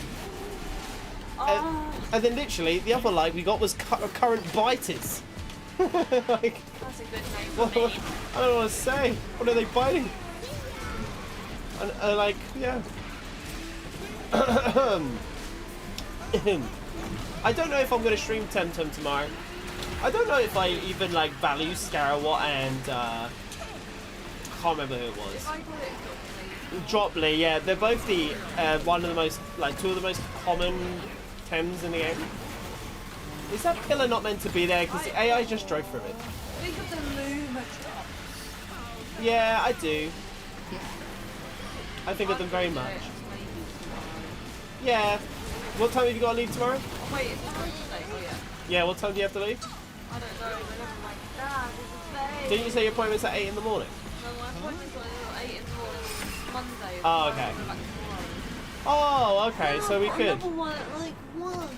Ah, And then literally the other like we got was current biters. Like, that's a good name for what, me. I don't know what to say. What are they biting? And like, yeah. I don't know if I'm gonna stream Temtem tomorrow. I don't know if I even like value Scarawat and can't remember who it was. If I got it Dropley, yeah, they're both the one of the most like two of the most common Tems in the game. Is that pillar not meant to be there? Because the AI just drove through it. think of the Luma drops. Yeah, I do. I think of them very I'd much. do it maybe tomorrow. Yeah. What time have you got to leave tomorrow? Oh, wait, is tomorrow today? Oh yeah. Yeah, what time do you have to leave? I don't know. Whenever my dad is Didn't you say your appointment's at 8 in the morning? No, my appointment's at 8 in the morning Monday. Oh, so okay. I'll go back tomorrow. Oh, okay, so we I've got could. Another one at like 1.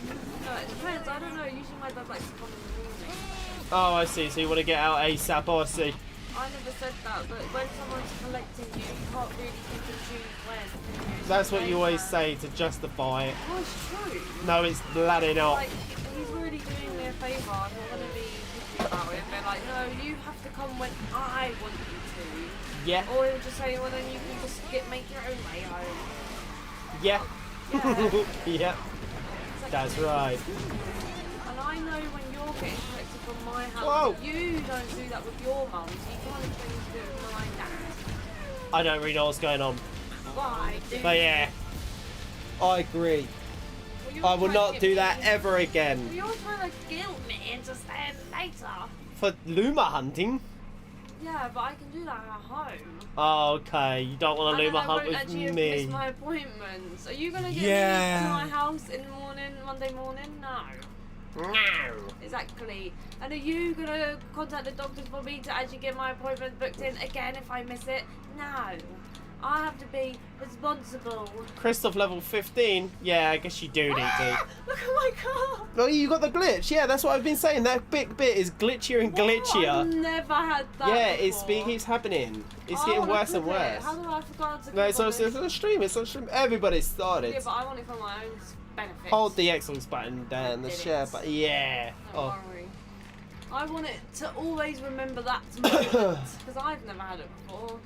No, it depends. I don't know. Usually my dad likes to come in the morning. Oh, I see. So you want to get out ASAP. Oh, I see. I never said that, but when someone's collecting you, you can't really pick and choose when. That's what you always say to justify it. Well, it's true. No, it's bloody not. Like, he's really doing me a favour. I'm not going to be picky about it. But like, no, you have to come when I want you to. Yeah. Or he'll just say, well, then you can just make your own way home. Yeah. Yeah. Yeah. That's right. And I know when you're getting collected from my house, Whoa. but you don't do that with your mum, so you can't expect me to do it with my dad. I don't really know what's going on. Why? But yeah. I agree. Well, you're I will trying not to do get that me- ever Well, again. you're trying to guilt me into staying later. For Luma hunting? Yeah, but I can do that at home. Oh, okay, you don't want to And then Luma I hunt won't with actually have me. missed my appointments. Are you gonna get Yeah. me to my house in the morning, Monday morning? No. No. Exactly. And are you gonna contact the doctors for me to actually get my appointment booked in again if I miss it? No. I have to be responsible. Christoph level 15? Yeah, I guess you do need to. Look at my car. Oh, you got the glitch. Yeah, that's what I've been saying. That big bit is glitchier and I've glitchier. never had that. Yeah, it before. keeps happening. It's I getting wanna worse and clip it. worse. How do I forget to No, click it's on on, this? it's on stream. It's on stream. Everybody started. Yeah, but I want it for my own benefit. Hold the Xbox button down, the did share it. button. Yeah. Don't Oh. worry. I want it to always remember that moment because I've never had it before.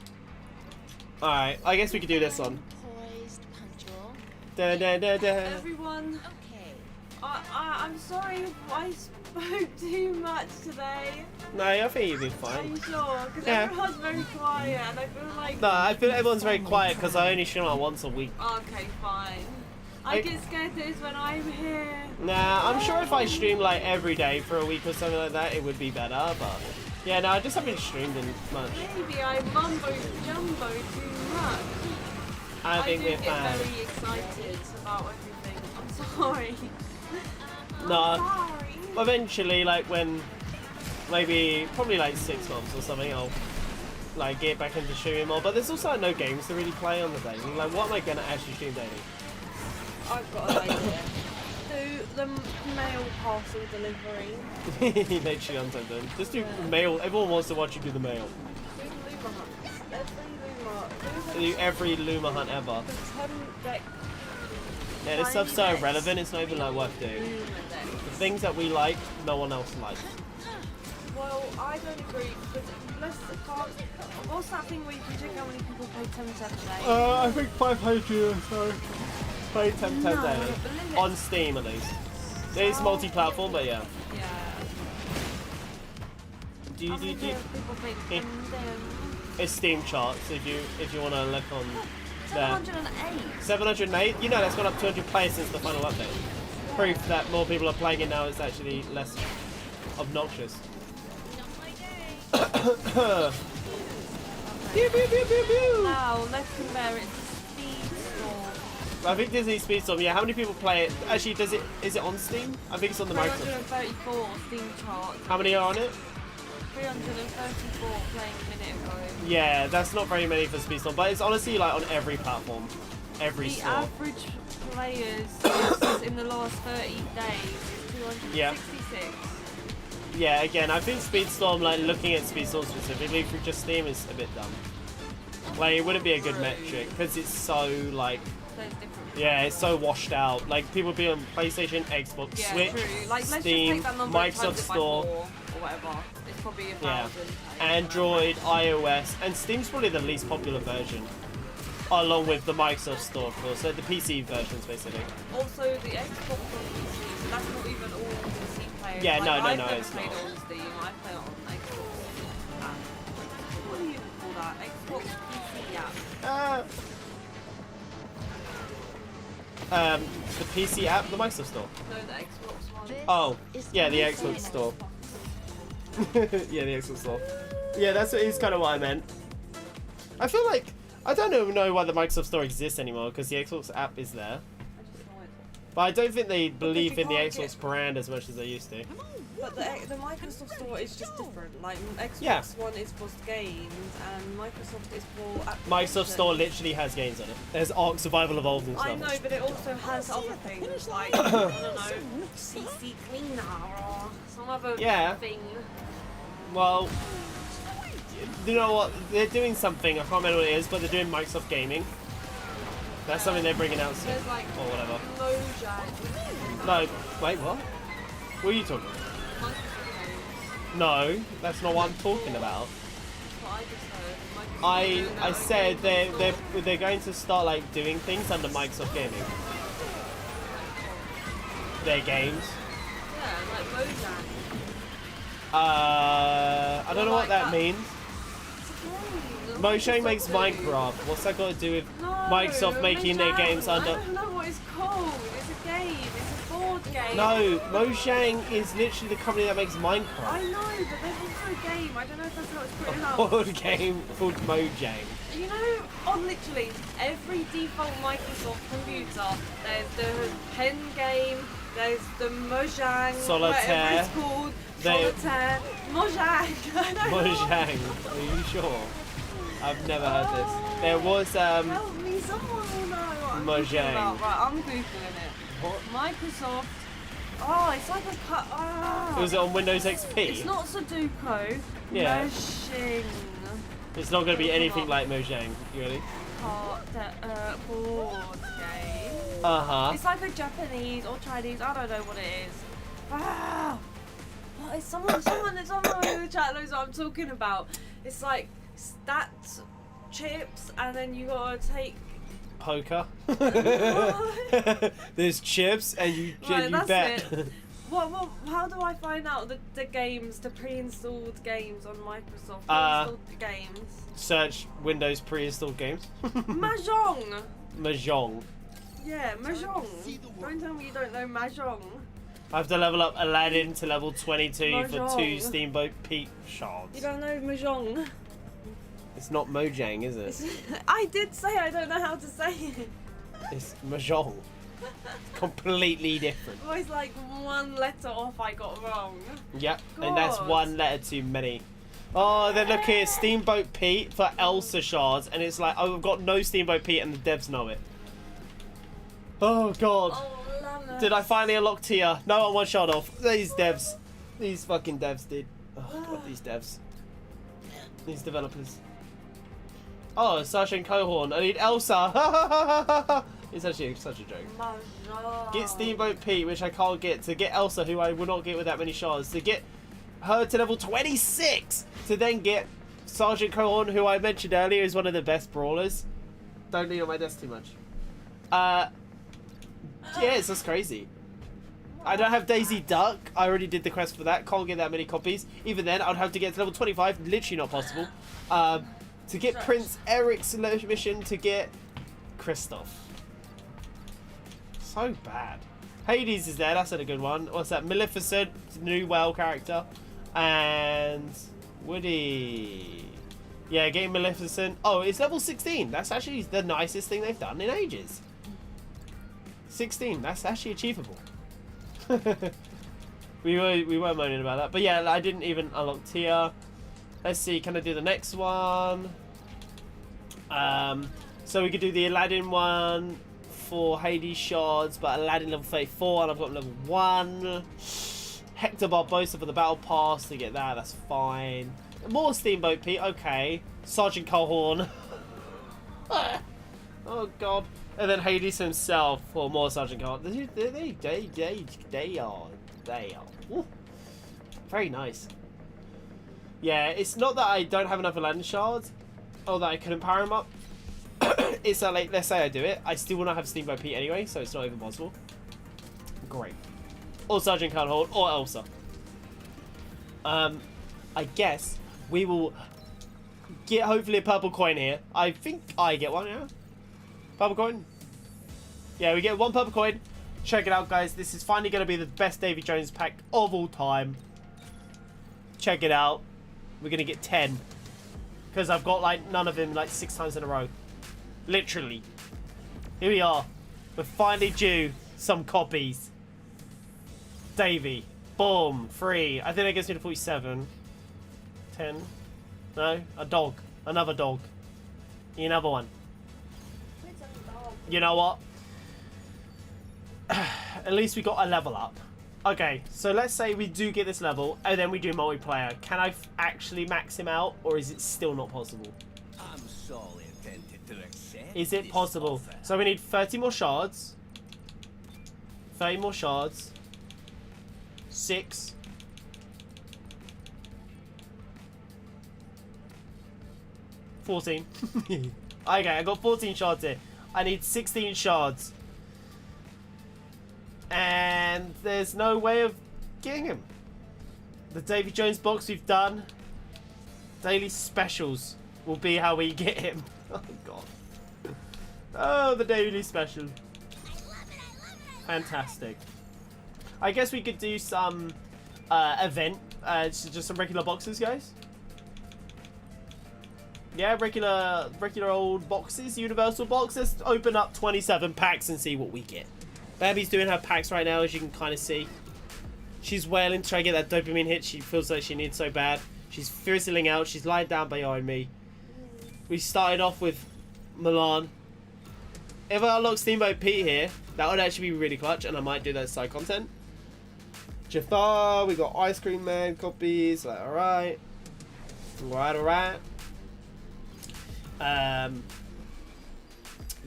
Alright, I guess we could do this one. Poised, punctual. Da, da, da, da. Everyone, Okay. I'm sorry if I spoke too much today. No, I think you'll be Are fine. you sure? Because Yeah. everyone's very quiet and I feel like... No, I feel everyone's very quiet because I only stream like once a week. Okay, fine. I get scared that it's when I'm here. Nah, I'm sure if I stream like every day for a week or something like that, it would be better, but... Yeah, no, I just haven't streamed in much. Maybe I mumbo jumbo too much. I think do we're get fine. very excited about everything. I'm sorry. No, Sorry. eventually, like when probably like 6 months or something, I'll like get back into streaming more. But there's also no games to really play on the daily. Like, what am I gonna actually stream daily? I've got an idea. Do the mail parcel delivery. Literally untended. Just do mail. Everyone wants to watch you do the mail. Do Luma hunts. Every Luma. Do every Luma hunt ever. The 10 deck. Yeah, this stuff's so irrelevant. It's not even like worth doing. Luma decks. The things that we like, no one else likes. Well, I don't agree because what's that thing where you can check how many people play 10 a day? I think 500 or so. Play 10 No, daily. but limits. On Steam at least. It is multi-platform, but yeah. Yeah. Do How many you? people play 10 It's Steam charts if you want to look on there. 708. 708. You know that's gone up 200 players since the final update. Proof that more people are playing it now. It's actually less obnoxious. Pew, pew, pew, pew, pew. Now, let's compare it to Speedstorm. I think Disney Speedstorm. Yeah, how many people play it? Actually, is it on Steam? I think it's on the Microsoft. 334 Steam chart. How many are on it? 334 playing a minute ago. Yeah, that's not very many for Speedstorm, but it's honestly like on every platform, every The store. average players in the last 30 days is 266. Yeah, again, I think Speedstorm, like looking at Speedstorm specifically through just Steam is a bit dumb. Like, it wouldn't be a good metric because it's so like, So it's different. yeah, it's so washed out. Like, people be on PlayStation, Xbox, Yeah, Switch, true. Like, let's Steam, just take that number and Microsoft times it by Store, 4 or whatever. It's probably 1,000. yeah, Android, iOS, and Steam's probably the least popular version, along with the Microsoft Store, of course. So the PC versions, basically. Also, the Xbox on PC, so that's not even all PC players. Yeah, like, no, I've no, never it's played not. it on Steam. I play it on Xbox. What do you call that? Xbox PC app. The PC app, the Microsoft Store. No, the Xbox one. Oh, yeah, the Xbox Store. Yeah, the Xbox Store. Yeah, is kind of what I meant. I feel like I don't even know why the Microsoft Store exists anymore because the Xbox app is there. I just saw it. But I don't think they believe you in the can't Xbox brand as much as they used to. But the Microsoft Store is just different. Like Xbox Yeah. One is for games, and Microsoft is for applications. Microsoft Store literally has games on it. There's Ark Survival Evolved and I stuff. know, but it also has other things like I don't know, CC Cleaner or some other Yeah. thing. Well, you know what? They're doing something. I can't remember what it is, but they're doing Microsoft Gaming. That's something they're bringing out soon, There's like or whatever. Mojang. No, wait, what? What are you talking about? No, that's not what I'm talking about. What I just heard. I said they're going to start like doing things under Microsoft Gaming. Their games. Yeah, like Mojang. I don't know what like that that. means. It's Mojang makes Minecraft. What's that got to do with No, Microsoft making their Mojang. games under? I don't know what it's called. It's a game. It's a board game. No, Mojang is literally the company that makes I Minecraft. know, but there's also a game. I don't know if that's how it's put A out. board game called Mojang. You know, on literally every default Microsoft computer, there's the pen game, there's the Mojang, Solitaire. whatever it's called, They- Solitaire, Mojang. I don't know. Mojang. Are you sure? I've never heard this. There was Help me, someone will know what I'm talking Mojang. about. Right, I'm googling it. What? Microsoft. Oh, it's like a cut. Ah. Was it on Windows XP? It's not Sudoku. Yeah. Mojang. It's not going to be anything like Mojang, really. Board game. Uh-huh. It's like a Japanese or Chinese. I don't know what it is. Ah. What is someone in the chat knows what I'm talking about. It's like stats, chips, and then you gotta take. Poker. There's chips and you Right, that's bet. it. What? How do I find out the games, the pre-installed games on Microsoft? Pre-installed games. Search Windows pre-installed games. Mahjong. Mahjong. Yeah, Mahjong. Don't tell me you don't know Mahjong. I have to level up Aladdin to level 22 for 2 Mahjong. Steamboat Peak shards. You don't know Mahjong. It's not Mojang, is it? I did say I don't know how to say it. It's Mahjong. Completely different. Always like one letter off I got wrong. Yep, and that's God. one letter too many. Oh, then look here, Steamboat Pete for Elsa shards, and it's like, oh, I've got no Steamboat Pete, and the devs know it. Oh God. Oh, Lammas. Did I finally unlock Tia? No, I'm one shot off. These devs. These fucking devs did. Oh God, these devs. These developers. Oh, Sergeant Cohorn. I need Elsa. It's actually such a joke. Mahjong. Get Steamboat Pete, which I can't get. To get Elsa, who I will not get with that many shards. To get her to level 26. To then get Sergeant Cohorn, who I mentioned earlier is one of the best brawlers. Don't need on my desk too much. Yes, that's crazy. I don't have Daisy Duck. I already did the quest for that. Can't get that many copies. Even then, I'd have to get to level 25. Literally not possible. To get Prince Eric's mission, to get Kristoff. So bad. Hades is there. That's a good one. What's that? Maleficent, new WoW character. And Woody. Yeah, getting Maleficent. Oh, it's level 16. That's actually the nicest thing they've done in ages. 16. That's actually achievable. we were moaning about that, but yeah, I didn't even unlock Tia. Let's see, can I do the next one? So we could do the Aladdin one for Hades shards, but Aladdin level 34 and I've got level 1. Hector Barbosa for the battle pass to get that, that's fine. More Steamboat Pete, okay. Sergeant Cohorn. Oh God. And then Hades himself for more Sergeant Cohorn. They are. Ooh. Very nice. Yeah, it's not that I don't have enough Aladdin shards, or that I couldn't power him up. It's that, like, let's say I do it, I still will not have Steamboat Pete anyway, so it's not even possible. Great. Or Sergeant Cohorn, or Elsa. I guess we will get hopefully a purple coin here. I think I get one, yeah? Purple coin? Yeah, we get one purple coin. Check it out, guys. This is finally going to be the best Davy Jones pack of all time. Check it out. We're going to get 10. Because I've got, like, none of him, like, 6 times in a row. Literally. Here we are. We're finally due some copies. Davy. Boom. 3. I think that gets me to 47. 10. No? A dog. Another dog. Another one. You know what? At least we got a level up. Okay, so let's say we do get this level and then we do multiplayer. Can I actually max him out, or is it still not possible? I'm sorely tempted to accept. Is it possible? So we need 30 more shards. 30 more shards. 6. 14. Okay, I got 14 shards here. I need 16 shards. And there's no way of getting him. The Davy Jones box we've done. Daily specials will be how we get him. Oh, God. Oh, the daily special. Fantastic. I guess we could do some event. Just some regular boxes, guys. Yeah, regular old boxes, universal box. Let's open up 27 packs and see what we get. Baby's doing her packs right now, as you can kind of see. She's wailing to try to get that dopamine hit she feels like she needs so bad. She's fizzling out. She's lying down behind me. We started off with Milan. If I unlock Steamboat Pete here, that would actually be really clutch, and I might do that side content. Jafar, we got Ice Cream Man copies. Like, alright. Alright.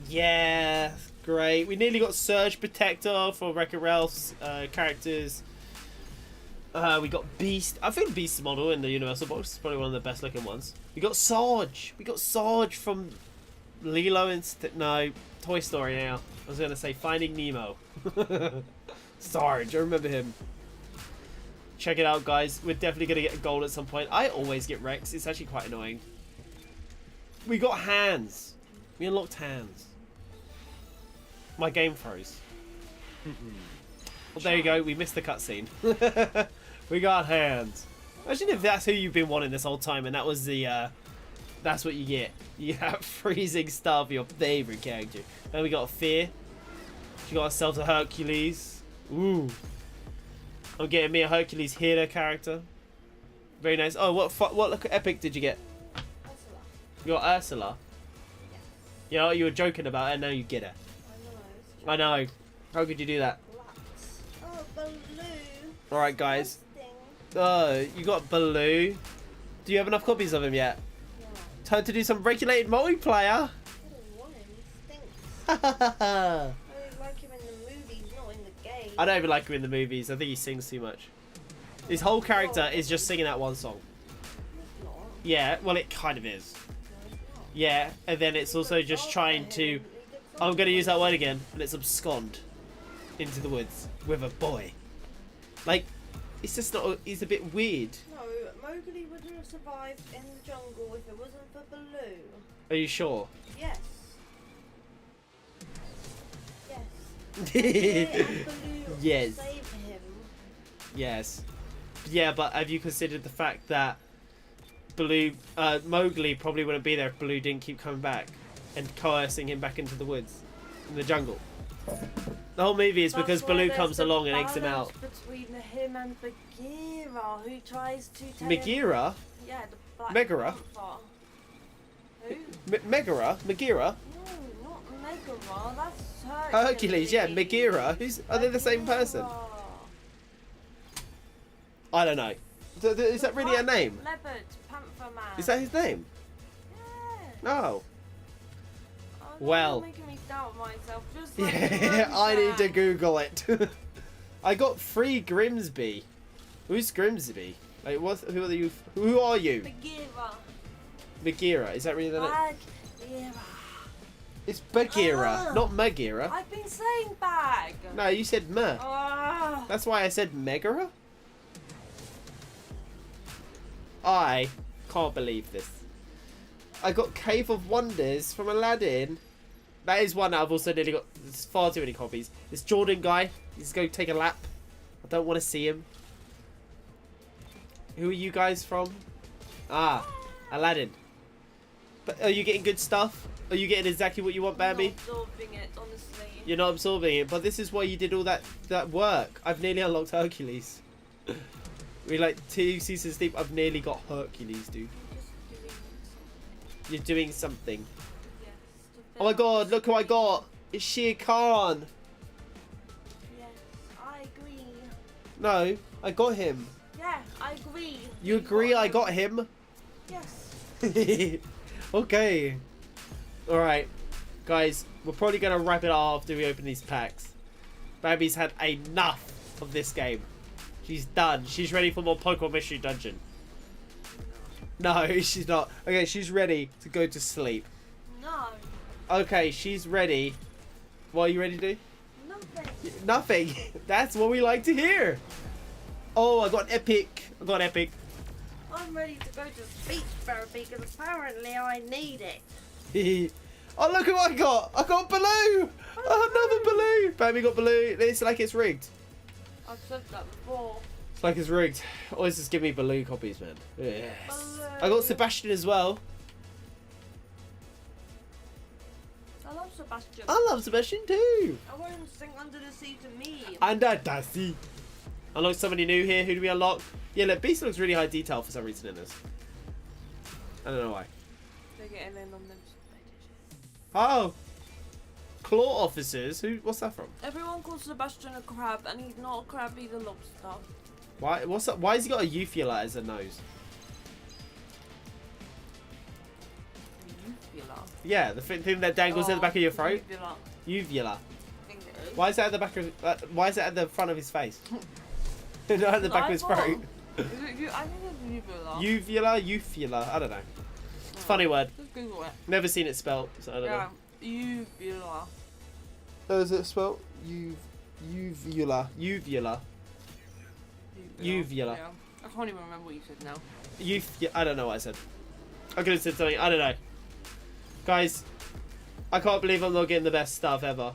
Yeah, great. We nearly got Surge Protector for Wreck-It Ralph's characters. We got Beast. I think Beast's model in the Universal box is probably one of the best looking ones. We got Sarge. We got Sarge from Lilo and Toy Story now. I was gonna say Finding Nemo. Sarge, I remember him. Check it out, guys. We're definitely gonna get a gold at some point. I always get Rex. It's actually quite annoying. We got hands. We unlocked hands. My game froze. Well, there you go. We missed the cutscene. We got hands. Imagine if that's who you've been wanting this whole time, and that was the That's what you get. You have freezing star for your favorite character. Then we got Fear. She got herself a Hercules. Ooh. I'm getting me a Hercules healer character. Very nice. Oh, what epic did you get? Ursula. You got Ursula. Yeah. You know, you were joking about it, and now you get her. I know. How could you do that? Oh, Baloo. Alright, guys. Disgusting. You got Baloo. Do you have enough copies of him yet? Yeah. Time to do some regulated multiplayer. I don't want him. He stinks. I don't like him in the movies, not in the game. I don't even like him in the movies. I think he sings too much. His whole character is just singing that one song. It's not. Yeah, well, it kind of is. No, it's not. Yeah, and then it's also just trying to... I'm going to use that word again, and it's abscond into the woods with a boy. Like, it's just not... He's a bit weird. No, Mowgli would have survived in the jungle if it wasn't for Baloo. Are you sure? Yes. Yes. And Baloo Yes. saved him. Yes. Yeah, but have you considered the fact that Mowgli probably wouldn't be there if Baloo didn't keep coming back and coercing him back into the woods, in the jungle? The whole movie is because That's why Baloo there's comes the along and eggs him out. balance between him and Bagheera, who tries to tell him... Bagheera? Yeah, the Black Megara? Panther. Who? Megara? Bagheera? No, not Megara. That's Hercules. Hercules, yeah, Bagheera. Are they the same person? Bagheera. I don't know. Is that really a name? Leopard, Panther Man. Is that his name? Yeah. Oh. Oh, Well. You're making me doubt myself. Just like Yeah, I need to Roseanne. Google it. I got 3 Grimsby. Who's Grimsby? Like, who are you? Who are you? Bagheera. Bagheera. Is that really the name? Bagheera. It's Bagheera, Ah. not Megara. I've been saying bag. No, you said me. Ah. That's why I said Megara. I can't believe this. I got Cave of Wonders from Aladdin. That is one I've also nearly got. There's far too many copies. This Jordan guy, he's going to take a lap. I don't want to see him. Who are you guys from? Ah, Aladdin. But are you getting good stuff? Are you getting exactly what you want, Bambi? I'm not absorbing it, honestly. You're not absorbing it, but this is why you did all that work. I've nearly unlocked Hercules. We like 2 seasons deep. I've nearly got Hercules, dude. Just doing something. You're doing something. Yes. to Oh my fill god, look who I got! It's Shere Khan. Yes, I agree. No, I got him. Yeah, I agree. You agree I got him? Yes. Okay. Alright. Guys, we're probably going to wrap it up after we open these packs. Bambi's had enough of this game. She's done. She's ready for more Pokemon Mystery Dungeon. No, she's not. Okay, she's ready to go to sleep. No. Okay, she's ready. What are you ready to do? Nothing. Nothing. That's what we like to hear. Oh, I got epic. I got epic. I'm ready to go to speech therapy because apparently I need it. Oh, look who I got. I got Baloo. Another Baloo. Bambi got Baloo. It's like it's rigged. I've said that before. It's like it's rigged. Always just give me Baloo copies, man. Yes. Baloo. I got Sebastian as well. I love Sebastian. I love Sebastian too. I want him to sing Under the Sea to me. And Dassy. Unlock somebody new here. Who do we unlock? Yeah, look, Beast looks really high detail for some reason in this. I don't know why. They're getting in on them. Oh. Claw officers? What's that from? Everyone calls Sebastian a crab, and he's not a crab, he's a lobster. Why? What's up? Why has he got a uvula as a nose? Uvula. Yeah, the thing that dangles at the back of your throat. Uvula. Uvula. Fingers. Why is that at the back of? Why is it at the front of his face? Not at the back of his throat. Is it, I think it's uvula. Uvula. I don't know. It's a funny word. Just Google it. Never seen it spelt, so I don't know. Yeah, uvula. Oh, is it spelled? Uvula. Uvula. Uvula. Yeah. I can't even remember what you said now. I don't know what I said. I could have said something. I don't know. Guys, I can't believe I'm not getting the best stuff ever.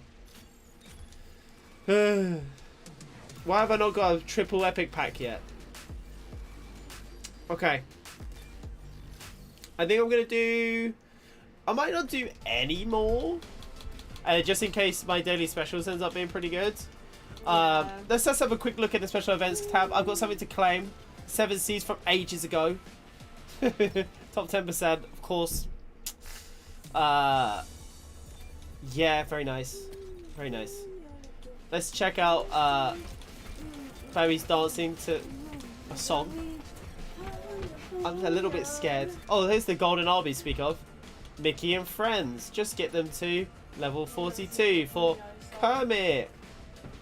Why have I not got a triple epic pack yet? Okay. I think I'm going to do... I might not do any more. Just in case my daily specials ends up being pretty good. Let's just have a quick look at the special events tab. I've got something to claim. 7 Seas from ages ago. Top 10%, of course. Yeah, very nice. Very nice. Let's check out Barry's dancing to a song. I'm a little bit scared. Oh, here's the golden Arby speak of. Mickey and Friends. Just get them to level 42 for Kermit.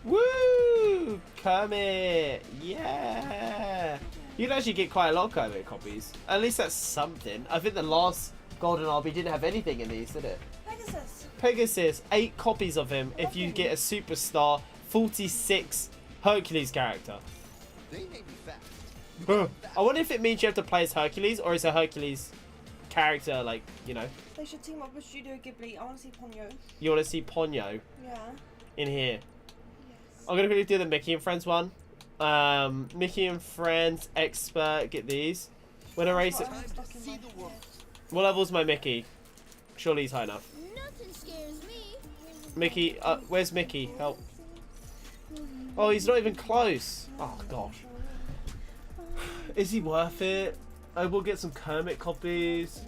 Woo! Kermit. Yeah. You'd actually get quite a lot of Kermit copies. At least that's something. I think the last golden Arby didn't have anything in these, did it? Pegasus. 8 copies of him if you get a superstar 46 Hercules character. They may be fast. I wonder if it means you have to play as Hercules or is a Hercules character, like, you know. They should team up with Studio Ghibli. I want to see Ponyo. You want to see Ponyo Yeah. in here. Yes. I'm going to quickly do the Mickey and Friends one. Mickey and Friends Expert, get these. When a race... What level's my Mickey? Surely he's high enough. Nothing scares me. Mickey, where's Mickey? Help. Oh, he's not even close. Oh, gosh. Is he worth it? I will get some Kermit copies.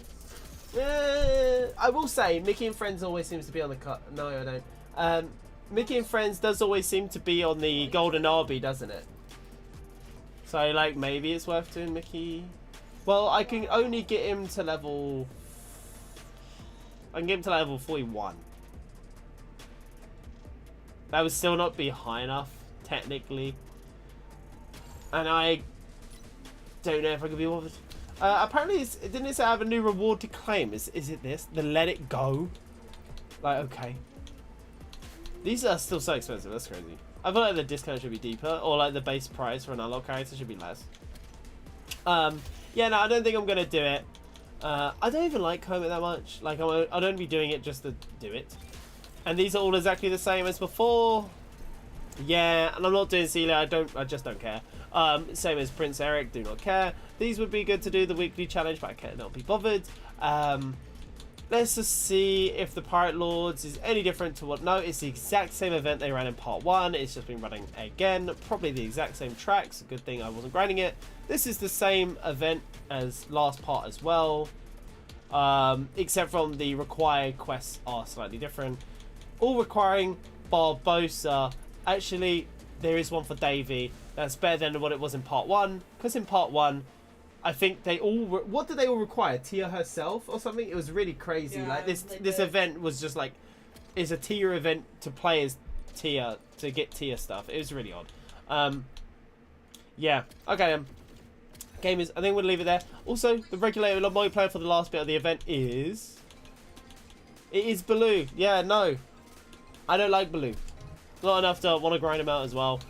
I will say, Mickey and Friends always seems to be on the cut. No, I don't. Mickey and Friends does always seem to be on the golden Arby, doesn't it? So, like, maybe it's worth doing Mickey. Well, I can only get him to level... I can get him to level 41. That would still not be high enough, technically. And I don't know if I could be bothered. Apparently, didn't it say I have a new reward to claim? Is it this? The Let It Go? Like, okay. These are still so expensive. That's crazy. I feel like the discount should be deeper. Or like the base price for an unlock character should be less. Yeah, no, I don't think I'm going to do it. I don't even like Kermit that much. Like, I don't be doing it just to do it. And these are all exactly the same as before. Yeah, and I'm not doing Celia. I just don't care. Same as Prince Eric. Do not care. These would be good to do the weekly challenge, but I cannot be bothered. Let's just see if the Pirate Lords is any different to what... No, it's the exact same event they ran in part 1. It's just been running again. Probably the exact same tracks. Good thing I wasn't grinding it. This is the same event as last part as well. Except from the required quests are slightly different. All requiring Barbosa. Actually, there is one for Davy. That's better than what it was in part 1. Because in part 1... I think they all... What did they all require? Tia herself or something? It was really crazy. Yeah, like this event was just like... It's a Tia event to play as Tia. To get Tia stuff. It was really odd. Yeah. Okay. Gamers, I think we'll leave it there. Also, the regulated multiplayer for the last bit of the event is... It is Baloo. Yeah, no. I don't like Baloo. Not enough to want to grind him out as well.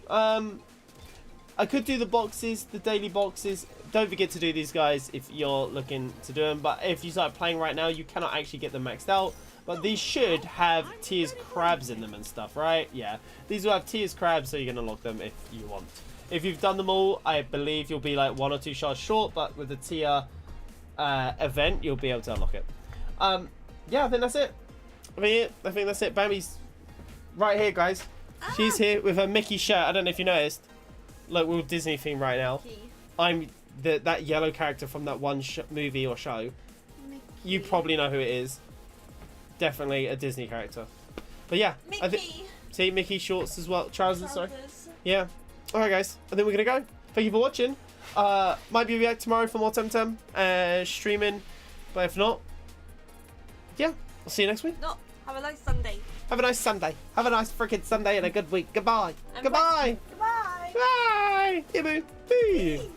I could do the boxes, the daily boxes. Don't forget to do these, guys, if you're looking to do them. But if you start playing right now, you cannot actually get them maxed out. But these should have Tia's crabs in them and stuff, right? Yeah. These will have Tia's crabs, so you're going to unlock them if you want. If you've done them all, I believe you'll be like 1 or 2 shards short. But with the Tia event, you'll be able to unlock it. Yeah, I think that's it. I think that's it. Bambi's right here, guys. She's here with her Mickey shirt. I don't know if you noticed. Look, we're Disney theme right now. I'm that yellow character from that one movie or show. Mickey. You probably know who it is. Definitely a Disney character. But yeah, Mickey. See Mickey shorts as well, trousers. Sorry. Yeah. All right, guys. I think we're gonna go. Thank you for watching. Might be back tomorrow for more Temtem streaming, but if not, yeah, I'll see you next week. No, have a nice Sunday. Have a nice Sunday. Have a nice freaking Sunday and a good week. Goodbye. And Goodbye. Goodbye. Bye. Yeah, boo. Boo.